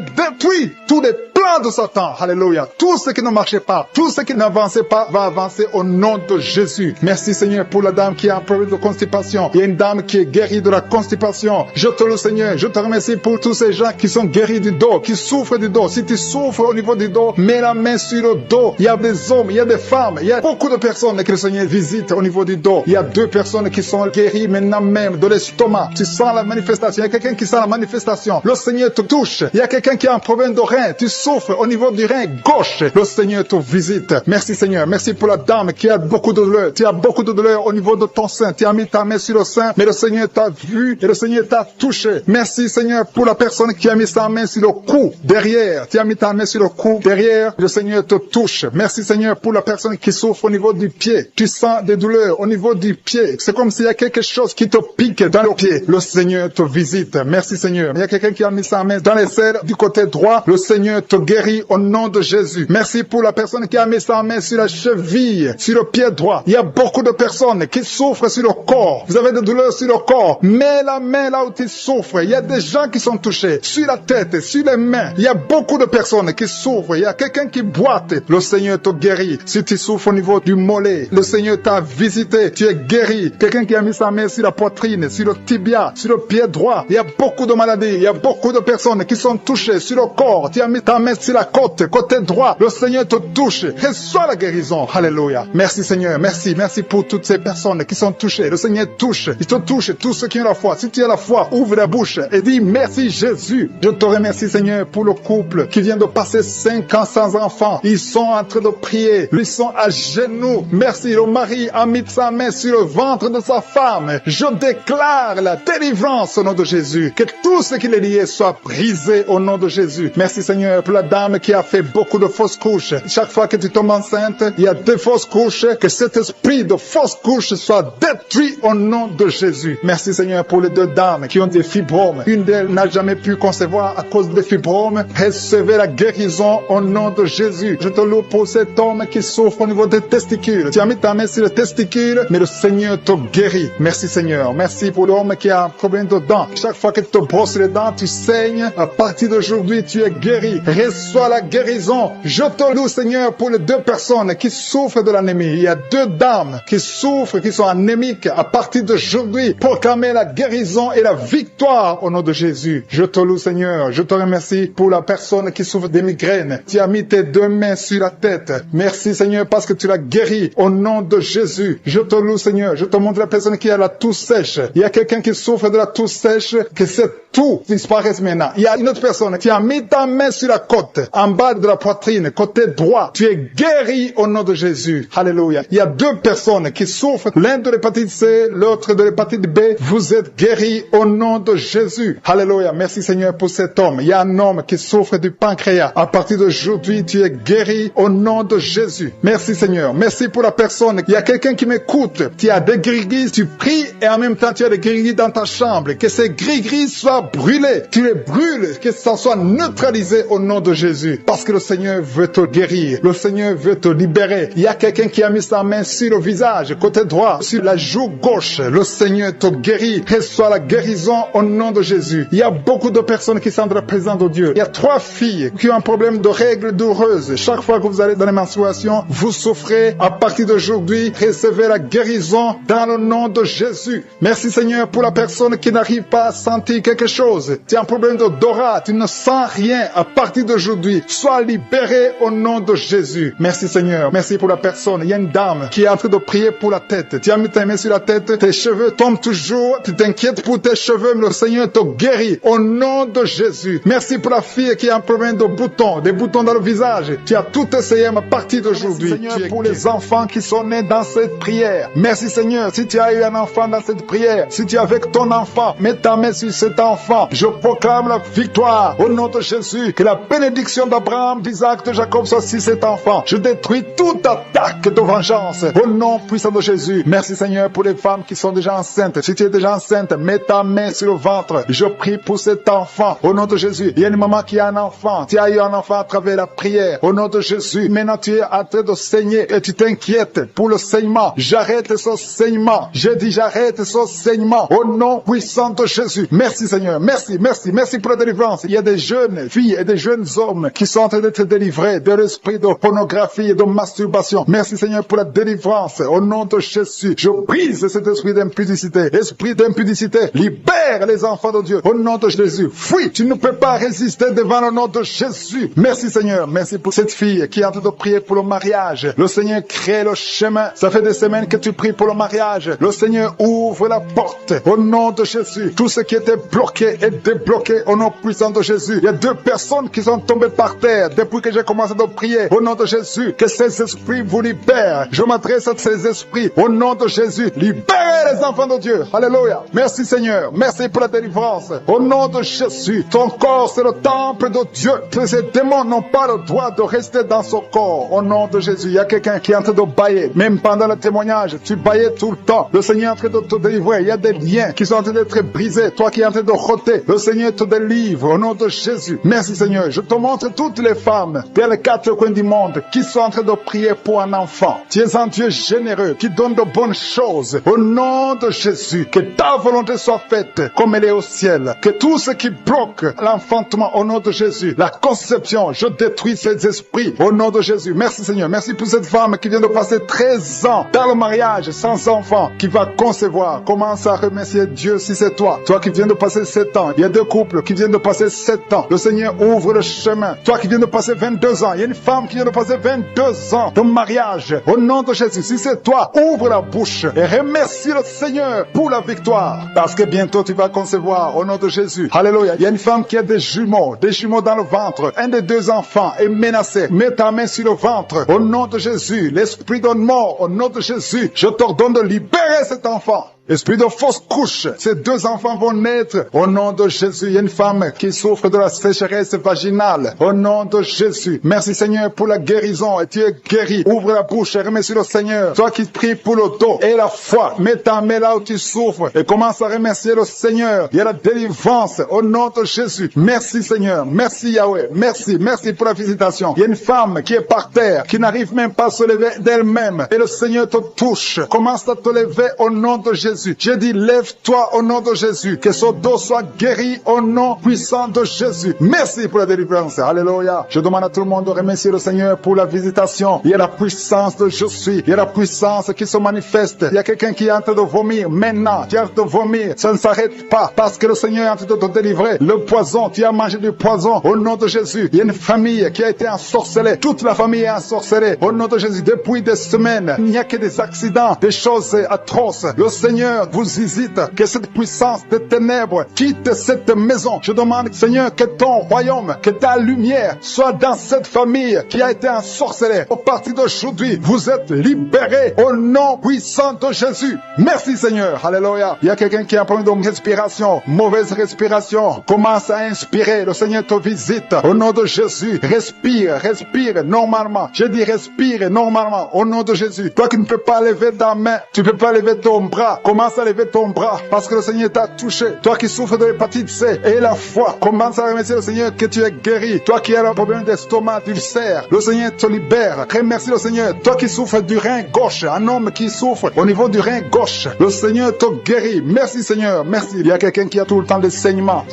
détruit tous les plans de Satan. Alléluia. Tout ce qui ne marchait pas, tout ce qui n'avançait pas va avancer au nom de Jésus. Merci Seigneur pour la dame qui a un problème de constipation. Il y a une dame qui est guérie de la constipation. Je te loue Seigneur. Je te remercie pour tous ces gens qui sont guéris du dos, qui souffrent du dos. Si tu souffres au niveau du dos, mets la main sur le dos. Il y a des hommes, il y a des femmes, il y a beaucoup de personnes que le Seigneur visite au niveau du dos. Il y a 2 personnes qui sont guéries maintenant même de l'estomac. Tu sens la manifestation. Il y a quelqu'un qui sent la manifestation. Le Seigneur te touche. Il y a quelqu'un qui a un problème de rein. Tu souffres au niveau du rein gauche. Le Seigneur te visite. Merci Seigneur. Merci pour la dame qui a beaucoup de douleur. Tu as beaucoup de douleur au niveau de ton sein. Tu as mis ta main sur le sein, mais le Seigneur t'a vu et le Seigneur t'a touché. Merci Seigneur pour la personne qui a mis sa main sur le cou derrière. Tu as mis ta main sur le cou derrière. Le Seigneur te touche. Merci Seigneur pour la personne qui souffre au niveau du pied. Tu sens des douleurs au niveau du pied. C'est comme s'il y a quelque chose qui te pique dans le pied. Le Seigneur te visite. Merci Seigneur. Il y a quelqu'un qui a mis sa main dans les selles du côté droit. Le Seigneur te guérit au nom de Jésus. Merci pour la personne qui a mis sa main sur la cheville, sur le pied droit. Il y a beaucoup de personnes qui souffrent sur le corps. Vous avez des douleurs sur le corps. Mets la main là où tu souffres. Il y a des gens qui sont touchés sur la tête, sur les mains. Il y a beaucoup de personnes qui souffrent. Il y a quelqu'un qui boite. Le Seigneur te guérit. Si tu souffres au niveau du mollet, le Seigneur t'a visité. Tu es guéri. Quelqu'un qui a mis sa main sur la poitrine, sur le tibia, sur le pied droit. Il y a beaucoup de maladies. Il y a beaucoup de personnes qui sont touchées sur le corps. Tu as mis ta main sur la côte, côté droit. Le Seigneur te touche. Reçois la guérison. Alléluia. Merci Seigneur. Merci. Merci pour toutes ces personnes qui sont touchées. Le Seigneur touche. Il te touche. Tous ceux qui ont la foi. Si tu as la foi, ouvre la bouche et dis merci Jésus. Je te remercie Seigneur pour le couple qui vient de passer 5 ans sans enfant. Ils sont en train de prier. Ils sont à genoux. Merci. Le mari a mis sa main sur le ventre de sa femme. Je déclare la délivrance au nom de Jésus. Que tout ce qui est lié soit brisé au nom de Jésus. Merci Seigneur pour la dame qui a fait beaucoup de fausses couches. Chaque fois que tu tombes enceinte, il y a des fausses couches. Que cet esprit de fausses couches soit détruit au nom de Jésus. Merci Seigneur pour les 2 dames qui ont des fibromes. Une d'elles n'a jamais pu concevoir à cause des fibromes. Recevez la guérison au nom de Jésus. Je te loue pour cet homme qui souffre au niveau des testicules. Tu as mis ta main sur les testicules, mais le Seigneur te guérit. Merci Seigneur. Merci pour l'homme qui a un problème de dents. Chaque fois que tu te brosses les dents, tu saignes. À partir d'aujourd'hui, tu es guéri. reçois la guérison. Je te loue, Seigneur, pour les 2 personnes qui souffrent de l'anémie. Il y a 2 dames qui souffrent, qui sont anémiques. À partir d'aujourd'hui, proclamer la guérison et la victoire au nom de Jésus. Je te loue, Seigneur. Je te remercie pour la personne qui souffre des migraines. Tu as mis tes 2 mains sur la tête. Merci, Seigneur, parce que tu l'as guéri au nom de Jésus. Je te loue, Seigneur. Je te montre la personne qui a la toux sèche. Il y a quelqu'un qui souffre de la toux sèche, que cette toux disparaisse maintenant. Il y a une autre personne qui a mis ta main sur la côte, en bas de la poitrine, côté droit. Tu es guéri au nom de Jésus. Alléluia. Il y a 2 personnes qui souffrent, l'un de l'hépatite C, l'autre de l'hépatite B. Vous êtes guéris au nom de Jésus. Alléluia. Merci, Seigneur, pour cet homme. Il y a un homme qui souffre du pancréas. À partir d'aujourd'hui, tu es guéri au nom de Jésus. Merci, Seigneur. Merci pour la personne. Il y a quelqu'un qui m'écoute. Tu as des gris-gris, tu pries et en même temps tu as des gris-gris dans ta chambre. Que ces gris-gris soient brûlés. Tu les brûles. Que ça soit neutralisé au nom de Jésus. Parce que le Seigneur veut te guérir. Le Seigneur veut te libérer. Il y a quelqu'un qui a mis sa main sur le visage, côté droit, sur la joue gauche. Le Seigneur te guérit. Reçois la guérison au nom de Jésus. Il y a beaucoup de personnes qui sont dans la présence de Dieu. Il y a 3 filles qui ont un problème de règles douloureuses. Chaque fois que vous allez dans les menstruations, vous souffrez. À partir d'aujourd'hui, recevez la guérison dans le nom de Jésus. Merci, Seigneur, pour la personne qui n'arrive pas à sentir quelque chose. Tu as un problème d'odorat, tu ne sens rien. À partir d'aujourd'hui, sois libéré au nom de Jésus. Merci, Seigneur. Merci pour la personne. Il y a une dame qui est en train de prier pour la tête. Tu as mis ta main sur la tête, tes cheveux tombent toujours. Tu t'inquiètes pour tes cheveux, mais le Seigneur te guérit au nom de Jésus. Merci pour la fille qui a un problème de boutons, des boutons dans le visage. Tu as tout essayé à partir d'aujourd'hui. Merci, Seigneur, pour les enfants qui sont nés dans cette prière. Merci, Seigneur, si tu as eu un enfant dans cette prière, si tu es avec ton enfant, mets ta main sur cet enfant. Je proclame la victoire au nom de Jésus. Que la bénédiction d'Abraham, d'Isaac, de Jacob soit sur cet enfant. Je détruis toute attaque de vengeance au nom puissant de Jésus. Merci, Seigneur, pour les femmes qui sont déjà enceintes. Si tu es déjà enceinte, mets ta main sur le ventre. Je prie pour cet enfant au nom de Jésus. Il y a une maman qui a un enfant. Tu as eu un enfant à travers la prière au nom de Jésus. Maintenant, tu es en train de saigner et tu t'inquiètes pour le saignement. J'arrête ce saignement. Je dis j'arrête ce saignement au nom puissant de Jésus. Merci, Seigneur. Merci, merci, merci pour la délivrance. Il y a des jeunes filles et des jeunes hommes qui sont en train d'être délivrés de l'esprit de pornographie et de masturbation. Merci, Seigneur, pour la délivrance au nom de Jésus. Je brise cet esprit d'impudicité. Esprit d'impudicité, libère les enfants de Dieu au nom de Jésus. Fuis, tu ne peux pas résister devant le nom de Jésus. Merci, Seigneur. Merci pour cette fille qui est en train de prier pour le mariage. Le Seigneur crée le chemin. Ça fait des semaines que tu pries pour le mariage. Le Seigneur ouvre la porte au nom de Jésus. Tout ce qui était bloqué est débloqué au nom puissant de Jésus. Il y a 2 personnes qui sont tombées par terre depuis que j'ai commencé à prier au nom de Jésus. Que ces esprits vous libèrent. Je m'adresse à ces esprits au nom de Jésus. Libérez les enfants de Dieu. Alléluia. Merci, Seigneur. Merci pour la délivrance. Au nom de Jésus. Ton corps, c'est le temple de Dieu. Que ces démons n'ont pas le droit de rester dans son corps. Au nom de Jésus. Il y a quelqu'un qui est en train de bailler. Même pendant le témoignage, tu baillais tout le temps. Le Seigneur est en train de te délivrer. Il y a des liens qui sont en train d'être brisés. Toi qui es en train de rôter, le Seigneur te délivre. Au nom de Jésus. Merci, Seigneur. Je te montre toutes les femmes dans les 4 coins du monde qui sont en train de prier pour un enfant. Tu es un Dieu généreux qui donne de bonnes choses. Au nom de Jésus, que ta volonté soit faite comme elle est au ciel. Que tout ce qui bloque l'enfantement au nom de Jésus, la conception, je détruis ces esprits au nom de Jésus. Merci, Seigneur. Merci pour cette femme qui vient de passer 13 ans dans le mariage sans enfant, qui va concevoir. Commence à remercier Dieu si c'est toi. Toi qui viens de passer 7 ans. Il y a 2 couples qui viennent de passer 7 ans. Le Seigneur ouvre le chemin. Toi qui viens de passer 22 ans. Il y a une femme qui vient de passer 22 ans de mariage. Au nom de Jésus, si c'est toi, ouvre la bouche et remercie le Seigneur pour la victoire. Parce que bientôt tu vas concevoir au nom de Jésus. Alléluia. Il y a une femme qui a des jumeaux dans le ventre. Un des 2 enfants est menacé. Mets ta main sur le ventre. Au nom de Jésus, l'esprit de mort, au nom de Jésus, je t'ordonne de libérer cet enfant. Esprit de fausse couche, ces 2 enfants vont naître au nom de Jésus. Il y a une femme qui souffre de la sécheresse vaginale au nom de Jésus. Merci, Seigneur, pour la guérison et tu es guéri. Ouvre la bouche et remercie le Seigneur. Toi qui pries pour le dos et la foi, mets ta main là où tu souffres et commence à remercier le Seigneur. Il y a la délivrance au nom de Jésus. Merci, Seigneur. Merci, Yahweh. Merci. Merci pour la visitation. Il y a une femme qui est par terre, qui n'arrive même pas à se lever d'elle-même et le Seigneur te touche. Commence à te lever au nom de Jésus. Jésus. J'ai dit, lève-toi au nom de Jésus. Que son dos soit guéri au nom puissant de Jésus. Merci pour la délivrance. Alléluia. Je demande à tout le monde de remercier le Seigneur pour la visitation. Il y a la puissance de je suis. Il y a la puissance qui se manifeste. Il y a quelqu'un qui est en train de vomir maintenant. Tu es en train de vomir. Ça ne s'arrête pas parce que le Seigneur est en train de te délivrer. Le poison, tu as mangé du poison au nom de Jésus. Il y a une famille qui a été ensorcelée. Toute la famille est ensorcelée au nom de Jésus. Depuis des semaines, il n'y a que des accidents, des choses atroces. Le Seigneur vous visite. Que cette puissance de ténèbres quitte cette maison. Je demande, Seigneur, que ton royaume, que ta lumière soit dans cette famille qui a été ensorcelée. Au partir d'aujourd'hui, vous êtes libérés au nom puissant de Jésus. Merci Seigneur. Alléluia. Il y a quelqu'un qui a un problème de respiration, mauvaise respiration. Commence à inspirer. Le Seigneur te visite au nom de Jésus. Respire, respire normalement. Je dis respire normalement au nom de Jésus. Toi qui ne peux pas lever ta main, tu ne peux pas lever ton bras. Commence à lever ton bras parce que le Seigneur t'a touché. Toi qui souffres de l'hépatite C et la foi, commence à remercier le Seigneur que tu es guéri. Toi qui as un problème d'estomac, d'ulcère, le Seigneur te libère. Remercie le Seigneur. Toi qui souffres du rein gauche, un homme qui souffre au niveau du rein gauche, le Seigneur te guérit. Merci Seigneur, merci. Il y a quelqu'un qui a tout le temps des saignements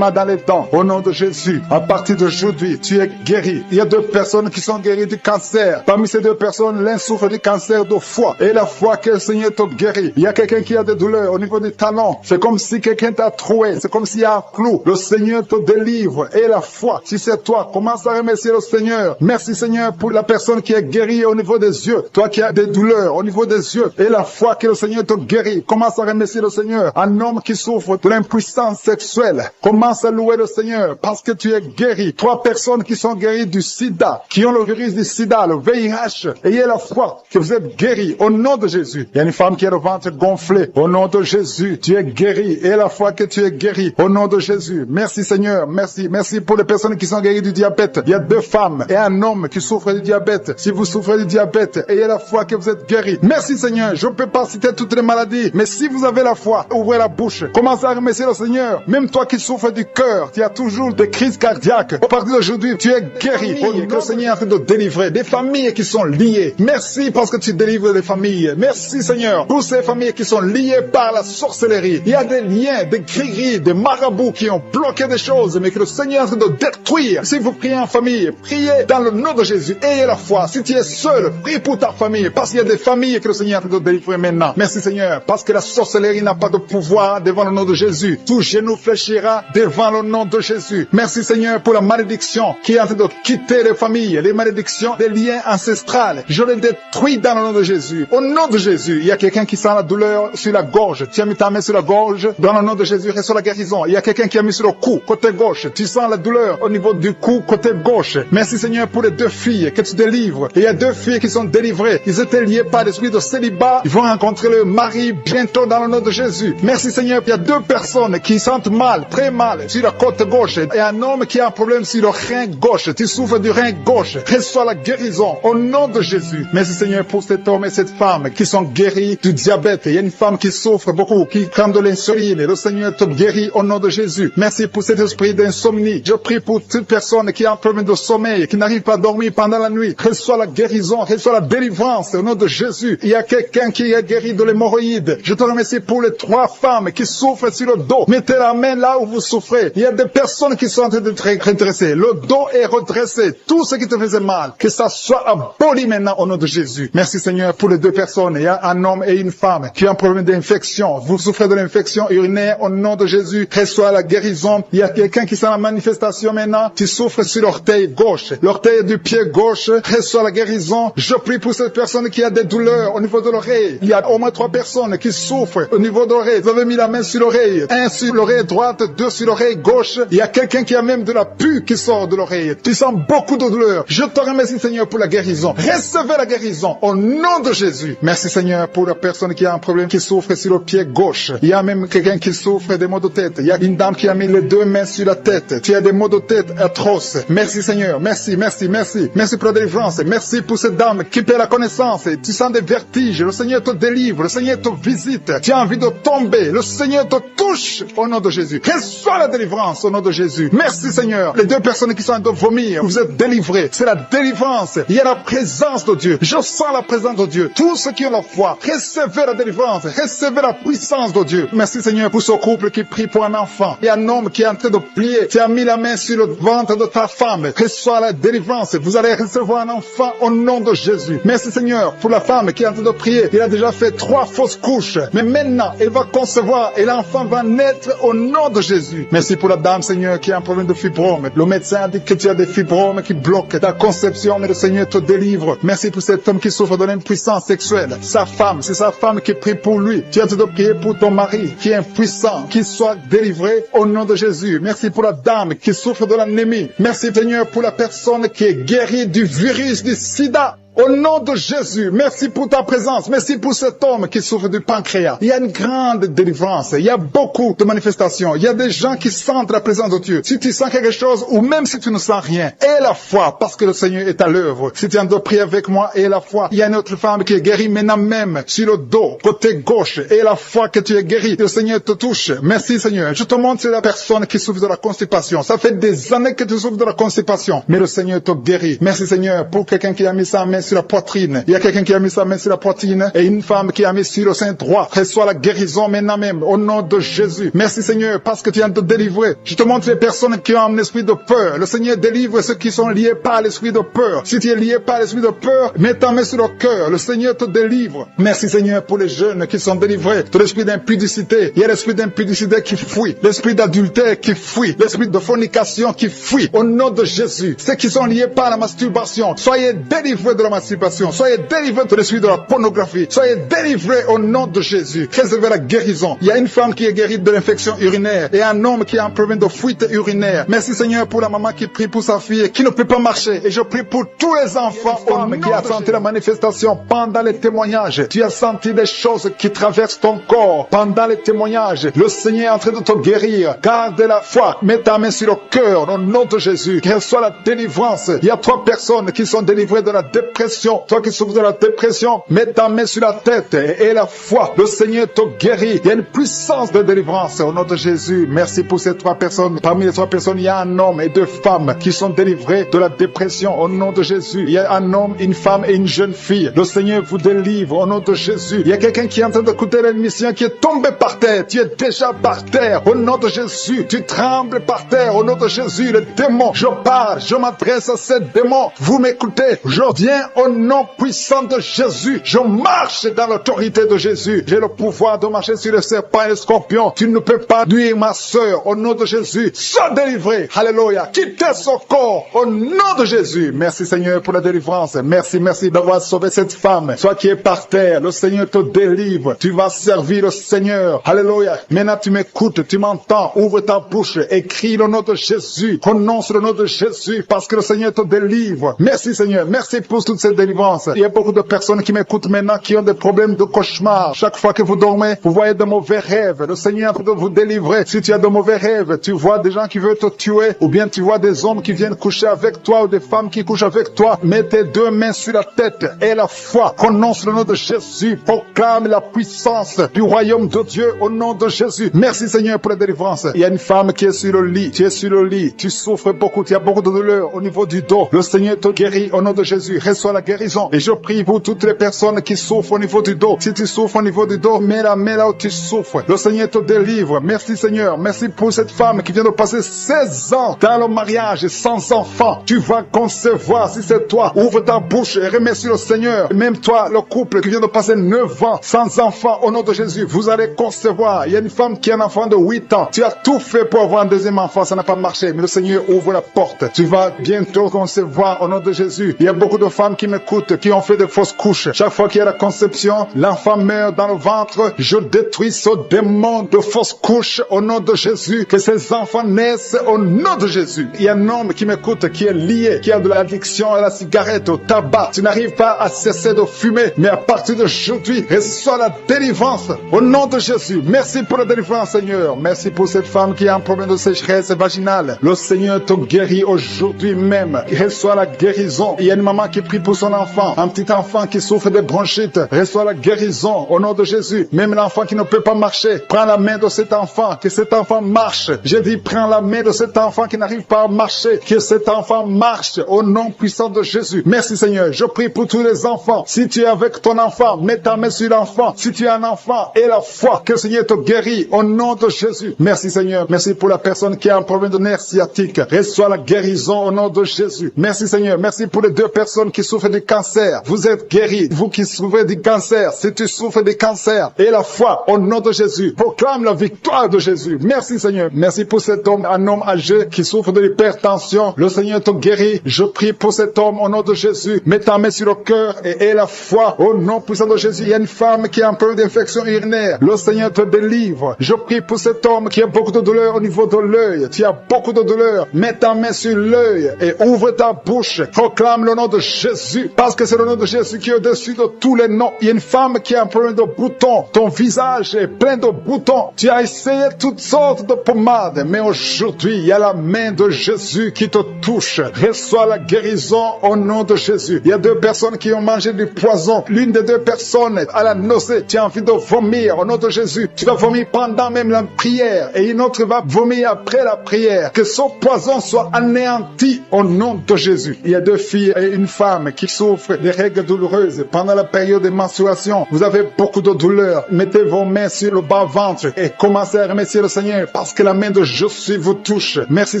dans les dents. Au nom de Jésus, à partir d'aujourd'hui, tu es guéri. Il y a 2 personnes qui sont guéries du cancer. Parmi ces 2 personnes, l'un souffre du cancer de foie. Et la foi que le Seigneur te guérit. Il y a quelqu'un qui a des douleurs au niveau des talons. C'est comme si quelqu'un t'a troué. C'est comme s'il y a un clou. Le Seigneur te délivre. Et la foi, si c'est toi, commence à remercier le Seigneur. Merci Seigneur pour la personne qui est guérie au niveau des yeux. Toi qui as des douleurs au niveau des yeux. Et la foi que le Seigneur te guérit. Commence à remercier le Seigneur. Un homme qui souffre de l'impuissance sexuelle. Commence à louer le Seigneur parce que tu es guéri. 3 personnes qui sont guéries du sida, qui ont le virus du sida, le VIH. Ayez la foi que vous êtes guéris au nom de Jésus. Il y a une femme qui a le ventre gonflé. Au nom de Jésus, tu es guéri. Et la foi que tu es guéri au nom de Jésus. Merci Seigneur. Merci. Merci pour les personnes qui sont guéries du diabète. Il y a 2 femmes et un homme qui souffrent du diabète. Si vous souffrez du diabète, ayez la foi que vous êtes guéri. Merci Seigneur. Je ne peux pas citer toutes les maladies, mais si vous avez la foi, ouvrez la bouche. Commencez à remercier le Seigneur. Même toi qui souffres du cœur, tu as toujours des crises cardiaques. Au partir d'aujourd'hui, tu es guéri. Le Seigneur est en train de délivrer des familles qui sont liées. Merci parce que tu délivres les familles. Merci Seigneur pour ces familles qui sont liées par la sorcellerie. Il y a des liens, des gris-gris, des marabouts qui ont bloqué des choses, mais que le Seigneur est en train de détruire. Si vous priez en famille, priez dans le nom de Jésus. Ayez la foi. Si tu es seul, prie pour ta famille parce qu'il y a des familles que le Seigneur est en train de délivrer maintenant. Merci Seigneur parce que la sorcellerie n'a pas de pouvoir devant le nom de Jésus. Tout genou fléchira devant le nom de Jésus. Merci Seigneur pour la malédiction qui est en train de quitter les familles, les malédictions des liens ancestrales. Je les détruis dans le nom de Jésus. Au nom de Jésus, il y a quelqu'un qui sent la douleur sur la gorge. Tu as mis ta main sur la gorge. Dans le nom de Jésus, reçois la guérison. Il y a quelqu'un qui a mis sur le cou, côté gauche. Tu sens la douleur au niveau du cou, côté gauche. Merci Seigneur pour les 2 filles que tu délivres. Il y a 2 filles qui sont délivrées. Ils étaient liés par l'esprit de célibat. Ils vont rencontrer le mari bientôt dans le nom de Jésus. Merci Seigneur. Il y a 2 personnes qui sentent mal, très mal, sur la côte gauche. Et un homme qui a un problème sur le rein gauche. Tu souffres du rein gauche. Reçois la guérison au nom de Jésus. Merci Seigneur pour cet homme et cette femme qui sont guéris du diabète. Il y a une femme qui souffre beaucoup, qui prend de l'insuline. Le Seigneur te guérit au nom de Jésus. Merci pour cet esprit d'insomnie. Je prie pour toute personne qui a un problème de sommeil, qui n'arrive pas à dormir pendant la nuit. Reçois la guérison, reçois la délivrance au nom de Jésus. Il y a quelqu'un qui est guéri de l'hémorroïde. Je te remercie pour les 3 femmes qui souffrent sur le dos. Mettez la main là où vous souffrez. Il y a des personnes qui sont en train de être redressées. Le dos est redressé. Tout ce qui te faisait mal, que ça soit aboli maintenant au nom de Jésus. Merci Seigneur pour les 2 personnes. Il y a un homme et une femme qui ont un problème d'infection. Vous souffrez de l'infection urinaire au nom de Jésus. Reçois la guérison. Il y a quelqu'un qui sent la manifestation maintenant. Tu souffres sur l'orteil gauche. L'orteil du pied gauche. Reçois la guérison. Je prie pour cette personne qui a des douleurs au niveau de l'oreille. Il y a au moins 3 personnes qui souffrent au niveau de l'oreille. Vous avez mis la main sur l'oreille. 1 sur l'oreille droite, 2 sur l'oreille gauche. Il y a quelqu'un qui a même de la pus qui sort de l'oreille. Tu sens beaucoup de douleur. Je te remercie Seigneur pour la guérison. Recevez la guérison au nom de Jésus. Merci Seigneur pour la personne qui a un problème, qui souffre sur le pied gauche. Il y a même quelqu'un qui souffre des maux de tête. Il y a une dame qui a mis les 2 mains sur la tête. Tu as des maux de tête atroces. Merci Seigneur. Merci, merci, merci. Merci pour la délivrance. Merci pour cette dame qui perd la connaissance. Tu sens des vertiges. Le Seigneur te délivre. Le Seigneur te visite. Tu as envie de tomber. Le Seigneur te touche au nom de Jésus. Reçois la délivrance au nom de Jésus. Merci Seigneur. Les 2 personnes qui sont en train de vomir, vous êtes délivrés. C'est la délivrance. Il y a la présence de Dieu. Je sens la présence de Dieu. Tous ceux qui ont la foi, recevez la délivrance. Recevez la puissance de Dieu. Merci Seigneur pour ce couple qui prie pour un enfant. Il y a un homme qui est en train de prier. Tu as mis la main sur le ventre de ta femme. Reçois la délivrance. Vous allez recevoir un enfant au nom de Jésus. Merci Seigneur pour la femme qui est en train de prier. Il a déjà fait 3 fausses couches. Mais maintenant, elle va concevoir et l'enfant va naître au nom de Jésus. Merci pour la dame Seigneur qui a un problème de fibrome. Le médecin a dit que tu as des fibromes qui bloquent ta conception, mais le Seigneur te délivre. Merci pour cet homme qui souffre de l'impuissance sexuelle. Sa femme, c'est sa femme qui prie pour lui. Tu es en train de prier pour ton mari qui est impuissant, qu'il soit délivré au nom de Jésus. Merci pour la dame qui souffre de l'anémie. Merci Seigneur pour la personne qui est guérie du virus du sida. Au nom de Jésus, merci pour ta présence. Merci pour cet homme qui souffre du pancréas. Il y a une grande délivrance. Il y a beaucoup de manifestations. Il y a des gens qui sentent la présence de Dieu. Si tu sens quelque chose ou même si tu ne sens rien, aie la foi parce que le Seigneur est à l'œuvre. Si tu es en train de prier avec moi, aie la foi. Il y a une autre femme qui est guérie maintenant même sur le dos, côté gauche. Aie la foi que tu es guérie. Le Seigneur te touche. Merci Seigneur. Je te montre sur la personne qui souffre de la constipation. Ça fait des années que tu souffres de la constipation. Mais le Seigneur te guérit. Merci Seigneur pour quelqu'un qui a mis sa main sur la poitrine. Il y a quelqu'un qui a mis sa main sur la poitrine et une femme qui a mis sur le sein droit. Reçois la guérison maintenant même au nom de Jésus. Merci Seigneur parce que tu viens de te délivrer. Je te montre les personnes qui ont un esprit de peur. Le Seigneur délivre ceux qui sont liés par l'esprit de peur. Si tu es lié par l'esprit de peur, mets ta main sur le cœur. Le Seigneur te délivre. Merci Seigneur pour les jeunes qui sont délivrés de l'esprit d'impudicité. Il y a l'esprit d'impudicité qui fuit. L'esprit d'adultère qui fuit. L'esprit de fornication qui fuit. Au nom de Jésus. Ceux qui sont liés par la masturbation, soyez délivrés de la masturbation. Soyez délivrés de l'esprit de la pornographie. Soyez délivrés au nom de Jésus. Recevez la guérison. Il y a une femme qui est guérie de l'infection urinaire et un homme qui a un problème de fuite urinaire. Merci Seigneur pour la maman qui prie pour sa fille qui ne peut pas marcher. Et je prie pour tous les enfants qui ont senti la manifestation pendant les témoignages. Tu as senti des choses qui traversent ton corps pendant les témoignages. Le Seigneur est en train de te guérir. Garde la foi. Mets ta main sur le cœur au nom de Jésus. Reçois la délivrance. Il y a 3 personnes qui sont délivrées de la dépression. Toi qui souffres de la dépression, mets ta main sur la tête et la foi. Le Seigneur te guérit. Il y a une puissance de délivrance au nom de Jésus. Merci pour ces 3 personnes. Parmi les 3 personnes, il y a un homme et 2 femmes qui sont délivrés de la dépression au nom de Jésus. Il y a un homme, une femme et une jeune fille. Le Seigneur vous délivre au nom de Jésus. Il y a quelqu'un qui est en train d'écouter l'émission qui est tombé par terre. Tu es déjà par terre au nom de Jésus. Tu trembles par terre au nom de Jésus. Les démons, je parle, je m'adresse à ces démons. Vous m'écoutez. Je viens au nom puissant de Jésus. Je marche dans l'autorité de Jésus. J'ai le pouvoir de marcher sur les serpents et les scorpions. Tu ne peux pas nuire ma sœur. Au nom de Jésus, sois délivré. Alléluia. Quittez son corps. Au nom de Jésus. Merci Seigneur pour la délivrance. Merci d'avoir sauvé cette femme. Toi qui es par terre, le Seigneur te délivre. Tu vas servir le Seigneur. Alléluia. Maintenant tu m'écoutes, tu m'entends. Ouvre ta bouche et crie le nom de Jésus. Prononce le nom de Jésus parce que le Seigneur te délivre. Merci Seigneur. Merci pour toute cette délivrance. Il y a beaucoup de personnes qui m'écoutent maintenant qui ont des problèmes de cauchemar. Chaque fois que vous dormez, vous voyez de mauvais rêves. Le Seigneur est en train de vous délivrer. Si tu as de mauvais rêves, tu vois des gens qui veulent te tuer ou bien tu vois des hommes qui viennent coucher avec toi ou des femmes qui couchent avec toi. Mets tes 2 mains sur la tête et la foi. Prononce le nom de Jésus. Proclame la puissance du royaume de Dieu au nom de Jésus. Merci Seigneur pour la délivrance. Il y a une femme qui est sur le lit. Tu es sur le lit. Tu souffres beaucoup. Tu as beaucoup de douleur au niveau du dos. Le Seigneur te guérit au nom de Jésus. Reçois la guérison. Et je prie pour toutes les personnes qui souffrent au niveau du dos. Si tu souffres au niveau du dos, mets la main là où tu souffres. Le Seigneur te délivre. Merci Seigneur. Merci pour cette femme qui vient de passer 16 ans dans le mariage sans enfant. Tu vas concevoir si c'est toi. Ouvre ta bouche et remercie le Seigneur. Même toi, le couple qui vient de passer 9 ans sans enfant, au nom de Jésus, vous allez concevoir. Il y a une femme qui a un enfant de 8 ans. Tu as tout fait pour avoir un deuxième enfant, ça n'a pas marché. Mais le Seigneur ouvre la porte. Tu vas bientôt concevoir au nom de Jésus. Il y a beaucoup de femmes qui m'écoutent, qui ont fait de fausses couches. Chaque fois qu'il y a la conception, l'enfant meurt dans le ventre. Je détruis ce démon de fausses couches au nom de Jésus. Que ces enfants naissent au nom de Jésus. Il y a un homme qui m'écoute, qui est lié, qui a de l'addiction à la cigarette, au tabac. Tu n'arrives pas à cesser de fumer, mais à partir d'aujourd'hui, reçois la délivrance au nom de Jésus. Merci pour la délivrance, Seigneur. Merci pour cette femme qui a un problème de sécheresse vaginale. Le Seigneur te guérit aujourd'hui même. Reçois la guérison. Il y a une maman qui prie pour son enfant, un petit enfant qui souffre de bronchite. Reçois la guérison au nom de Jésus. Même l'enfant qui ne peut pas marcher, prends la main de cet enfant, que cet enfant marche. Je dis, prends la main de cet enfant qui n'arrive pas à marcher, que cet enfant marche au nom puissant de Jésus. Merci Seigneur. Je prie pour tous les enfants. Si tu es avec ton enfant, mets ta main sur l'enfant. Si tu es un enfant, et la foi, que le Seigneur te guérit au nom de Jésus. Merci Seigneur. Merci pour la personne qui a un problème de nerf sciatique. Reçois la guérison au nom de Jésus. Merci Seigneur. Merci pour les 2 personnes qui souffrent du cancer. Vous êtes guéris. Vous qui souffrez du cancer, si tu souffres du cancer, et la foi au nom de Jésus, proclame la victoire de Jésus. Merci Seigneur. Merci pour cet homme, un homme âgé qui souffre de l'hypertension. Le Seigneur te guérit. Je prie pour cet homme au nom de Jésus. Mets ta main sur le cœur et la foi au nom puissant de Jésus. Il y a une femme qui a un problème d'infection urinaire. Le Seigneur te délivre. Je prie pour cet homme qui a beaucoup de douleur au niveau de l'œil. Tu as beaucoup de douleur. Mets ta main sur l'œil et ouvre ta bouche. Proclame le nom de Jésus, parce que c'est le nom de Jésus qui est au-dessus de tous les noms. Il y a une femme qui a un problème de boutons. Ton visage est plein de boutons. Tu as essayé toutes sortes de pommades, mais aujourd'hui, il y a la main de Jésus qui te touche. Reçois la guérison au nom de Jésus. Il y a 2 personnes qui ont mangé du poison. L'une des 2 personnes a la nausée. Tu as envie de vomir au nom de Jésus. Tu vas vomir pendant même la prière et une autre va vomir après la prière. Que ce poison soit anéanti au nom de Jésus. Il y a 2 filles et une femme qui souffrent des règles douloureuses pendant la période de menstruation. Vous avez beaucoup de douleur. Mettez vos mains sur le bas-ventre et commencez à remercier le Seigneur parce que la main de Jésus vous touche. Merci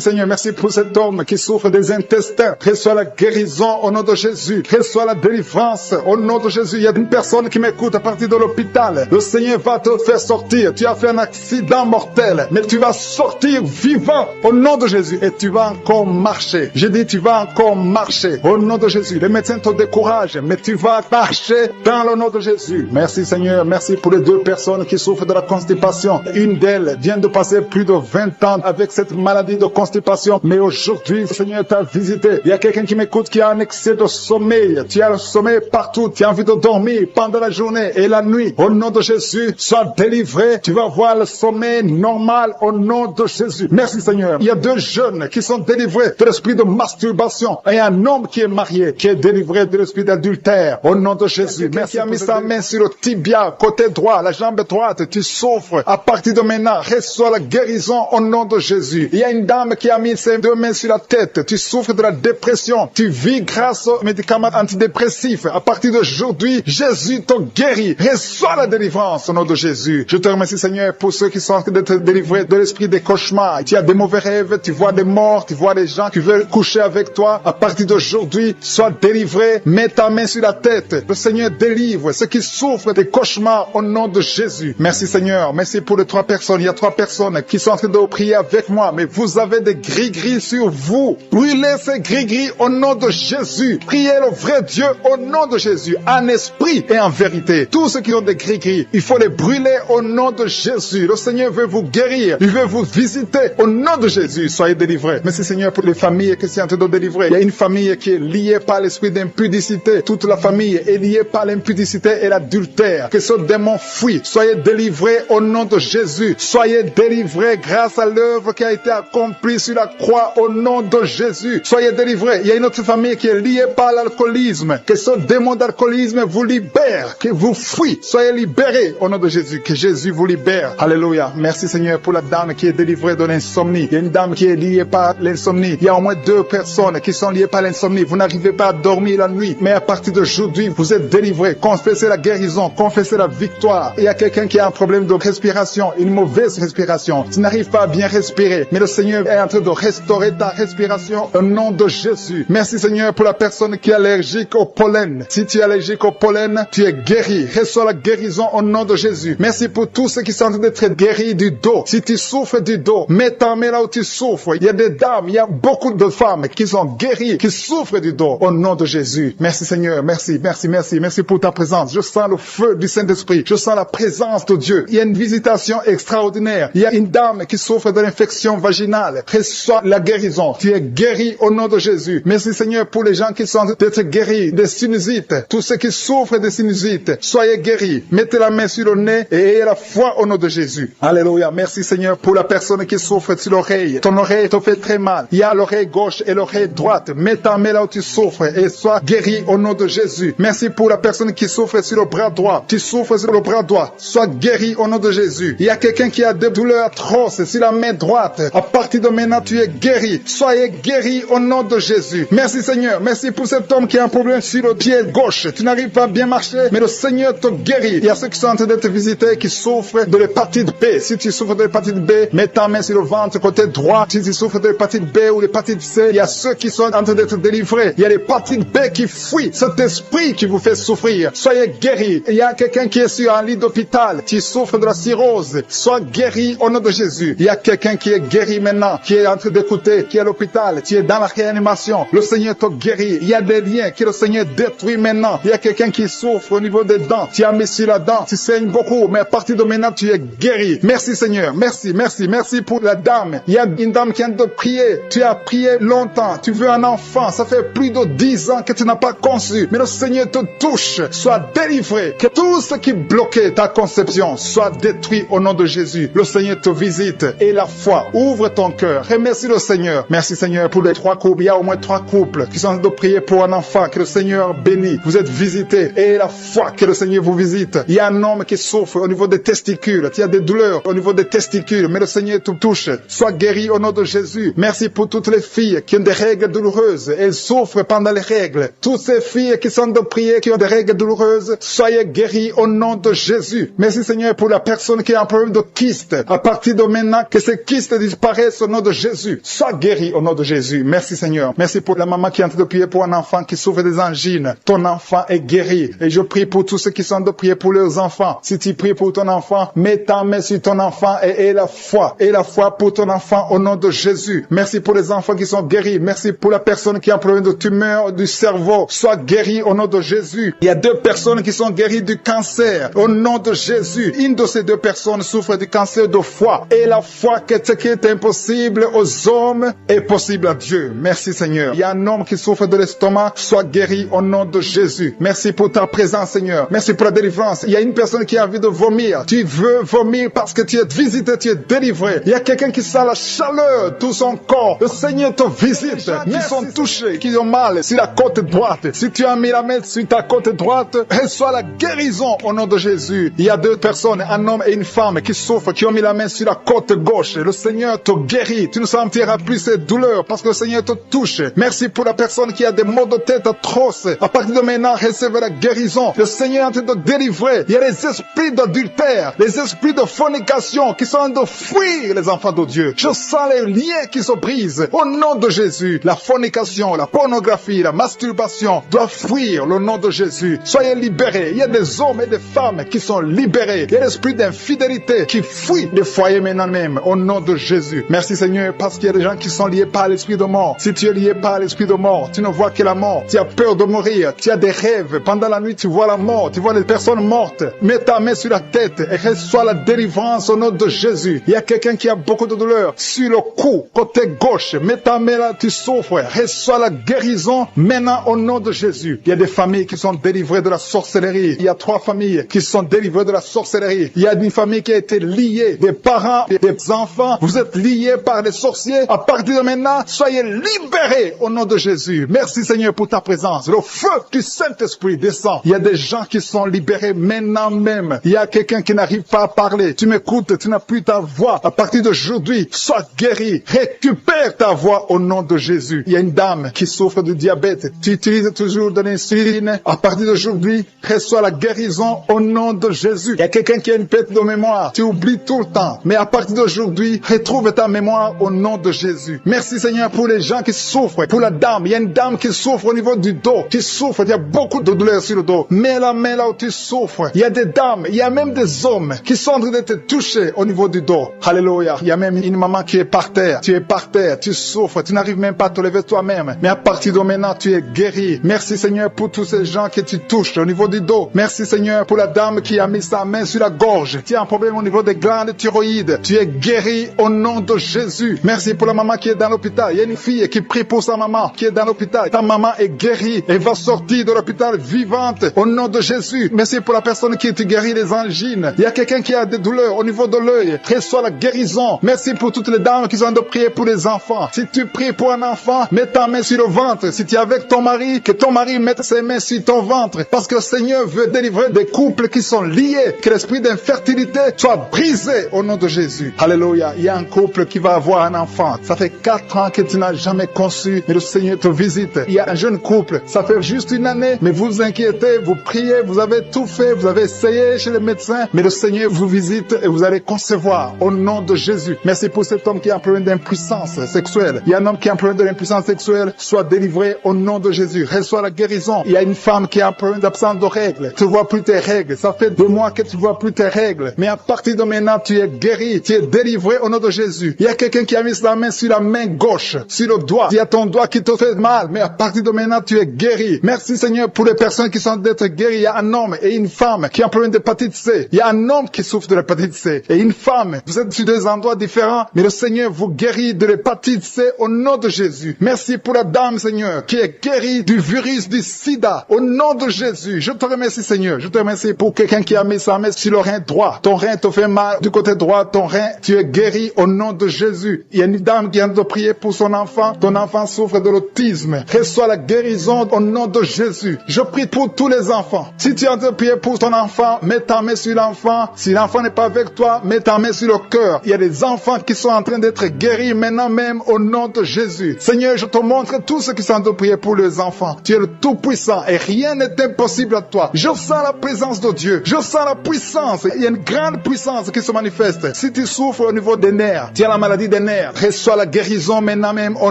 Seigneur. Merci pour cet homme qui souffre des intestins. Reçois la guérison au nom de Jésus. Reçois la délivrance au nom de Jésus. Il y a une personne qui m'écoute à partir de l'hôpital. Le Seigneur va te faire sortir. Tu as fait un accident mortel, mais tu vas sortir vivant au nom de Jésus et tu vas encore marcher. Je dis tu vas encore marcher au nom de Jésus. Les médecins te découragent, mais tu vas marcher dans le nom de Jésus. Merci Seigneur. Merci pour les 2 personnes qui souffrent de la constipation. Une d'elles vient de passer plus de 20 ans avec cette maladie de constipation, mais aujourd'hui le Seigneur t'a visité. Il y a quelqu'un qui m'écoute qui a un excès de sommeil. Tu as le sommeil partout. Tu as envie de dormir pendant la journée et la nuit. Au nom de Jésus, sois délivré. Tu vas voir le sommeil normal au nom de Jésus. Merci Seigneur. Il y a 2 jeunes qui sont délivrés de l'esprit de masturbation et un homme qui est marié qui est délivré de l'esprit d'adultère au nom de Jésus. Merci. Qui a mis sa main sur le tibia, côté droit, la jambe droite. Tu souffres. À partir de maintenant, reçois la guérison au nom de Jésus. Il y a une dame qui a mis ses 2 mains sur la tête. Tu souffres de la dépression. Tu vis grâce aux médicaments antidépressifs. À partir d'aujourd'hui, Jésus te guérit. Reçois la délivrance au nom de Jésus. Je te remercie Seigneur pour ceux qui sont en train d'être délivrés de l'esprit des cauchemars. Tu as des mauvais rêves, tu vois des morts, tu vois des gens qui veulent coucher avec toi. À partir d'aujourd'hui, sois délivré. Mets ta main sur la tête. Le Seigneur délivre ceux qui souffrent des cauchemars au nom de Jésus. Merci Seigneur. Merci pour les 3 personnes. Il y a 3 personnes qui sont en train de prier avec moi, mais vous avez des gris-gris sur vous. Brûlez ces gris-gris au nom de Jésus. Priez le vrai Dieu au nom de Jésus, en esprit et en vérité. Tous ceux qui ont des gris-gris, il faut les brûler au nom de Jésus. Le Seigneur veut vous guérir. Il veut vous visiter au nom de Jésus. Soyez délivrés. Merci Seigneur pour les familles qui sont en train de délivrer. Il y a une famille qui est liée par l'esprit d'impudicité. Toute la famille est liée par l'impudicité et l'adultère. Que ce démon fuit. Soyez délivrés au nom de Jésus. Soyez délivrés grâce à l'œuvre qui a été accomplie sur la croix au nom de Jésus. Soyez délivrés. Il y a une autre famille qui est liée par l'alcoolisme. Que ce démon d'alcoolisme vous libère. Que vous fuit. Soyez libérés au nom de Jésus. Que Jésus vous libère. Alléluia. Merci Seigneur pour la dame qui est délivrée de l'insomnie. Il y a une dame qui est liée par l'insomnie. Il y a au moins 2 personnes qui sont liées par l'insomnie. Vous n'arrivez pas à dormir la nuit. Mais à partir d'aujourd'hui, vous êtes délivrés. Confessez la guérison. Confessez la victoire. Il y a quelqu'un qui a un problème de respiration. Une mauvaise respiration. Tu n'arrives pas à bien respirer. Mais le Seigneur est en train de restaurer ta respiration au nom de Jésus. Merci Seigneur pour la personne qui est allergique au pollen. Si tu es allergique au pollen, tu es guéri. Reçois la guérison au nom de Jésus. Merci pour tous ceux qui sont en train d'être guéris du dos. Si tu souffres du dos, mets ta main là où tu souffres. Il y a des dames, il y a beaucoup de femmes qui sont guéries, qui souffrent du dos au nom de Jésus. Merci Seigneur. Merci, merci, merci. Merci pour ta présence. Je sens le feu du Saint-Esprit. Je sens la présence de Dieu. Il y a une visitation extraordinaire. Il y a une dame qui souffre de l'infection vaginale. Reçois la guérison. Tu es guéri au nom de Jésus. Merci Seigneur pour les gens qui sont d'être guéris des sinusites. Tous ceux qui souffrent des sinusites, soyez guéris. Mettez la main sur le nez et ayez la foi au nom de Jésus. Alléluia. Merci Seigneur pour la personne qui souffre sur l'oreille. Ton oreille te fait très mal. Il y a l'oreille gauche et l'oreille droite. Mets ta main là où tu souffres et reçois guéri au nom de Jésus. Merci pour la personne qui souffre sur le bras droit. Tu souffres sur le bras droit. Sois guéri au nom de Jésus. Il y a quelqu'un qui a des douleurs atroces sur la main droite. À partir de maintenant, tu es guéri. Soyez guéri au nom de Jésus. Merci Seigneur. Merci pour cet homme qui a un problème sur le pied gauche. Tu n'arrives pas à bien marcher, mais le Seigneur te guérit. Il y a ceux qui sont en train de te visiter qui souffrent de l'hépatite B. Si tu souffres de l'hépatite B, mets ta main sur le ventre côté droit. Si tu souffres de l'hépatite B ou l'hépatite C, il y a ceux qui sont en train d'être délivrés. Il y a l'hépatite B qui fuit. Cet esprit qui vous fait souffrir. Soyez guéris. Il y a quelqu'un qui est sur un lit d'hôpital. Tu souffres de la cirrhose. Sois guéri au nom de Jésus. Il y a quelqu'un qui est guéri maintenant, qui est en train d'écouter, qui est à l'hôpital. Tu es dans la réanimation. Le Seigneur te guérit. Il y a des liens que le Seigneur détruit maintenant. Il y a quelqu'un qui souffre au niveau des dents. Tu as mis sur la dent. Tu saignes beaucoup, mais à partir de maintenant, tu es guéri. Merci Seigneur. Merci, merci, merci pour la dame. Il y a une dame qui vient de prier. Tu as prié longtemps. Tu veux un enfant. Ça fait plus de 10 ans que tu n'as pas conçu. Mais le Seigneur te touche. Sois délivré. Que tout ce qui bloquait ta conception soit détruit au nom de Jésus. Le Seigneur te visite. Et la foi. Ouvre ton cœur. Remercie le Seigneur. Merci Seigneur pour les 3 couples. Il y a au moins 3 couples qui sont en train de prier pour un enfant. Que le Seigneur bénisse. Vous êtes visités. Et la foi que le Seigneur vous visite. Il y a un homme qui souffre au niveau des testicules. Tu as des douleurs au niveau des testicules. Mais le Seigneur te touche. Sois guéri au nom de Jésus. Merci pour toutes les filles qui ont des règles douloureuses. Elles souffrent pendant les règles. Toutes ces filles qui sont de prier, qui ont des règles douloureuses, soyez guéris au nom de Jésus. Merci Seigneur pour la personne qui a un problème de kyste. À partir de maintenant, que ces kystes disparaissent au nom de Jésus. Sois guéri au nom de Jésus. Merci Seigneur. Merci pour la maman qui est en train de prier pour un enfant qui souffre des angines. Ton enfant est guéri. Et je prie pour tous ceux qui sont de prier pour leurs enfants. Si tu pries pour ton enfant, mets ta main sur ton enfant et aie la foi. Et la foi pour ton enfant au nom de Jésus. Merci pour les enfants qui sont guéris. Merci pour la personne qui a un problème de tumeur du cerveau. Sois guéri au nom de Jésus. Il y a 2 personnes qui sont guéries du cancer. Au nom de Jésus. Une de ces 2 personnes souffre du cancer de foie. Et la foi que ce qui est impossible aux hommes est possible à Dieu. Merci Seigneur. Il y a un homme qui souffre de l'estomac. Sois guéri au nom de Jésus. Merci pour ta présence Seigneur. Merci pour la délivrance. Il y a une personne qui a envie de vomir. Tu veux vomir parce que tu es visité, tu es délivré. Il y a quelqu'un qui sent la chaleur de tout son corps. Le Seigneur te visite. Qui sont touchés, qui ont mal sur la côte droite. Si tu as mis la main sur ta côte droite, reçois la guérison au nom de Jésus. Il y a 2 personnes, un homme et une femme qui souffrent, qui ont mis la main sur la côte gauche. Le Seigneur te guérit. Tu ne sentiras plus ces douleurs parce que le Seigneur te touche. Merci pour la personne qui a des maux de tête atroces. À partir de maintenant, recevez la guérison. Le Seigneur est en train de délivrer. Il y a les esprits d'adultère, les esprits de fornication qui sont en train de fuir les enfants de Dieu. Je sens les liens qui se brisent au nom de Jésus. La fornication, la pornographie, la masturbation doivent fuir le nom de Jésus. Soyez libérés. Il y a des hommes et des femmes qui sont libérés. Il y a l'esprit d'infidélité qui fuit les foyers maintenant même au nom de Jésus. Merci Seigneur parce qu'il y a des gens qui sont liés par l'esprit de mort. Si tu es lié par l'esprit de mort, tu ne vois que la mort. Tu as peur de mourir. Tu as des rêves. Pendant la nuit, tu vois la mort. Tu vois les personnes mortes. Mets ta main sur la tête et reçois la délivrance au nom de Jésus. Il y a quelqu'un qui a beaucoup de douleur sur le cou, côté gauche. Mets ta main là, tu souffres. Reçois la guérison maintenant au nom de Jésus. Il y a des familles qui sont délivrées de la sorcellerie. Il y a 3 familles qui sont délivrées de la sorcellerie. Il y a une famille qui a été liée, des parents, des enfants. Vous êtes liés par les sorciers. À partir de maintenant, soyez libérés au nom de Jésus. Merci Seigneur pour ta présence. Le feu du Saint-Esprit descend. Il y a des gens qui sont libérés maintenant même. Il y a quelqu'un qui n'arrive pas à parler. Tu m'écoutes, tu n'as plus ta voix. À partir d'aujourd'hui, sois guéri. Récupère ta voix au nom de Jésus. Il y a une dame qui souffre du diabète. Tu utilises toujours de l'insuline. À partir d'aujourd'hui, reçois la guérison au nom de Jésus. Il y a quelqu'un qui a une perte de mémoire. Tu oublies tout le temps. Mais à partir d'aujourd'hui, retrouve ta mémoire au nom de Jésus. Merci Seigneur pour les gens qui souffrent. Pour la dame, il y a une dame qui souffre au niveau du dos. Qui souffre, il y a beaucoup de douleurs sur le dos. Mets la main là où tu souffres. Il y a des dames, il y a même des hommes qui sont en train d'être touchés au niveau du dos. Alléluia. Il y a même une maman qui est par terre. Tu es par terre, tu souffres, tu n'arrives même pas à te lever toi-même. Mais à partir de maintenant, tu es guéri. Merci Seigneur pour tous ces gens que tu touches au niveau du dos. Merci Seigneur pour la dame qui a mis sa main sur la gorge. Tu as un problème au niveau des glandes thyroïdes. Tu es guéri au nom de Jésus. Merci pour la maman qui est dans l'hôpital. Il y a une fille qui prie pour sa maman qui est dans l'hôpital. Ta maman est guérie. Elle va sortir de l'hôpital vivante au nom de Jésus. Merci pour la personne qui te guérit des angines. Il y a quelqu'un qui a des douleurs au niveau de l'œil. Reçois la guérison. Merci pour toutes les dames qui ont de prier pour les enfants. Si tu pries pour un enfant, mets ta main sur le ventre. Si tu es avec avec ton mari, que ton mari mette ses mains sur ton ventre, parce que le Seigneur veut délivrer des couples qui sont liés, que l'esprit d'infertilité soit brisé au nom de Jésus. Alléluia. Il y a un couple qui va avoir un enfant. Ça fait 4 ans que tu n'as jamais conçu, mais le Seigneur te visite. Il y a un jeune couple, ça fait juste 1 année, mais vous vous inquiétez, vous priez, vous avez tout fait, vous avez essayé chez les médecins, mais le Seigneur vous visite et vous allez concevoir au nom de Jésus. Merci pour cet homme qui a un problème d'impuissance sexuelle. Il y a un homme qui a un problème de l'impuissance sexuelle, soit délivré au nom de Jésus. Reçois la guérison. Il y a une femme qui a un problème d'absence de règles. Tu ne vois plus tes règles. Ça fait 2 mois que tu ne vois plus tes règles. Mais à partir de maintenant, tu es guéri. Tu es délivré au nom de Jésus. Il y a quelqu'un qui a mis la main sur la main gauche, sur le doigt. Il y a ton doigt qui te fait mal. Mais à partir de maintenant, tu es guéri. Merci Seigneur pour les personnes qui sont d'être guéries. Il y a un homme et une femme qui ont un problème d'hépatite C. Il y a un homme qui souffre de l'hépatite C et une femme. Vous êtes sur des endroits différents, mais le Seigneur vous guérit de l'hépatite C au nom de Jésus. Merci pour la dame, Seigneur, qui est guérie du virus du sida au nom de Jésus. Je te remercie, Seigneur. Je te remercie pour quelqu'un qui a mis sa main sur le rein droit. Ton rein te fait mal du côté droit, ton rein, tu es guéri au nom de Jésus. Il y a une dame qui vient de prier pour son enfant. Ton enfant souffre de l'autisme. Reçois la guérison au nom de Jésus. Je prie pour tous les enfants. Si tu es en train de prier pour ton enfant, mets ta main sur l'enfant. Si l'enfant n'est pas avec toi, mets ta main sur le cœur. Il y a des enfants qui sont en train d'être guéris maintenant même au nom de Jésus. Seigneur, je te montre tous ceux qui sont en train de prier pour les enfants. Tu es le Tout-Puissant et rien n'est impossible à toi. Je sens la présence de Dieu. Je sens la puissance. Il y a une grande puissance qui se manifeste. Si tu souffres au niveau des nerfs, tu as la maladie des nerfs, reçois la guérison maintenant même au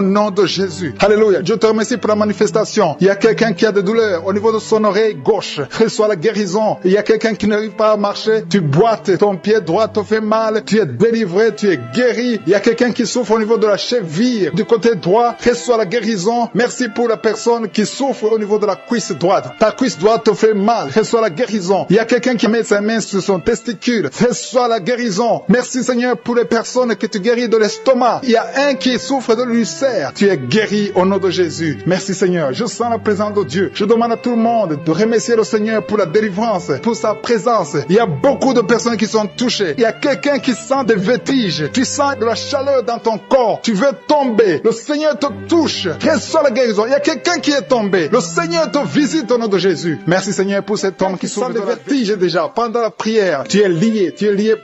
nom de Jésus. Alléluia. Je te remercie pour la manifestation. Il y a quelqu'un qui a des douleurs au niveau de son oreille gauche. Reçois la guérison. Il y a quelqu'un qui n'arrive pas à marcher. Tu boites, ton pied droit te fait mal. Tu es délivré, tu es guéri. Il y a quelqu'un qui souffre au niveau de la cheville du côté droit. Reçois la guérison. Merci pour la personne qui souffre au niveau de la cuisse droite. Ta cuisse droite te fait mal. Reçois la guérison. Il y a quelqu'un qui met sa main sur son testicule. Reçois la guérison. Merci Seigneur pour les personnes que tu guéris de l'estomac. Il y a un qui souffre de l'ulcère. Tu es guéri au nom de Jésus. Merci Seigneur. Je sens la présence de Dieu. Je demande à tout le monde de remercier le Seigneur pour la délivrance, pour sa présence. Il y a beaucoup de personnes qui sont touchées. Il y a quelqu'un qui sent des vertiges. Tu sens de la chaleur dans ton corps. Tu veux tomber. Le Seigneur te touche. Reçois la guérison. Il y a quelqu'un qui est tombé. Le Seigneur te visite au nom de Jésus. Merci Seigneur pour cet homme qui sent des vertiges déjà pendant la prière. Tu es lié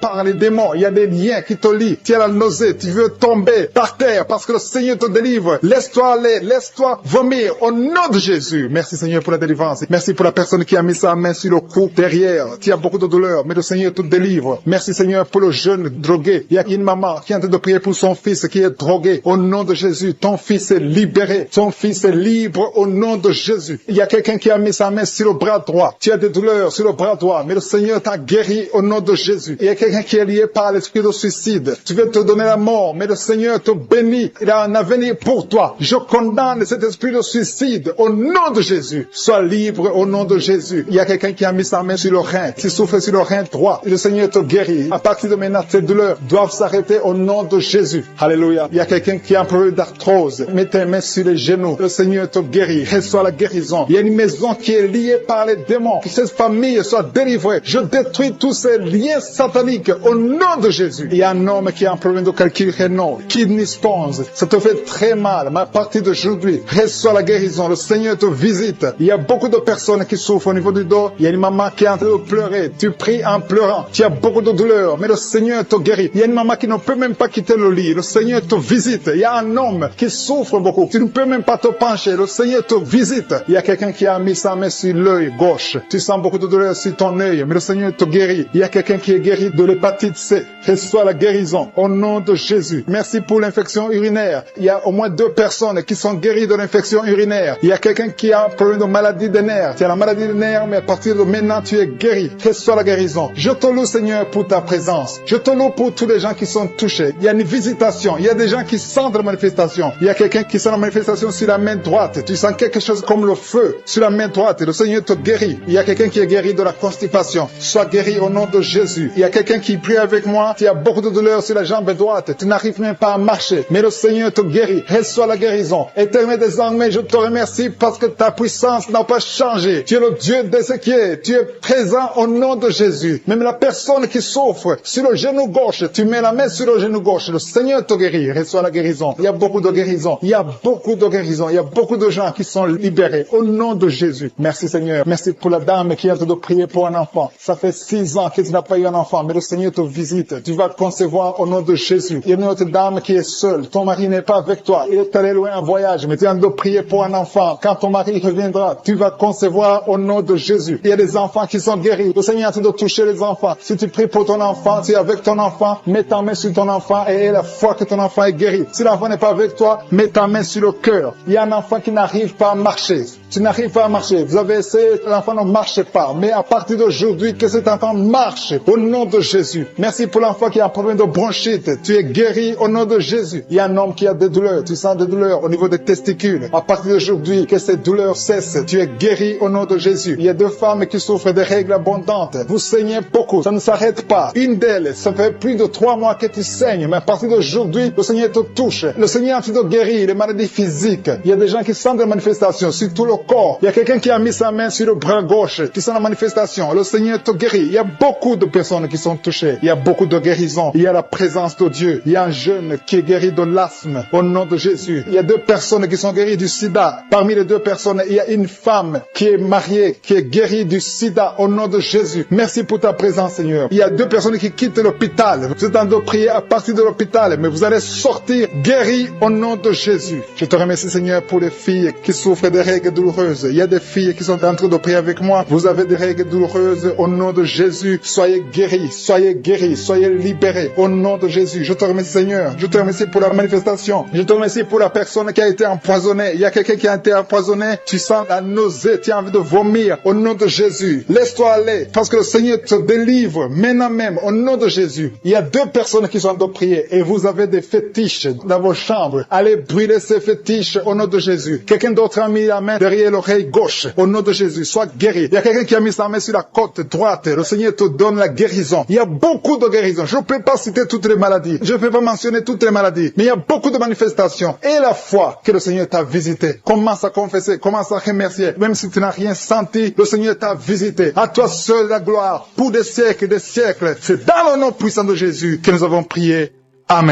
par les démons. Il y a des liens qui te lient. Tu as la nausée. Tu veux tomber par terre parce que le Seigneur te délivre. Laisse-toi aller. Laisse-toi vomir au nom de Jésus. Merci Seigneur pour la délivrance. Merci pour la personne qui a mis sa main sur le cou derrière. Tu as beaucoup de douleur, mais le Seigneur te délivre. Merci Seigneur pour le jeune drogué. Il y a une maman qui est en train de prier pour son fils qui est drogué. Au nom de Jésus, ton fils est libéré. Ton fils est libre au nom de Jésus. Il y a quelqu'un qui a mis sa main sur le bras droit. Tu as des douleurs sur le bras droit, mais le Seigneur t'a guéri au nom de Jésus. Il y a quelqu'un qui est lié par l'esprit de suicide. Tu veux te donner la mort, mais le Seigneur te bénit. Il a un avenir pour toi. Je condamne cet esprit de suicide au nom de Jésus. Sois libre au nom de Jésus. Il y a quelqu'un qui a mis sa main sur le rein. Tu souffres sur le rein droit. Le Seigneur te guérit. À partir de maintenant, tes douleurs doivent s'arrêter au nom de Jésus. Alléluia. Il y a quelqu'un qui a un problème d'arthrose. Mets tes mains sur les genoux. Le Seigneur te guérit. Reçois la guérison. Il y a une maison qui est liée par les démons. Que cette famille soit délivrée. Je détruis tous ces liens sataniques au nom de Jésus. Il y a un homme qui a un problème de calcul rénal. Kidney stones. Ça te fait très mal. Mais à partir d'aujourd'hui, reçois la guérison. Le Seigneur te visite. Il y a beaucoup de personnes qui souffrent au niveau du dos. Il y a une maman qui est en train de pleurer. Tu pries en pleurant. Tu as beaucoup de douleur, mais le Seigneur te guérit. Il y a une maman qui ne peut même pas quitter le lit. Le Seigneur te visite. Il y a un homme qui souffre beaucoup. Tu ne peux même pas te pencher. Le Seigneur te visite. Il y a quelqu'un qui a mis sa main sur l'œil gauche. Tu sens beaucoup de douleur sur ton œil, mais le Seigneur te guérit. Il y a quelqu'un qui est guéri de l'hépatite C. Reçois la guérison au nom de Jésus. Merci pour l'infection urinaire. Il y a au moins 2 personnes qui sont guéries de l'infection urinaire. Il y a quelqu'un qui a un problème de maladie des nerfs. Tu as la maladie des nerfs, mais à partir de maintenant, tu es guéri. Reçois la guérison. Je te loue, Seigneur, pour ta présence. Je te loue pour tous les gens qui sont touchés. Il y a une visitation. Il y a des gens qui sentent la manifestation. Il y a quelqu'un qui sent la manifestation sur la main droite. Tu sens quelque chose comme le feu sur la main droite. Le Seigneur te guérit. Il y a quelqu'un qui est guéri de la constipation. Sois guéri au nom de Jésus. Il y a quelqu'un qui prie avec moi. Tu as beaucoup de douleur sur la jambe droite. Tu n'arrives même pas à marcher. Mais le Seigneur te guérit. Reçois la guérison. Éternel des armées, je te remercie parce que ta puissance n'a pas changé. Tu es le Dieu d'Ézéchiel. Tu es présent au nom de Jésus. Même la personne qui souffre sur le genou gauche, tu mets la main sur le genou gauche. Le Seigneur te guérit. Reçois la guérison. Il y a beaucoup de guérison. Il y a beaucoup de guérison. Il y a beaucoup de gens qui sont libérés au nom de Jésus. Merci Seigneur. Merci pour la dame qui est en train de prier pour un enfant. Ça fait 6 ans que tu n'as pas eu un enfant, mais le Seigneur te visite. Tu vas concevoir au nom de Jésus. Il y a une autre dame qui est seule. Ton mari n'est pas avec toi. Il est allé loin en voyage, mais tu es en train de prier pour un enfant. Quand ton mari reviendra, tu vas concevoir au nom de Jésus. Il y a des enfants qui sont guéris. Le Seigneur est en train de toucher les enfants. Si tu pries pour ton enfant, tu es avec ton enfant, mets ta main sur ton enfant et aie la foi que ton enfant est guéri. Si l'enfant n'est pas avec toi, mets ta main sur le cœur. Il y a un enfant qui n'arrive pas à marcher. Tu n'arrives pas à marcher. Vous avez essayé, l'enfant ne marche pas. Mais à partir d'aujourd'hui, que cet enfant marche au nom de Jésus. Merci pour l'enfant qui a un problème de bronchite. Tu es guéri au nom de Jésus. Il y a un homme qui a des douleurs. Tu sens des douleurs au niveau des testicules. À partir d'aujourd'hui, que ces douleurs cessent. Tu es guéri au nom de Jésus. Il y a 2 femmes qui souffrent de règles abondantes. Vous saignez beaucoup. Ça ne s'arrête pas. Une d'elles, ça fait plus de 3 mois que tu saignes. Mais à partir d'aujourd'hui, le Seigneur te touche. Le Seigneur a fait de guérir les maladies physiques. Il y a des gens qui sentent des manifestations sur tout le corps. Il y a quelqu'un qui a mis sa main sur le bras gauche, qui sent la manifestation. Le Seigneur te guérit. Il y a beaucoup de personnes qui sont touchées. Il y a beaucoup de guérisons. Il y a la présence de Dieu. Il y a un jeune qui est guéri de l'asthme au nom de Jésus. Il y a 2 personnes qui sont guéries du sida. Parmi les 2 personnes, il y a une femme qui est mariée, qui est guérie du sida au nom de Jésus. Merci pour ta présence, Seigneur. Il y a 2 personnes qui quittent l'hôpital. Vous êtes en train de prier à partir de l'hôpital, mais vous allez sortir guéris au nom de Jésus. Je te remercie, Seigneur, pour les filles qui souffrent des règles douloureuses. Il y a des filles qui sont en train de prier avec moi. Vous avez des règles douloureuses au nom de Jésus. Soyez guéris, soyez libérés au nom de Jésus. Je te remercie, Seigneur. Je te remercie pour la manifestation. Je te remercie pour la personne qui a été empoisonnée. Il y a quelqu'un qui a été empoisonné. Tu sens la nausée, tu as envie de vomir au nom de Jésus. Laisse-toi aller parce que le Seigneur te délivre maintenant même au nom de Jésus. Il y a 2 personnes qui sont en train de prier et vous avez des fétiches dans vos chambres. Allez brûler ces fétiches au nom de Jésus. Quelqu'un d'autre a mis la main derrière l'oreille gauche. Au nom de Jésus, sois guéri. Il y a quelqu'un qui a mis sa main sur la côte droite. Le Seigneur te donne la guérison. Il y a beaucoup de guérisons. Je ne peux pas citer toutes les maladies. Je ne peux pas mentionner toutes les maladies. Mais il y a beaucoup de manifestations. Et la foi que le Seigneur t'a visité. Commence à confesser. Commence à remercier. Même si tu n'as rien senti, le Seigneur t'a visité. À toi seul la gloire. Pour des siècles et des siècles. C'est dans le nom puissant de Jésus que nous avons prié. Amen.